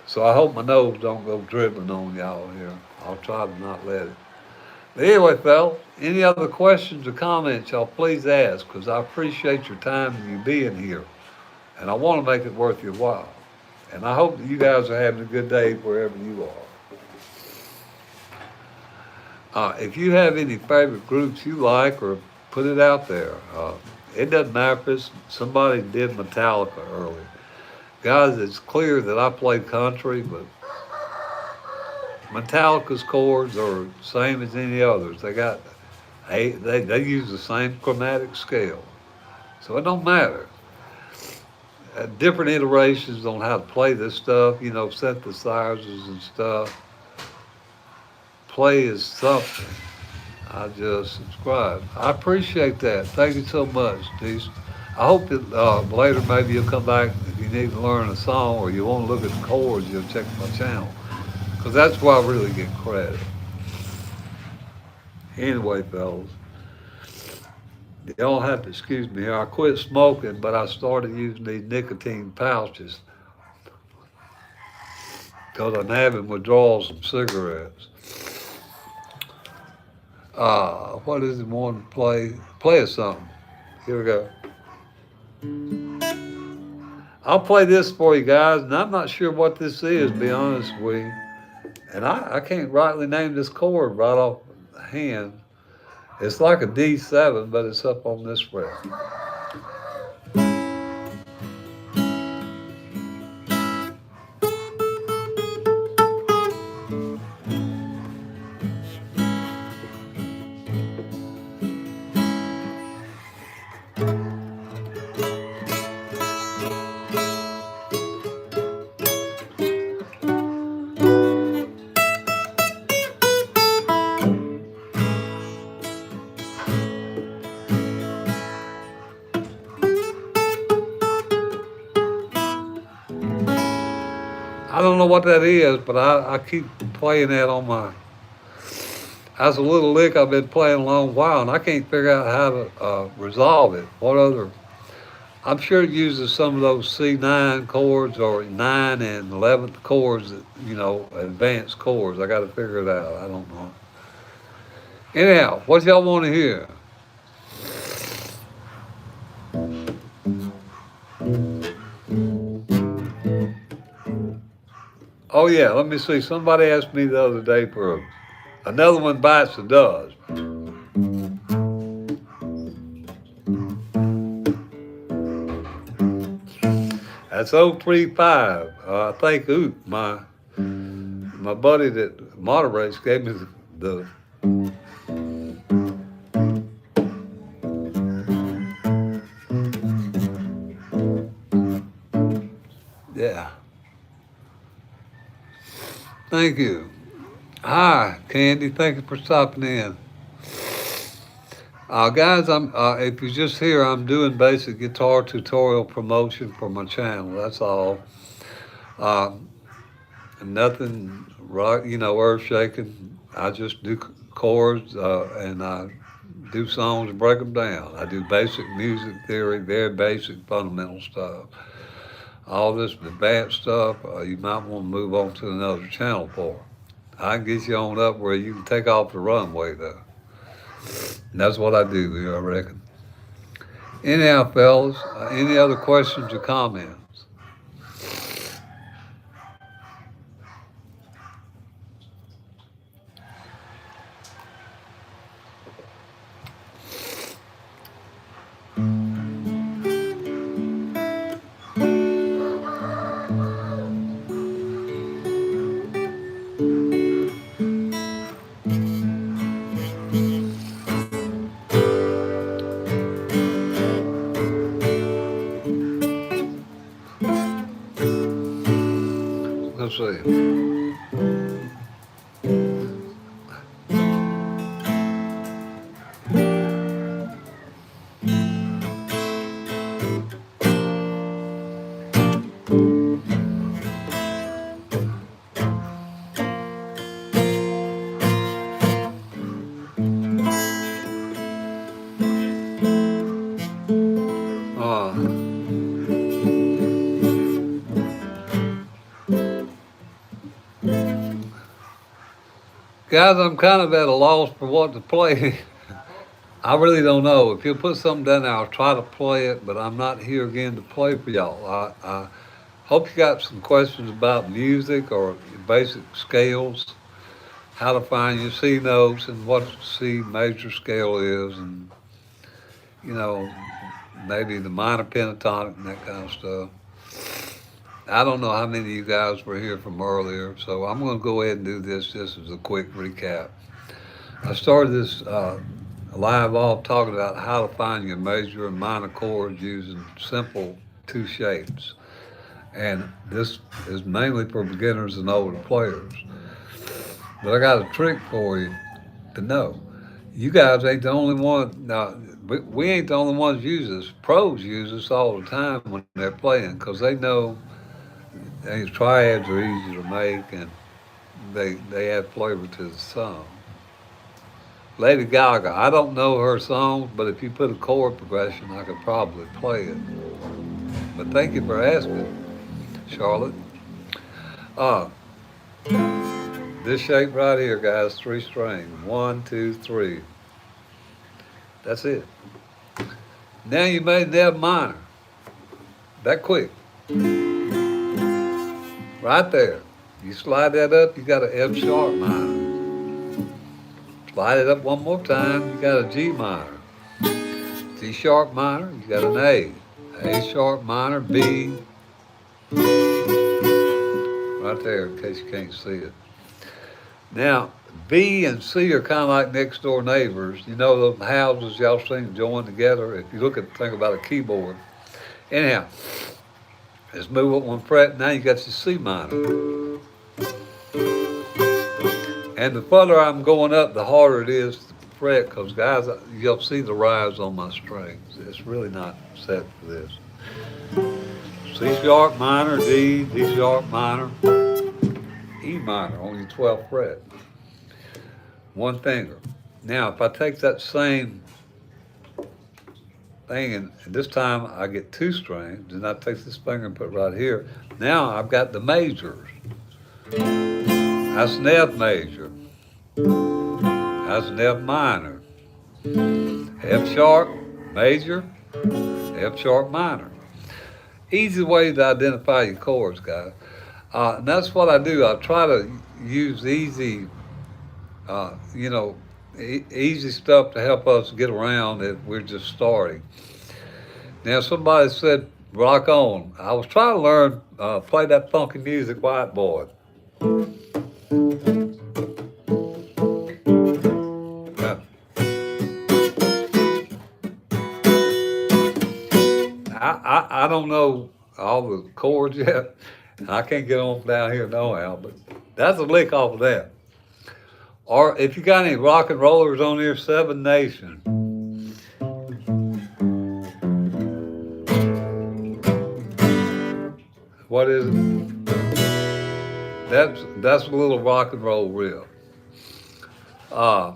So I hope my nose don't go dribbling on y'all here. I'll try to not let it. But anyway, fellas, any other questions or comments, y'all please ask, because I appreciate your time and you being here. And I want to make it worth your while. And I hope that you guys are having a good day wherever you are. If you have any favorite groups you like, or put it out there. It doesn't matter if somebody did Metallica earlier. Guys, it's clear that I play country, but Metallica's chords are the same as any others. They use the same chromatic scale. So it don't matter. Different iterations on how to play this stuff, synthesizers and stuff. Play is something. I just subscribe. I appreciate that. Thank you so much, Dees. I hope that later maybe you'll come back if you need to learn a song or you want to look at the chords, you'll check my channel. Because that's where I really get credit. Anyway, fellas, y'all have to excuse me here. I quit smoking, but I started using these nicotine pouches because I'm having withdrawals from cigarettes. What is it want to play? Play us something. Here we go. I'll play this for you guys, and I'm not sure what this is, to be honest with you. And I can't rightly name this chord right off the hand. It's like a D7, but it's up on this fret. I don't know what that is, but I keep playing that on my... That's a little lick I've been playing a long while, and I can't figure out how to resolve it. What other... I'm sure it uses some of those C9 chords or 9 and 11th chords, advanced chords. I got to figure it out. I don't know. Anyhow, what y'all want to hear? Oh yeah, let me see. Somebody asked me the other day for another one bites the dust. That's 035. I think my buddy that moderates gave me the yeah. Thank you. Hi, Candy. Thank you for stopping in. Guys, I'm if you're just here, I'm doing basic guitar tutorial promotion for my channel. That's all. Uh, Nothing rock, earth shaking. I just do chords and I do songs and break them down. I do basic music theory, very basic fundamental stuff. All this advanced stuff, you might want to move on to another channel for. I can get you on up where you can take off the runway though. And that's what I do, I reckon. Anyhow, fellas, any other questions or comments? Let's see. Uh, Guys, I'm kind of at a loss for what to play. I really don't know. If you'll put something down there, I'll try to play it, but I'm not here again to play for y'all. I hope you got some questions about music or basic scales, how to find your C notes and what C major scale is, and, you know, maybe the minor pentatonic and that kind of stuff. I don't know how many of you guys were here from earlier, so I'm going to go ahead and do this just as a quick recap. I started this live off talking about how to find your major and minor chords using simple two shapes. And this is mainly for beginners and older players. But I got a trick for you to know. You guys ain't the only one. Now, we ain't the only ones use this. Pros use this all the time when they're playing because they know these triads are easy to make and they add flavor to the song. Lady Gaga, I don't know her songs, but if you put a chord progression, I could probably play it. But thank you for asking, Charlotte. Uh, this shape right here, guys, 3 strings. 1, 2, 3. That's it. Now you made the F minor. That quick. Right there. You slide that up, you got an F sharp minor. Slide it up one more time, you got a G minor. G sharp minor, you got an A. A sharp minor, B. Right there, in case you can't see it. Now, B and C are kind of like next door neighbors. You know the houses y'all seen joined together? If you look at the thing about a keyboard. Anyhow, let's move up 1 fret. Now you got your C minor. And the further I'm going up, the harder it is to fret, because guys, you'll see the rise on my strings. It's really not set for this. C sharp minor, D, D sharp minor, E minor on your 12th fret. 1 finger. Now, if I take that same thing, and this time I get 2 strings, and I take this finger and put it right here. Now I've got the majors. That's an F major. That's an F minor. F sharp major, F sharp minor. Easy way to identify your chords, guys. And that's what I do. I try to use easy, you know, easy stuff to help us get around if we're just starting. Now, somebody said, rock on. I was trying to learn, play that funky music, white boy. Uh, I don't know all the chords yet. I can't get on down here no how, but that's a lick off of that. Or if you got any rock and rollers on here, Seven Nation. What is it? That's a little rock and roll riff. Uh,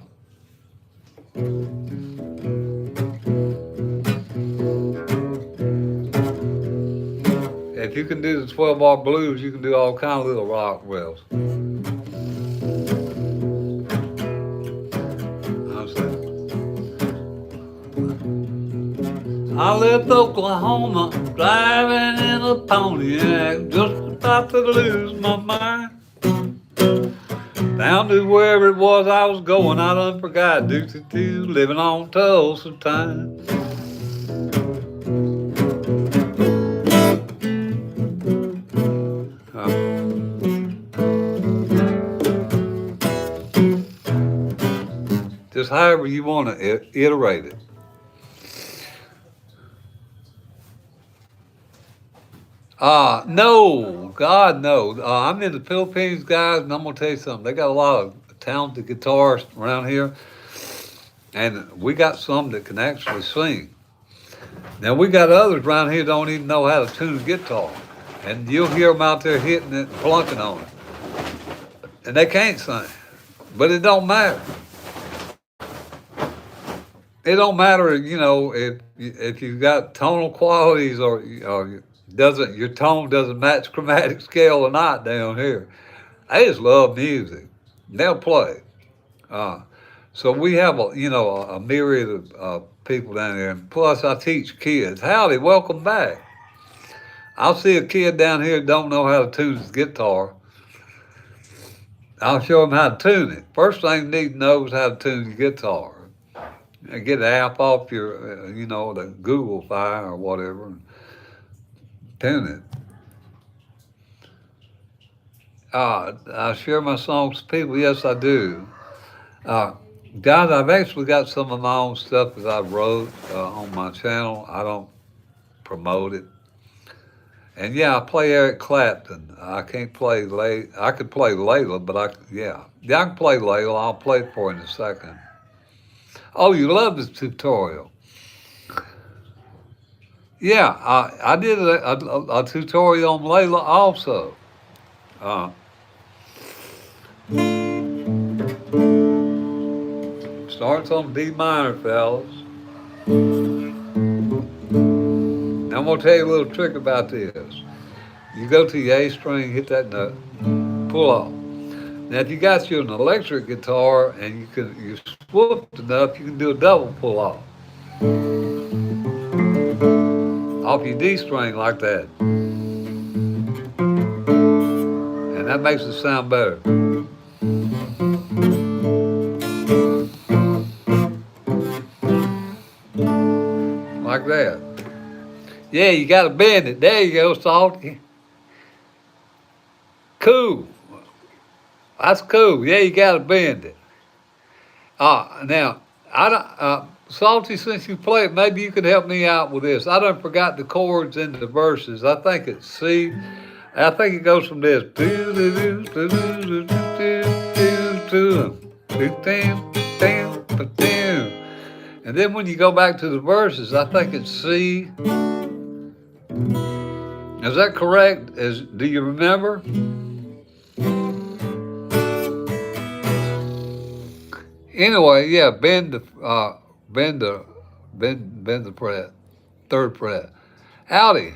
if you can do the 12-bar blues, you can do all kind of little rock riffs. I left Oklahoma driving in a Pontiac, just about to lose my mind. Down to wherever it was I was going, I done forgot do living on Tulsa time. Just however you want to iterate it. No, God, no. I'm in the Philippines, guys, and I'm gonna tell you something. They got a lot of talented guitarists around here, and we got some that can actually sing. Now we got others around here that don't even know how to tune a guitar, and you'll hear them out there hitting it, and plunking on it, and they can't sing. But it don't matter. It don't matter, you know, if you've got tonal qualities or doesn't your tone doesn't match chromatic scale or not down here. I just love music. They'll play. Uh, so we have a myriad of people down there. And plus, I teach kids. Howdy, welcome back. I'll see a kid down here that don't know how to tune his guitar. I'll show him how to tune it. First thing you need to know is how to tune your guitar. Get an app off your, the Google file or whatever, and tune it. I share my songs with people. Yes, I do. Guys, I've actually got some of my own stuff that I wrote on my channel. I don't promote it. And yeah, I play Eric Clapton. I can't play I could play Layla, but I can play Layla. I'll play it for you in a second. Oh, you love this tutorial. Yeah, I did a tutorial on Layla also. Starts on D minor, fellas. Now I'm gonna tell you a little trick about this. You go to your A string, hit that note, pull off. Now if you got you an electric guitar and you swooped enough, you can do a double pull off. Off your D string like that. And that makes it sound better. Like that. Yeah, you gotta bend it. There you go, Salty. Cool. That's cool. Yeah, you gotta bend it. Now, Salty, since you play it, maybe you could help me out with this. I done forgot the chords in the verses. I think it's C. I think it goes from this. And then when you go back to the verses, I think it's C. Is that correct? Do you remember? Anyway, yeah, bend the fret, third fret. Howdy.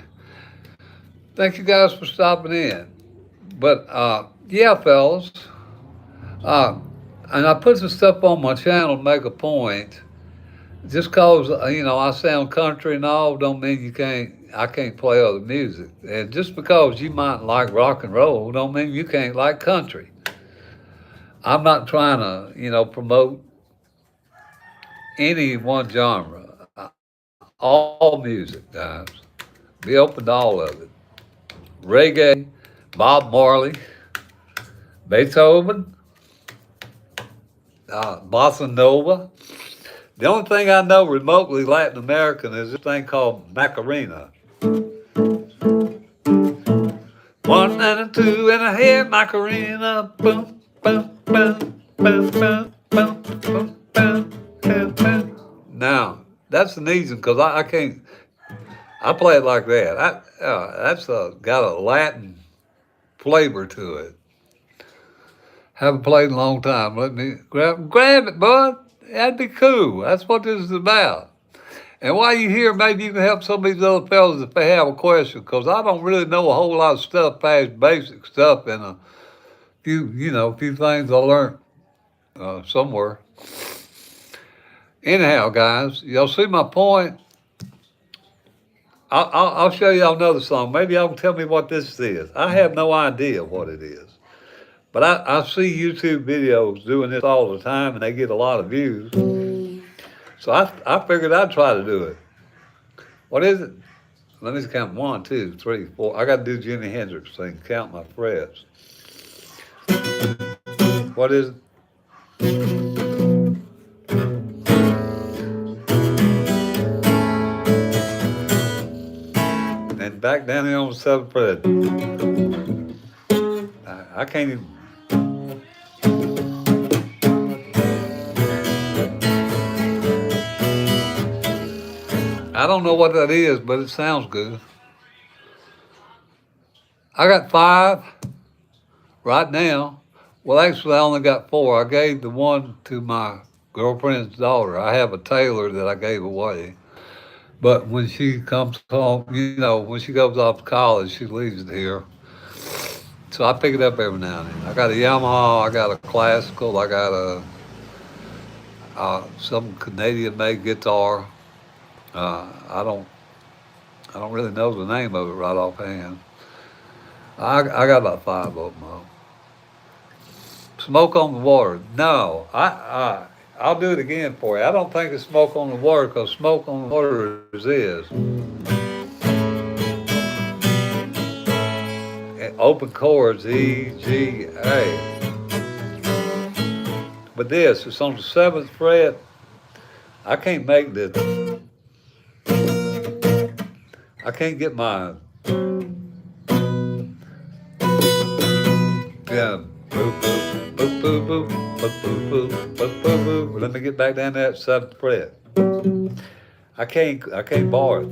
Thank you guys for stopping in. But yeah, fellas. And I put some stuff on my channel to make a point. Just cause I sound country and all, don't mean you can't. I can't play other music. And just because you might like rock and roll don't mean you can't like country. I'm not trying to, promote any one genre. All music, guys. Be open to all of it. Reggae, Bob Marley, Beethoven, Bossa Nova. The only thing I know remotely Latin American is this thing called Macarena. One and a two and a head Macarena. Boom, boom, boom, boom, boom, boom, boom, boom, boom, boom. Now, that's an easy because I can't, I play it like that. That's got a Latin flavor to it. Haven't played in a long time. Let me grab it, bud. That'd be cool. That's what this is about. And while you're here, maybe you can help some of these other fellas if they have a question, because I don't really know a whole lot of stuff past basic stuff and a few things I learned somewhere. Anyhow, guys, y'all see my point? I'll show y'all another song. Maybe y'all can tell me what this is. I have no idea what it is. But I see YouTube videos doing this all the time, and they get a lot of views. So I figured I'd try to do it. What is it? Let me count 1, 2, 3, 4. I got to do Jimi Hendrix thing. Count my frets. What is it? And back down here on the 7th fret. I can't even. I don't know what that is, but it sounds good. I got 5 right now. Well, actually, I only got 4. I gave the one to my girlfriend's daughter. I have a tailor that I gave away. But when she comes home, when she goes off to college, she leaves it here. So I pick it up every now and then. I got a Yamaha, I got a classical, I got some Canadian-made guitar. I don't really know the name of it right offhand. I got about 5 of them. Smoke on the Water. No, I'll do it again for you. I don't think it's Smoke on the Water because Smoke on the Water is this. Open chords, E, G, A. But this, it's on the 7th fret. I can't make this. I can't get my let me get back down to that 7th fret. I can't bar it.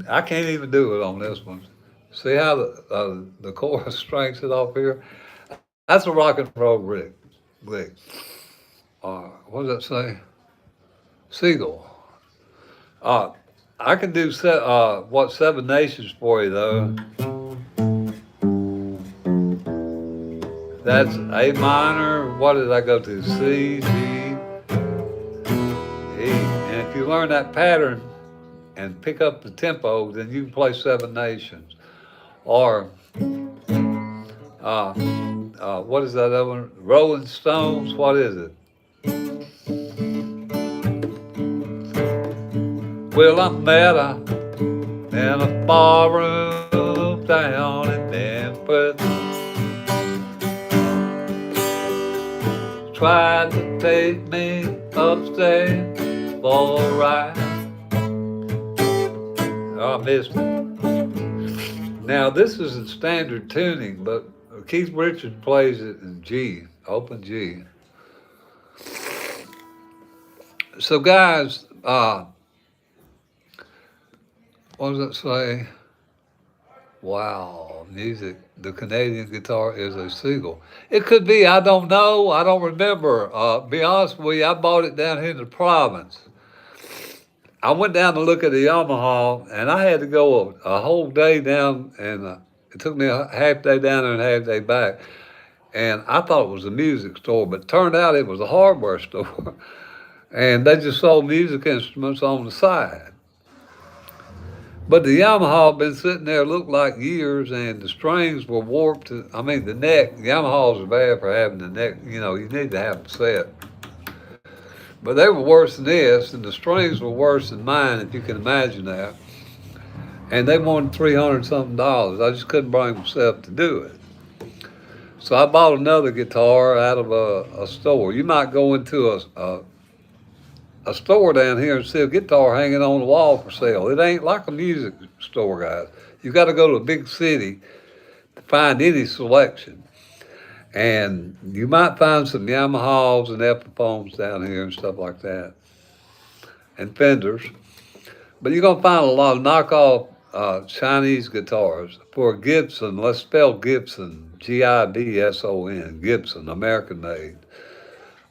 I can't even do it on this one. See how the chorus strings it off here? That's a rock and roll lick. What does that say? Seagull. I can do 7 Nations for you though. That's A minor. What did I go to? C, G, E. And if you learn that pattern and pick up the tempo, then you can play 7 Nations. Or what is that other one? Rolling Stones. What is it? Well, I met her in a barroom down in Memphis. Tried to take me upstairs for a ride. I missed it. Now, this is in standard tuning, but Keith Richards plays it in G, open G. So, guys, what does it say? Wow, music. The Canadian guitar is a seagull. It could be, I don't know, I don't remember. Be honest with you, I bought it down here in the province. I went down to look at the Yamaha, and I had to go a whole day down, and it took me a half day down there and a half day back. And I thought it was a music store, but it turned out it was a hardware store. and they just sold music instruments on the side. But the Yamaha been sitting there looked like years, and the strings were warped. I mean, the neck. Yamahas are bad for having the neck. You know, you need to have them set. But they were worse than this, and the strings were worse than mine, if you can imagine that. And they wanted $300 something dollars. I just couldn't bring myself to do it. So I bought another guitar out of a store. You might go into a store down here and see a guitar hanging on the wall for sale. It ain't like a music store, guys. You got to go to a big city to find any selection. And you might find some Yamahas and Epiphones down here and stuff like that, and Fenders. But you're going to find a lot of knockoff Chinese guitars. For Gibson, let's spell Gibson, Gibson, Gibson, American made.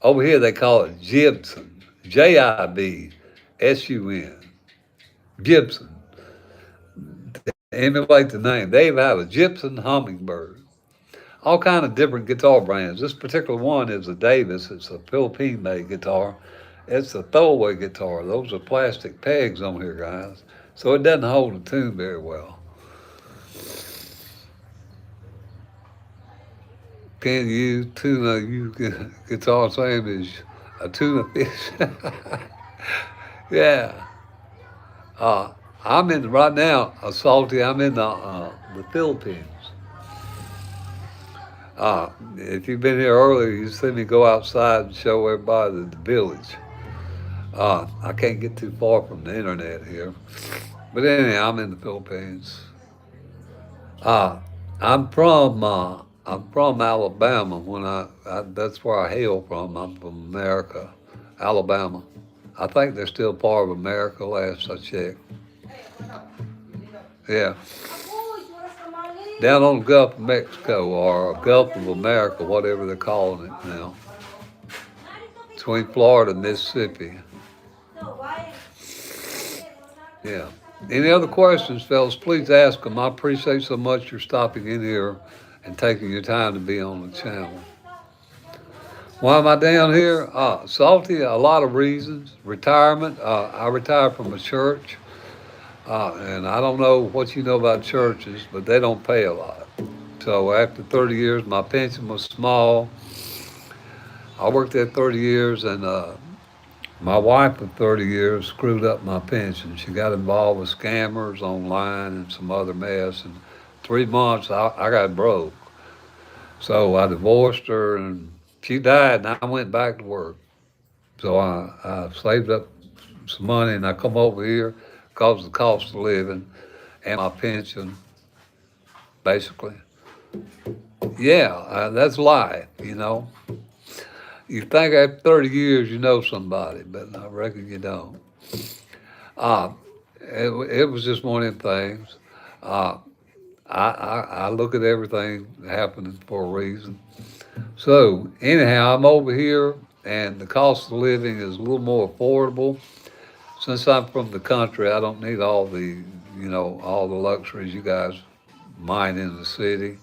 Over here they call it Gibson, Jibsun, Gibson. Emulate the name. They even have a Gibson Hummingbird. All kind of different guitar brands. This particular one is a Davis. It's a Philippine-made guitar. It's a throwaway guitar. Those are plastic pegs on here, guys. So it doesn't hold a tune very well. Can you tuna you guitar same as a tuna fish? Yeah. I'm in right now, Salty. I'm in the Philippines. If you've been here earlier, you see me go outside and show everybody the village. I can't get too far from the internet here, but anyhow, I'm in the Philippines. Uh, I'm from Alabama. That's where I hail from. I'm from America, Alabama. I think they're still part of America. Last I checked. Yeah, down on the Gulf of Mexico or Gulf of America, whatever they're calling it now, between Florida and Mississippi. Yeah. Any other questions, fellas? Please ask them. I appreciate so much your stopping in here and taking your time to be on the channel. Why am I down here? Salty, a lot of reasons. Retirement. I retired from a church, and I don't know what you know about churches, but they don't pay a lot. So after 30 years, my pension was small. I worked there 30 years, and my wife of 30 years screwed up my pension. She got involved with scammers online and some other mess. And 3 months, I got broke. So I divorced her, and she died, and I went back to work. So I saved up some money, and I come over here because of the cost of living and my pension, basically. Yeah, that's life, you know. You think after 30 years you know somebody, but I reckon you don't. Uh, it was just one of them things. Uh, I look at everything happening for a reason. So anyhow, I'm over here, and the cost of living is a little more affordable. Since I'm from the country, I don't need all the luxuries you guys might in the city.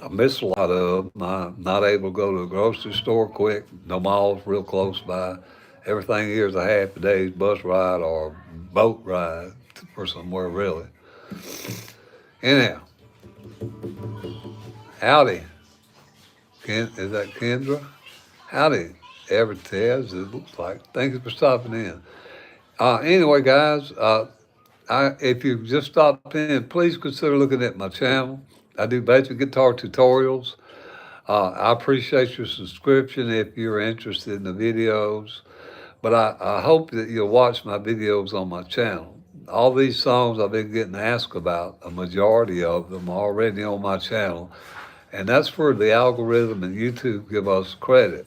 I miss a lot of them. I'm not able to go to a grocery store quick. No malls real close by. Everything here is a half a day's bus ride or boat ride for somewhere really. Anyhow, howdy. Is that Kendra? Howdy, Evertez, it looks like. Thank you for stopping in. Anyway, guys, if you just stopped in, please consider looking at my channel. I do basic guitar tutorials. I appreciate your subscription if you're interested in the videos, but I hope that you'll watch my videos on my channel. All these songs I've been getting asked about, a majority of them are already on my channel, and that's where the algorithm and YouTube give us credit.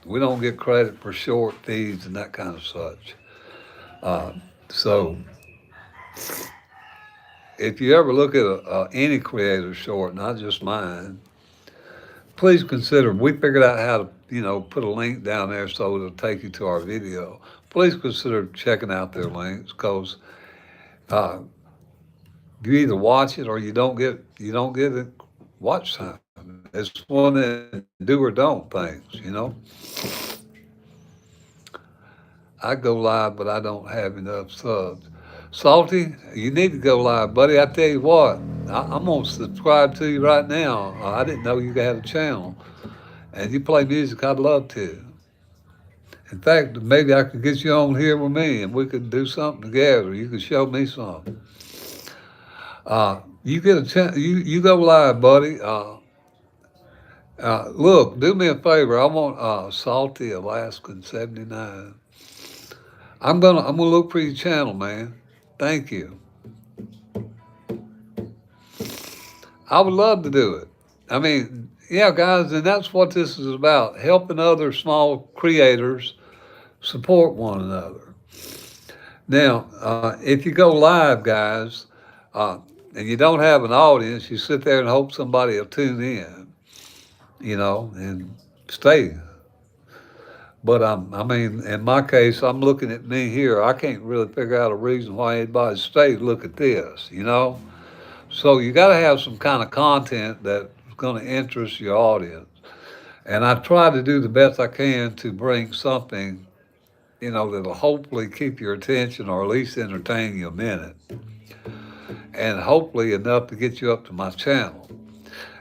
We don't get credit for short feeds and that kind of such. So if you ever look at any creator short, not just mine, please consider, we figured out how to, put a link down there so it'll take you to our video. Please consider checking out their links, because you either watch it or you don't get it watch time. It's one of the do or don't things. I go live, but I don't have enough subs. Salty, you need to go live, buddy. I tell you what, I'm gonna subscribe to you right now. I didn't know you had a channel, and you play music. I'd love to. In fact, maybe I could get you on here with me, and we could do something together. You could show me something. You get a chance. You go live, buddy. Look, do me a favor. I want Salty Alaskan 79. I'm gonna look for your channel, man. Thank you. I would love to do it. I mean, yeah, guys, and that's what this is about: helping other small creators support one another. Now, if you go live, guys, uh, and you don't have an audience, you sit there and hope somebody will tune in, and stay. But I mean, in my case, I'm looking at me here. I can't really figure out a reason why anybody stays. Look at this. So you got to have some kind of content that's going to interest your audience. And I try to do the best I can to bring something, that'll hopefully keep your attention or at least entertain you a minute. And hopefully enough to get you up to my channel.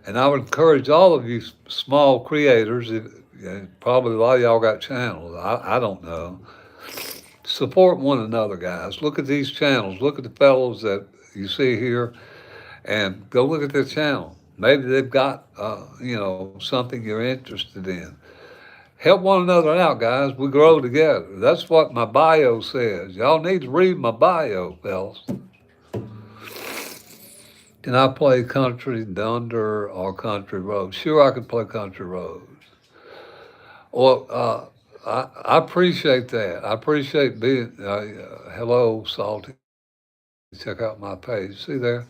And I would encourage all of you small creators, probably a lot of y'all got channels, I don't know. Support one another, guys. Look at these channels. Look at the fellows that you see here and go look at their channel. Maybe they've got, something you're interested in. Help one another out, guys. We grow together. That's what my bio says. Y'all need to read my bio, fellas. Can I play country dunder or country roads? Sure, I can play country roads. Well, I appreciate that. I appreciate being. Hello, Salty. Check out my page. See there?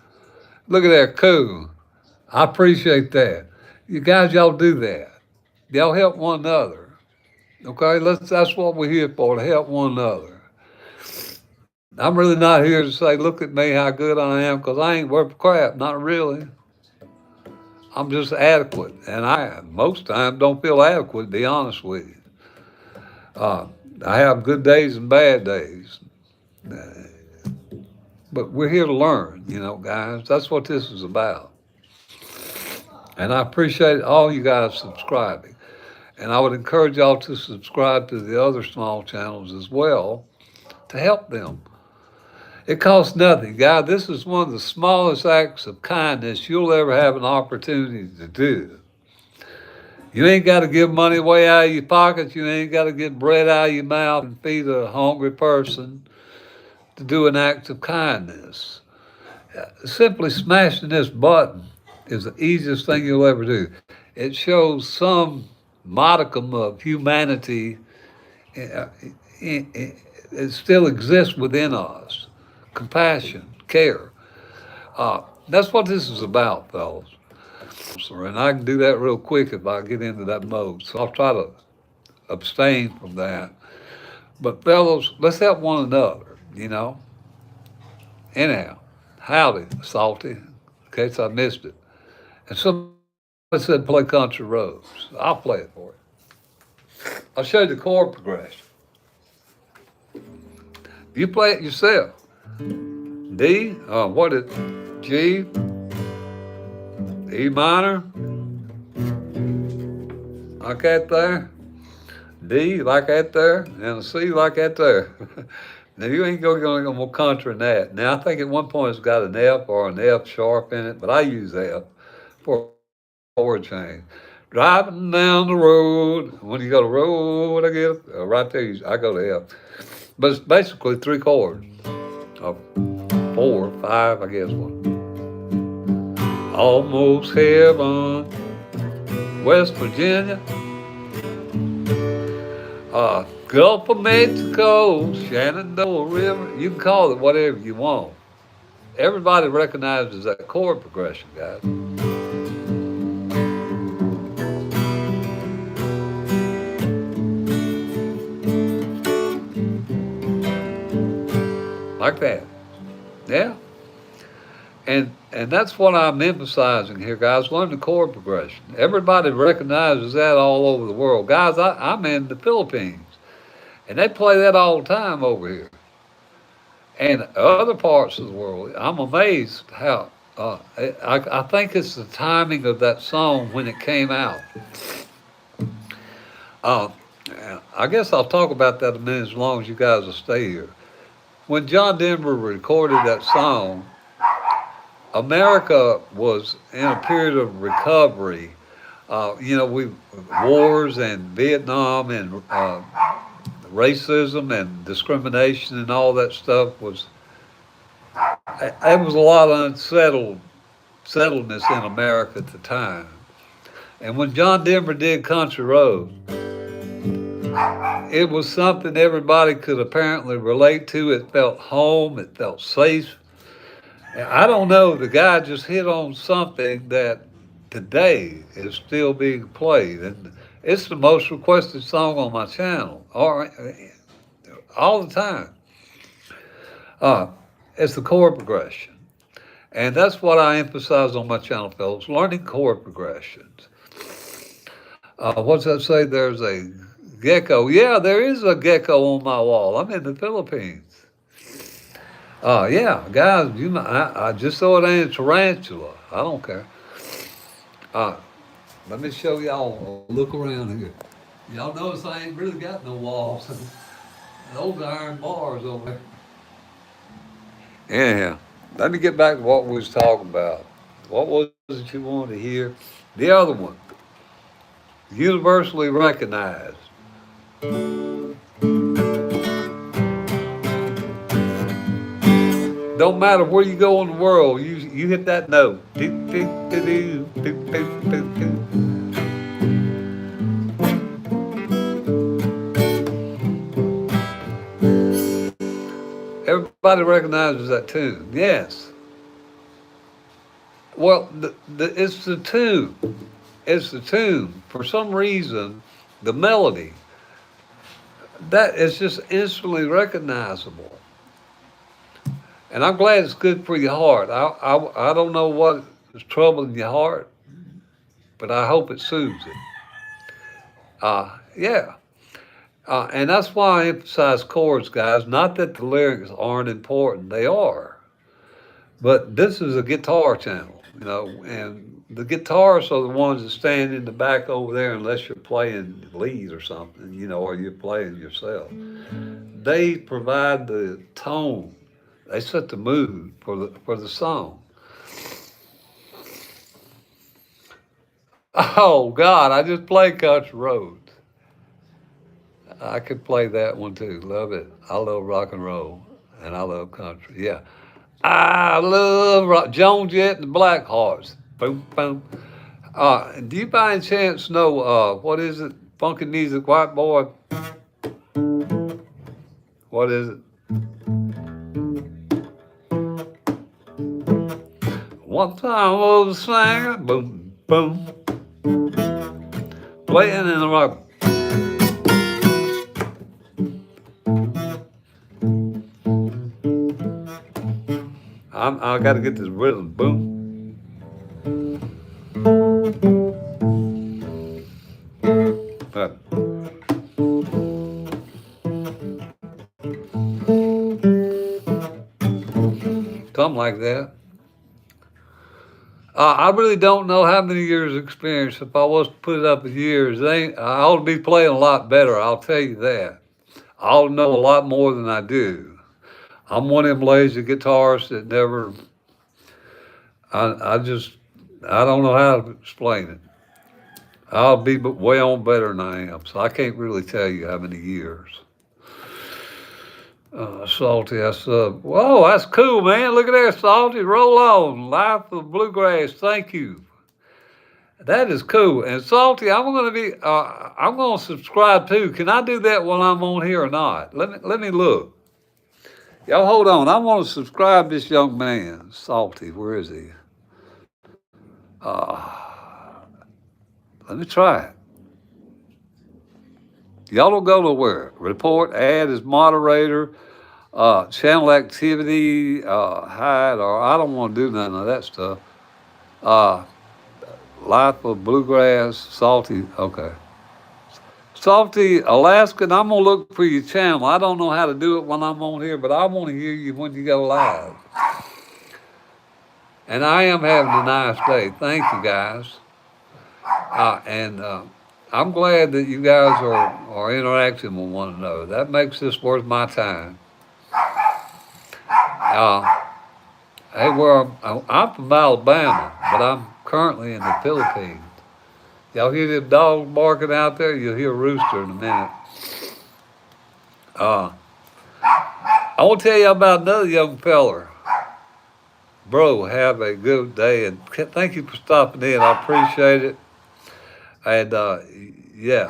Look at that, cool. I appreciate that. You guys, y'all do that. Y'all help one another. Okay, that's what we're here for, to help one another. I'm really not here to say, look at me, how good I am, because I ain't worth crap. Not really. I'm just adequate, and I most times don't feel adequate, to be honest with you. I have good days and bad days, but we're here to learn, guys. That's what this is about. And I appreciate all you guys subscribing. And I would encourage y'all to subscribe to the other small channels as well to help them. It costs nothing, guys. This is one of the smallest acts of kindness you'll ever have an opportunity to do. You ain't got to give money away out of your pockets. You ain't got to get bread out of your mouth and feed a hungry person to do an act of kindness. Simply smashing this button is the easiest thing you'll ever do. It shows some modicum of humanity. It still exists within us. Compassion, care. That's what this is about, fellas. And I can do that real quick if I get into that mode. So I'll try to abstain from that. But fellas, let's help one another. Anyhow, howdy, Salty, in case I missed it. And somebody said play country roads. I'll play it for you. I'll show you the chord progression. You play it yourself. D, what is G, E minor, like that there, D like that there, and a C like that there. Now you ain't going more country than that. Now I think at one point it's got an F or an F sharp in it, but I use F for chord change. Driving down the road, when you go to road, I get right there, I go to F. But it's basically three chords. 4, 5, I guess one. Almost heaven, West Virginia, Gulf of Mexico, Shenandoah River. You can call it whatever you want. Everybody recognizes that chord progression, guys. Like that. Yeah. And that's what I'm emphasizing here, guys. Learn the chord progression. Everybody recognizes that all over the world. Guys, I'm in the Philippines. And they play that all the time over here. And other parts of the world, I'm amazed how, I think it's the timing of that song when it came out. Uh, I guess I'll talk about that a minute as long as you guys will stay here. When John Denver recorded that song, America was in a period of recovery. We wars and Vietnam and racism and discrimination and all that stuff was. There was a lot of settledness in America at the time. And when John Denver did Country Road, it was something everybody could apparently relate to. It felt home. It felt safe. And I don't know. The guy just hit on something that today is still being played, and it's the most requested song on my channel, all the time. Uh, it's the chord progression, and that's what I emphasize on my channel, fellas. Learning chord progressions. What's that say? There's a gecko. Yeah, there is a gecko on my wall. I'm in the Philippines. Yeah, guys, I just saw it ain't a tarantula. I don't care. Uh, Let me show y'all. Look around here. Y'all notice I ain't really got no walls. Those iron bars over there. Anyhow, let me get back to what we was talking about. What was it you wanted to hear? The other one, universally recognized. Don't matter where you go in the world, you hit that note. Everybody recognizes that tune. Yes. Well, it's the tune. It's the tune. For some reason, the melody, that is just instantly recognizable. And I'm glad it's good for your heart. I don't know what is troubling your heart, but I hope it soothes it. Yeah. And that's why I emphasize chords, guys. Not that the lyrics aren't important, they are. But this is a guitar channel, and the guitarists are the ones that stand in the back over there, unless you're playing lead or something, or you're playing yourself. They provide the tone. They set the mood for the song. Oh God, I just played Country Road. I could play that one too. Love it. I love rock and roll, and I love country. Yeah, I love rock. Joan Jett and the Blackhearts. Boom, boom. Do you by any chance know what is it? Funky music, white boy. What is it? One time I was a singer. Boom, boom. Playing in the rock. I got to get this rhythm. Boom. But something like that. I really don't know how many years of experience. If I was to put it up in years, I ought to be playing a lot better. I'll tell you that. I ought to know a lot more than I do. I'm one of them lazy guitarists that never. I don't know how to explain it. I'll be way on better than I am, so I can't really tell you how many years. Salty, whoa, that's cool, man. Look at that, Salty. Roll on. Life of Bluegrass. Thank you. That is cool. And Salty, I'm gonna subscribe too. Can I do that while I'm on here or not? Let me look. Y'all hold on. I want to subscribe this young man, Salty. Where is he? Let me try it. Y'all don't go nowhere. Report, add as moderator, channel activity, hide, or I don't want to do none of that stuff. Life of Bluegrass, Salty. Okay. Salty Alaskan, I'm gonna look for your channel. I don't know how to do it when I'm on here, but I want to hear you when you go live. And I am having a nice day. Thank you, guys. And I'm glad that you guys are interacting with one another. That makes this worth my time. Hey, I'm from Alabama, but I'm currently in the Philippines. Y'all hear them dogs barking out there? You'll hear a rooster in a minute. I want to tell you about another young feller. Bro, have a good day, and thank you for stopping in. I appreciate it. And yeah,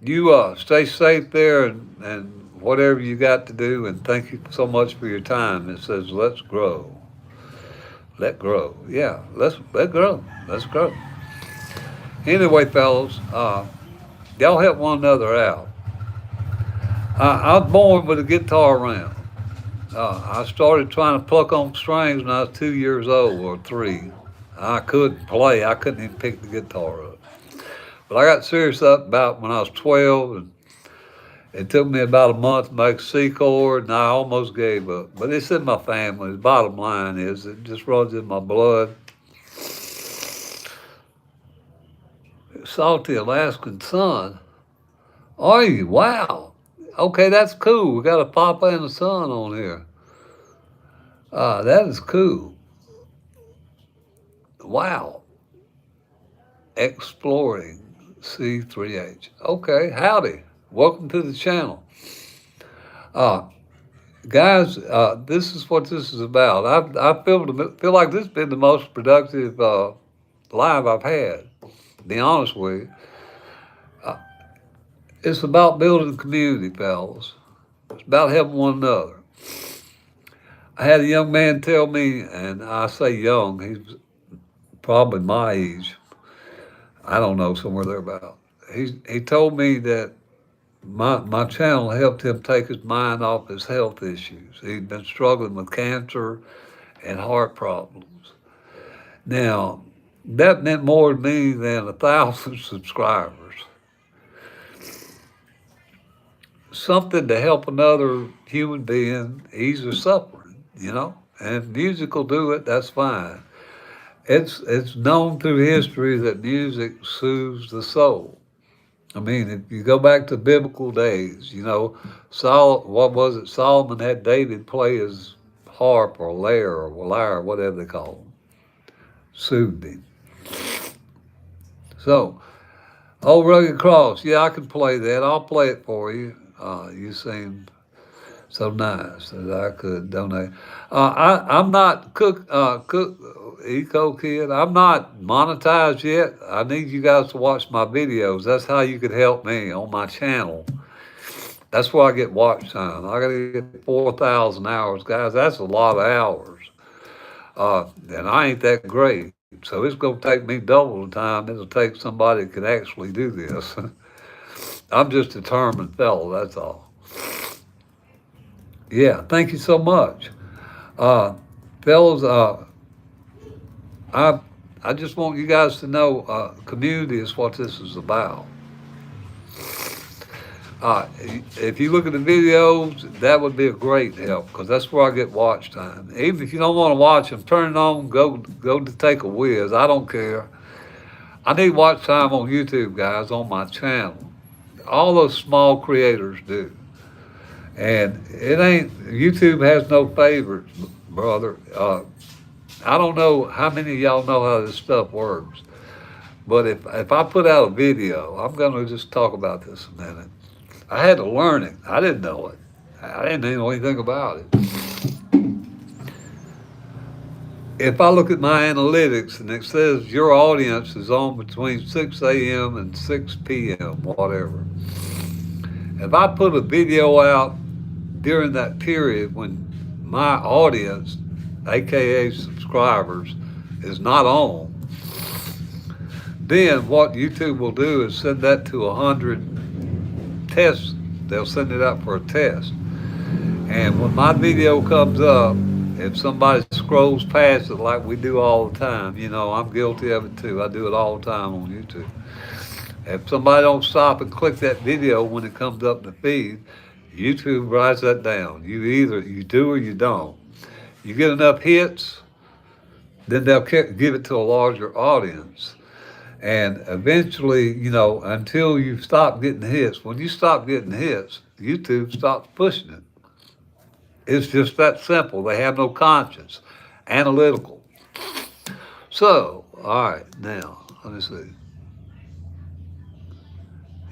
you stay safe there and whatever you got to do. And thank you so much for your time. It says, let's grow. Let grow. Yeah, let grow. Let's grow. Anyway, fellas, y'all help one another out. I was born with a guitar around. I started trying to pluck on strings when I was 2 years old or 3. I couldn't play. I couldn't even pick the guitar up. But I got serious up about when I was 12, and it took me about a month to make C chord, and I almost gave up. But it's in my family. The bottom line is it just runs in my blood. Salty Alaskan sun. Are you? Wow. Okay, that's cool. We got a papa and a son on here. That is cool. Wow. Exploring C3H. Okay, howdy. Welcome to the channel. Guys, this is what this is about. I feel like this has been the most productive live I've had, to be honest with you. It's about building community, fellas. It's about helping one another. I had a young man tell me, and I say young, he's probably my age. I don't know, somewhere thereabout. He told me that my channel helped him take his mind off his health issues. He'd been struggling with cancer and heart problems. Now, that meant more to me than 1,000 subscribers. Something to help another human being ease their suffering, you know? And music will do it, that's fine. It's known through history that music soothes the soul. I mean, if you go back to biblical days, you know, Solomon had David play his harp or lyre or whatever they call them. Soothed him. So, Old Rugged Cross, yeah, I can play that. I'll play it for you. You seem so nice that I could donate. I'm not Eco Kid. I'm not monetized yet. I need you guys to watch my videos. That's how you could help me on my channel. That's where I get watch time. I got to get 4,000 hours, guys. That's a lot of hours. And I ain't that great. So it's going to take me double the time it'll take somebody that can actually do this. I'm just a determined fellow, that's all. Yeah, thank you so much. Fellas, I just want you guys to know community is what this is about. If you look at the videos, that would be a great help because that's where I get watch time. Even if you don't want to watch them, turn it on, go to take a whiz. I don't care. I need watch time on YouTube, guys, on my channel. All those small creators do. And YouTube has no favorites, brother. I don't know how many of y'all know how this stuff works, but if I put out a video, I'm gonna just talk about this a minute. I had to learn it. I didn't know it. I didn't know anything about it. If I look at my analytics and it says your audience is on between 6 a.m. and 6 p.m., whatever. If I put a video out during that period when my audience, AKA subscribers, is not on, then what YouTube will do is send that to 100 tests. They'll send it out for a test. And when my video comes up, if somebody scrolls past it like we do all the time, you know, I'm guilty of it too. I do it all the time on YouTube. If somebody don't stop and click that video when it comes up in the feed, YouTube writes that down. You do or you don't. You get enough hits, then they'll give it to a larger audience. And eventually, until you stop getting hits, when you stop getting hits, YouTube stops pushing it. It's just that simple. They have no conscience, analytical. So, all right, now, let me see.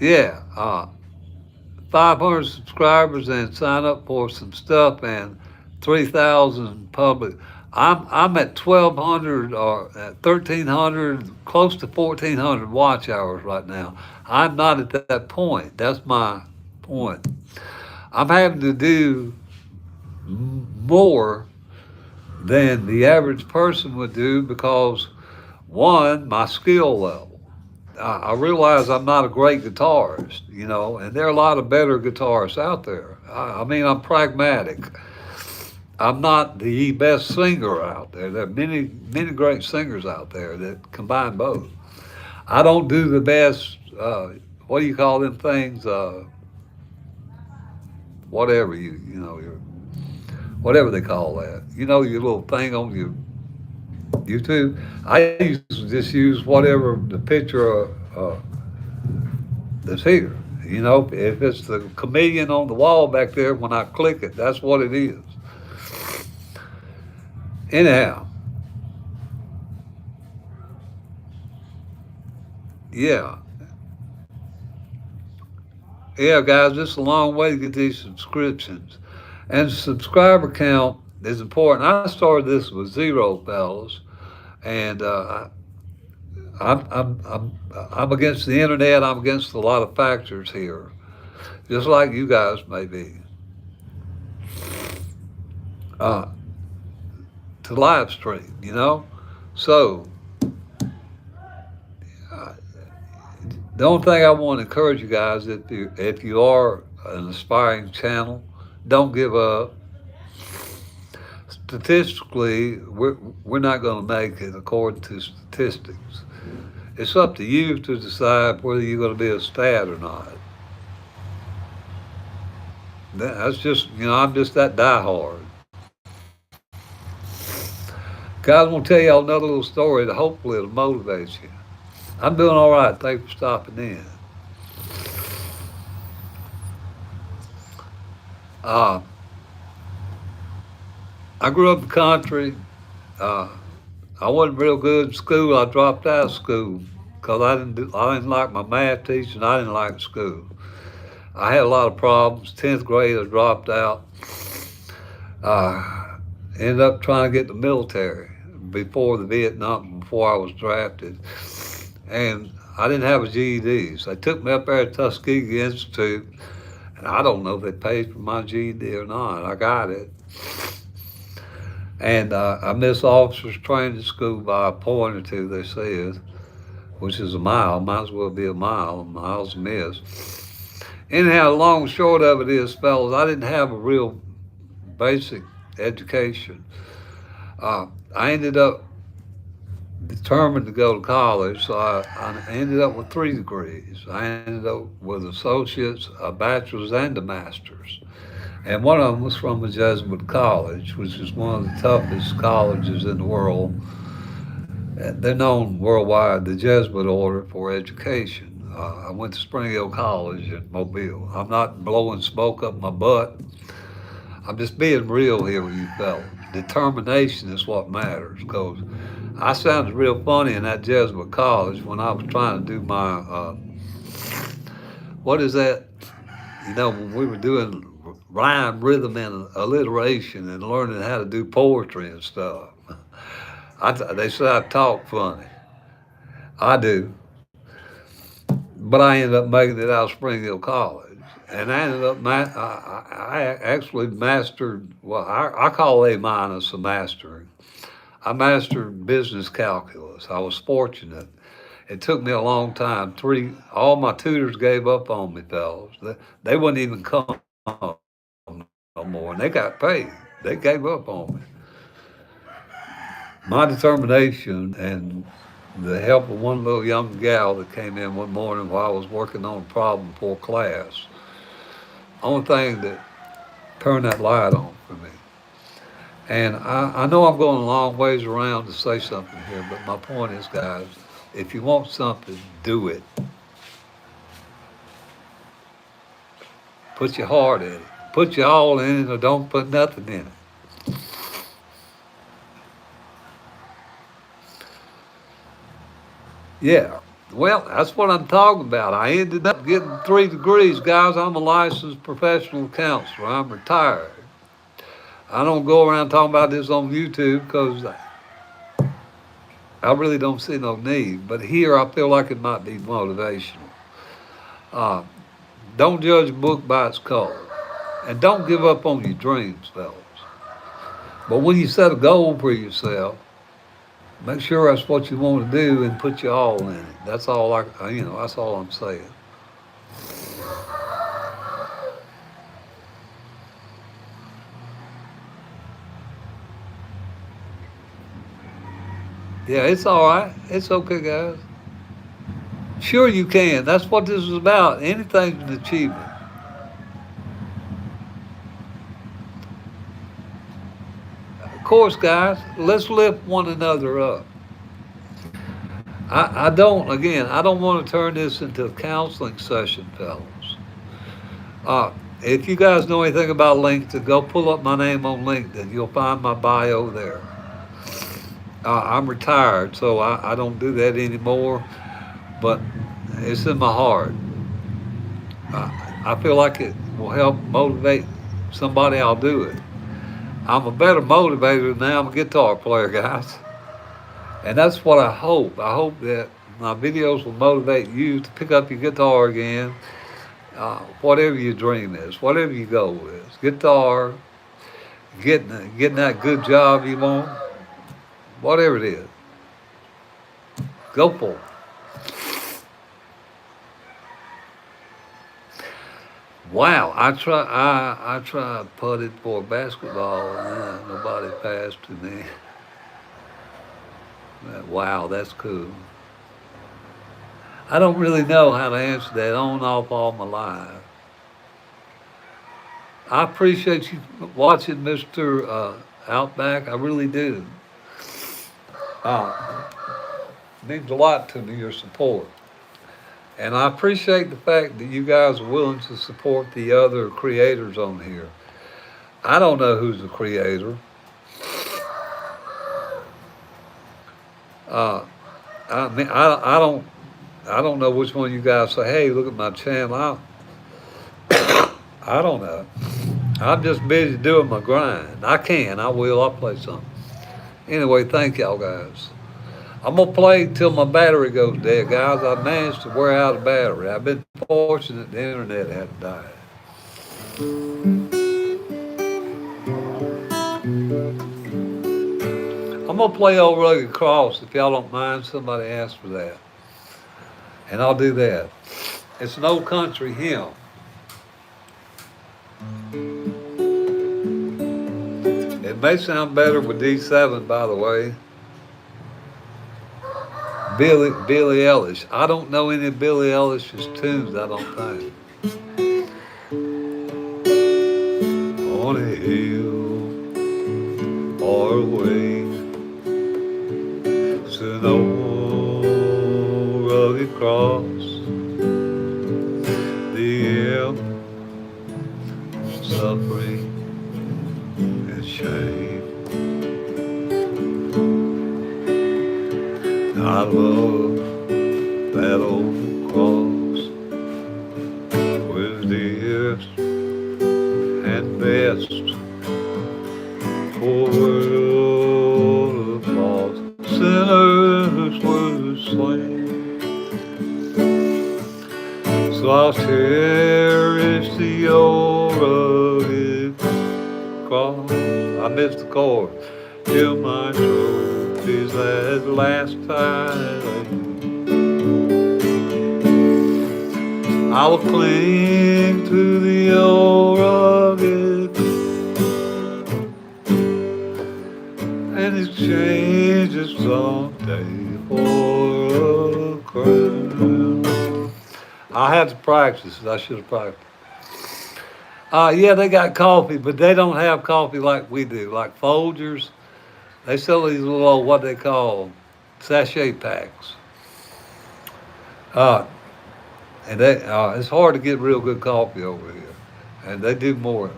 Yeah, 500 subscribers and sign up for some stuff and 3,000 public. I'm at 1,200 or at 1,300, close to 1,400 watch hours right now. I'm not at that point. That's my point. I'm having to do more than the average person would do because one, my skill level. I realize I'm not a great guitarist, and there are a lot of better guitarists out there. I mean, I'm pragmatic. I'm not the best singer out there. There are many, many great singers out there that combine both. I don't do the best, what do you call them things? Whatever whatever they call that. Your little thing on your YouTube. I used to just use whatever the picture that's here. If it's the chameleon on the wall back there, when I click it, that's what it is. Anyhow, yeah. Yeah, guys, it's a long way to get these subscriptions. And subscriber count is important. I started this with zero, fellas, and I'm against the internet. I'm against a lot of factors here, just like you guys may be. Uh, to live stream, So uh, the only thing I want to encourage you guys, if you are an aspiring channel, don't give up. Statistically, we're not going to make it according to statistics. It's up to you to decide whether you're going to be a stat or not. That's just, I'm just that diehard. Guys, I'm going to tell y'all another little story that hopefully it'll motivate you. I'm doing all right. Thanks for stopping in. Uh, I grew up in the country. Uh, I wasn't real good in school. I dropped out of school because I didn't like my math teacher and I didn't like school. I had a lot of problems. 10th grade, I dropped out. Ended up trying to get the military before the Vietnam, before I was drafted. And I didn't have a GED. So they took me up there at Tuskegee Institute, and I don't know if they paid for my GED or not. I got it. And I missed officers training school by a point or two, they said, which is a mile. Might as well be a mile. Miles missed. Anyhow, the long and short of it is, fellas, I didn't have a real basic education. I ended up determined to go to college, so I ended up with 3 degrees. I ended up with associates, a bachelor's, and a master's. And one of them was from a Jesuit college, which is one of the toughest colleges in the world. They're known worldwide, the Jesuit order for education. I went to Spring Hill College in Mobile. I'm not blowing smoke up my butt. I'm just being real here with you fellas. Determination is what matters, because I sounded real funny in that Jesuit college when I was trying to do my, what is that? When we were doing rhyme, rhythm, and alliteration and learning how to do poetry and stuff. They said I talk funny. I do. But I ended up making it out of Spring Hill College. And I ended up, I actually mastered, well, I call A minus a mastering. I mastered business calculus. I was fortunate. It took me a long time. All my tutors gave up on me, fellas. They wouldn't even come no more, and they got paid. They gave up on me. My determination and the help of one little young gal that came in one morning while I was working on a problem for class. Only thing that turned that light on for me. And I know I'm going a long ways around to say something here, but my point is, guys, if you want something, do it. Put your heart in it. Put your all in it, or don't put nothing in it. Yeah. Well, that's what I'm talking about. I ended up getting 3 degrees, guys. I'm a licensed professional counselor. I'm retired. I don't go around talking about this on YouTube because I really don't see no need. But here, I feel like it might be motivational. Uh, don't judge a book by its cover, and don't give up on your dreams, fellas. But when you set a goal for yourself, make sure that's what you want to do and put your all in it. That's all that's all I'm saying. Yeah, it's all right. It's okay, guys. Sure you can. That's what this is about. Anything's an achievement. Of course, guys, let's lift one another up. I don't want to turn this into a counseling session, fellas. Uh, if you guys know anything about LinkedIn, go pull up my name on LinkedIn. You'll find my bio there. I'm retired, so I don't do that anymore, but it's in my heart. I feel like it will help motivate somebody, I'll do it. I'm a better motivator than I'm a guitar player, guys. And that's what I hope. I hope that my videos will motivate you to pick up your guitar again, whatever your dream is, whatever your goal is. Guitar, getting that good job you want, whatever it is, go for it. Wow, I tried putted for basketball and nobody passed to me. Wow, that's cool. I don't really know how to answer that on and off all my life. I appreciate you watching, Mr. Outback. I really do. Uh, it means a lot to me, your support. And I appreciate the fact that you guys are willing to support the other creators on here. I don't know who's the creator. Uh, I mean, I don't know which one of you guys say, hey, look at my channel. I don't know. I'm just busy doing my grind. I will, I'll play something. Anyway, thank y'all guys. I'm gonna play till my battery goes dead, guys. I managed to wear out a battery. I've been fortunate the internet hadn't died. I'm gonna play Old Rugged Cross if y'all don't mind. Somebody asked for that. And I'll do that. It's an old country hymn. It may sound better with D7, by the way. Billy Ellis. I don't know any of Billy Ellis's tunes, I don't think. On a hill far away, it's an old rugged cross. The end, suffering and shame. I love that old cross was dearest and best for the lost sinners were slain. So I'll cherish the old rugged cross. I missed the chord. Till my trophies at last time, I will cling to the old rugged and exchange it someday for I had to practice it. I should have practiced. Yeah, they got coffee, but they don't have coffee like we do. Like Folgers, they sell these little old, what they call sachet packs. Uh, and it's hard to get real good coffee over here. And they do more.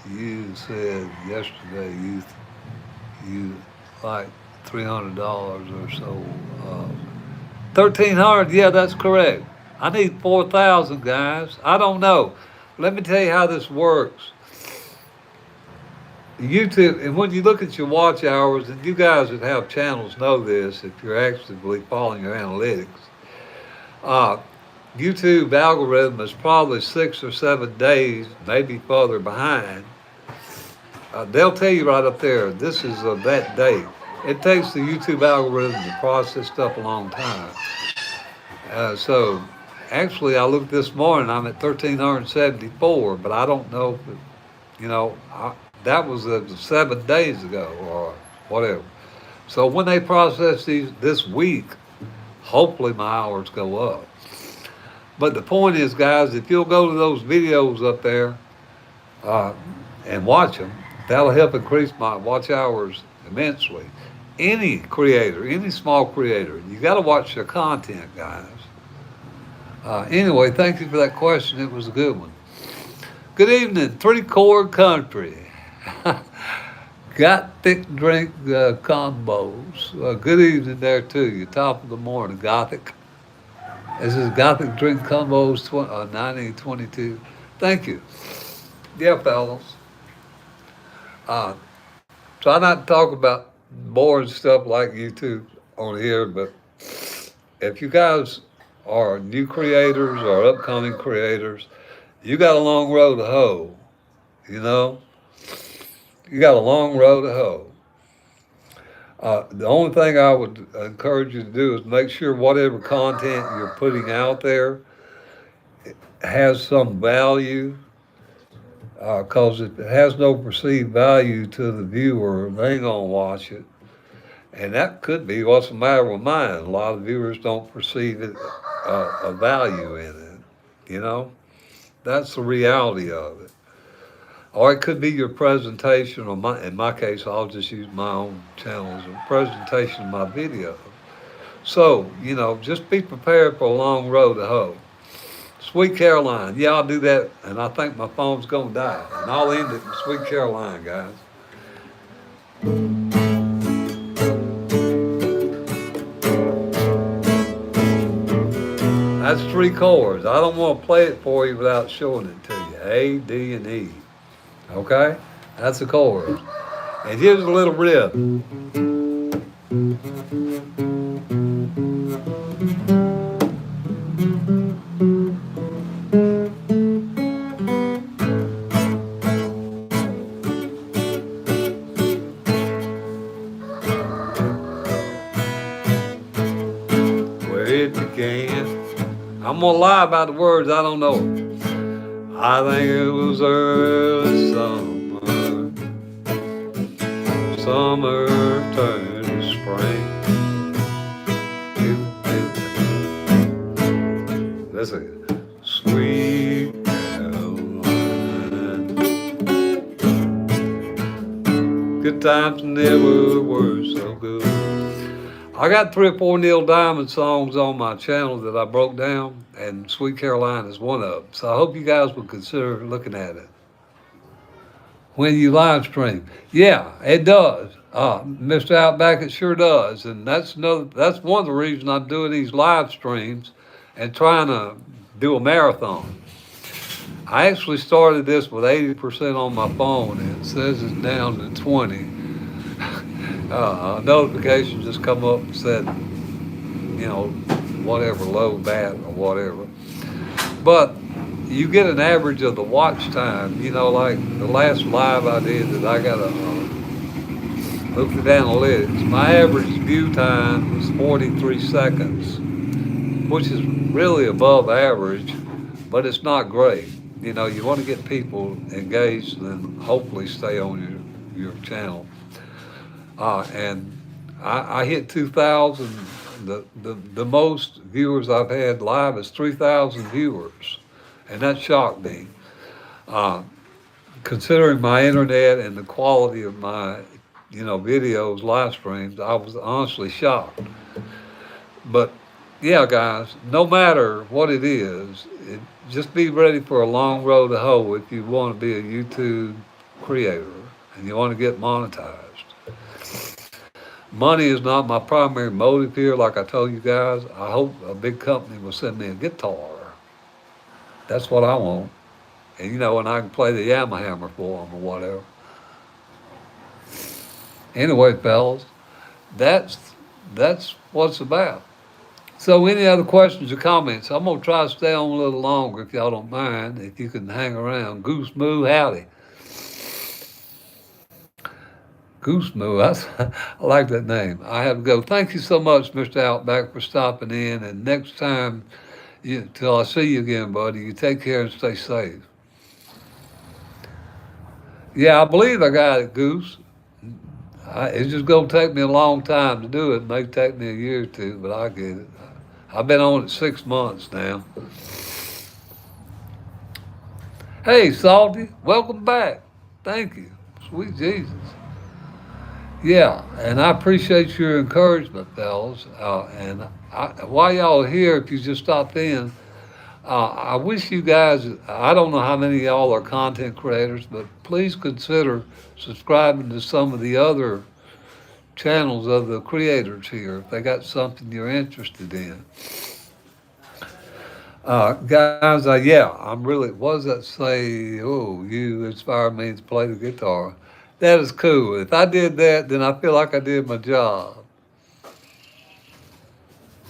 You said yesterday you like $300 or so. 1,300. Yeah, that's correct. I need 4,000, guys. I don't know. Let me tell you how this works. YouTube, and when you look at your watch hours, and you guys that have channels know this if you're actively following your analytics. Uh, YouTube algorithm is probably 6 or 7 days, maybe further behind. They'll tell you right up there, this is that date. It takes the YouTube algorithm to process stuff a long time. So actually, I looked this morning, I'm at 1,374, but I don't know if that was 7 days ago or whatever. So when they process these this week, hopefully my hours go up. But the point is, guys, if you'll go to those videos up there and watch them, that'll help increase my watch hours immensely. Any creator, any small creator, you got to watch their content, guys. Anyway, thank you for that question. It was a good one. Good evening, 3-chord country. Got thick drink combos. Good evening there to you. Top of the morning, Gothic. This is Gothic drink combos 1922. Thank you. Yeah, fellas. Try not to talk about boring stuff like YouTube on here, but if you guys are new creators or upcoming creators, you got a long road to hoe. You know, you got a long road to hoe. The only thing I would encourage you to do is make sure whatever content you're putting out there has some value. Because if it has no perceived value to the viewer, they ain't gonna watch it. And that could be what's the matter with mine. A lot of viewers don't perceive it a value in it. You know, that's the reality of it. Or it could be your presentation, or in my case, I'll just use my own channel as a presentation of my video. So, just be prepared for a long road to hoe. Sweet Caroline, yeah, I'll do that, and I think my phone's gonna die. And I'll end it in Sweet Caroline, guys. That's 3 chords. I don't want to play it for you without showing it to you. A, D, and E. Okay? That's the chorus. And here's a little riff. Where it began. I'm gonna lie about the words, I don't know. I think it was early summer turned to spring. Listen, sweet Caroline. Good times never were so good. I got 3 or 4 Neil Diamond songs on my channel that I broke down, and Sweet Caroline is one of them. So I hope you guys would consider looking at it when you live stream. Yeah, it does. Mr. Outback, it sure does. And that's one of the reasons I'm doing these live streams and trying to do a marathon. I actually started this with 80% on my phone, and it says it's down to 20. A notification just come up and said, whatever, low bat or whatever. But you get an average of the watch time, like the last live I did that I got looked at analytics. My average view time was 43 seconds, which is really above average, but it's not great. You want to get people engaged and hopefully stay on your channel. And I hit 2,000 the most viewers I've had live is 3,000 viewers, and that shocked me. Uh, Considering my internet and the quality of my, videos, live streams, I was honestly shocked. But yeah, guys, no matter what it is, just be ready for a long road to hoe if you want to be a YouTube creator and you want to get monetized. Money is not my primary motive here, like I told you guys. I hope a big company will send me a guitar. That's what I want. And I can play the Yamaha for them or whatever. Anyway, fellas, that's what it's about. So, any other questions or comments? I'm gonna try to stay on a little longer if y'all don't mind. If you can hang around, Goose Moo, howdy. Goose Moo, I like that name. I have to go. Thank you so much, Mr. Outback, for stopping in. And next time, till I see you again, buddy, you take care and stay safe. Yeah, I believe I got it, Goose. It's just gonna take me a long time to do it. It may take me a year or two, but I get it. I've been on it 6 months now. Hey, Salty, welcome back. Thank you. Sweet Jesus. Yeah, and I appreciate your encouragement, fellas. While y'all are here, if you just stopped in, I wish you guys, I don't know how many of y'all are content creators, but please consider subscribing to some of the other channels of the creators here if they got something you're interested in. Guys, I'm really, what does that say? Oh, you inspired me to play the guitar. That is cool. If I did that, then I feel like I did my job.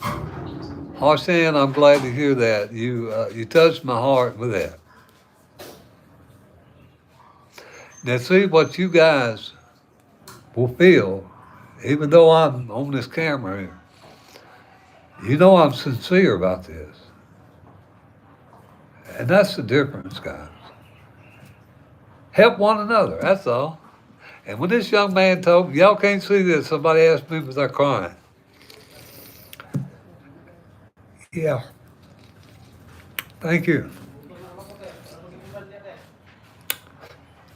Harshan, I'm glad to hear that. You touched my heart with that. Now, see what you guys will feel, even though I'm on this camera here. I'm sincere about this. And that's the difference, guys. Help one another, that's all. And when this young man told me, y'all can't see this, somebody asked me, was I crying? Yeah. Thank you.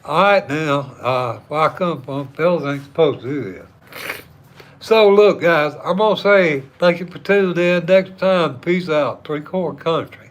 All right, now, where I come from, fellas ain't supposed to do this. So, look, guys, I'm going to say thank you for tuning in. Next time, peace out. Three Chord Country.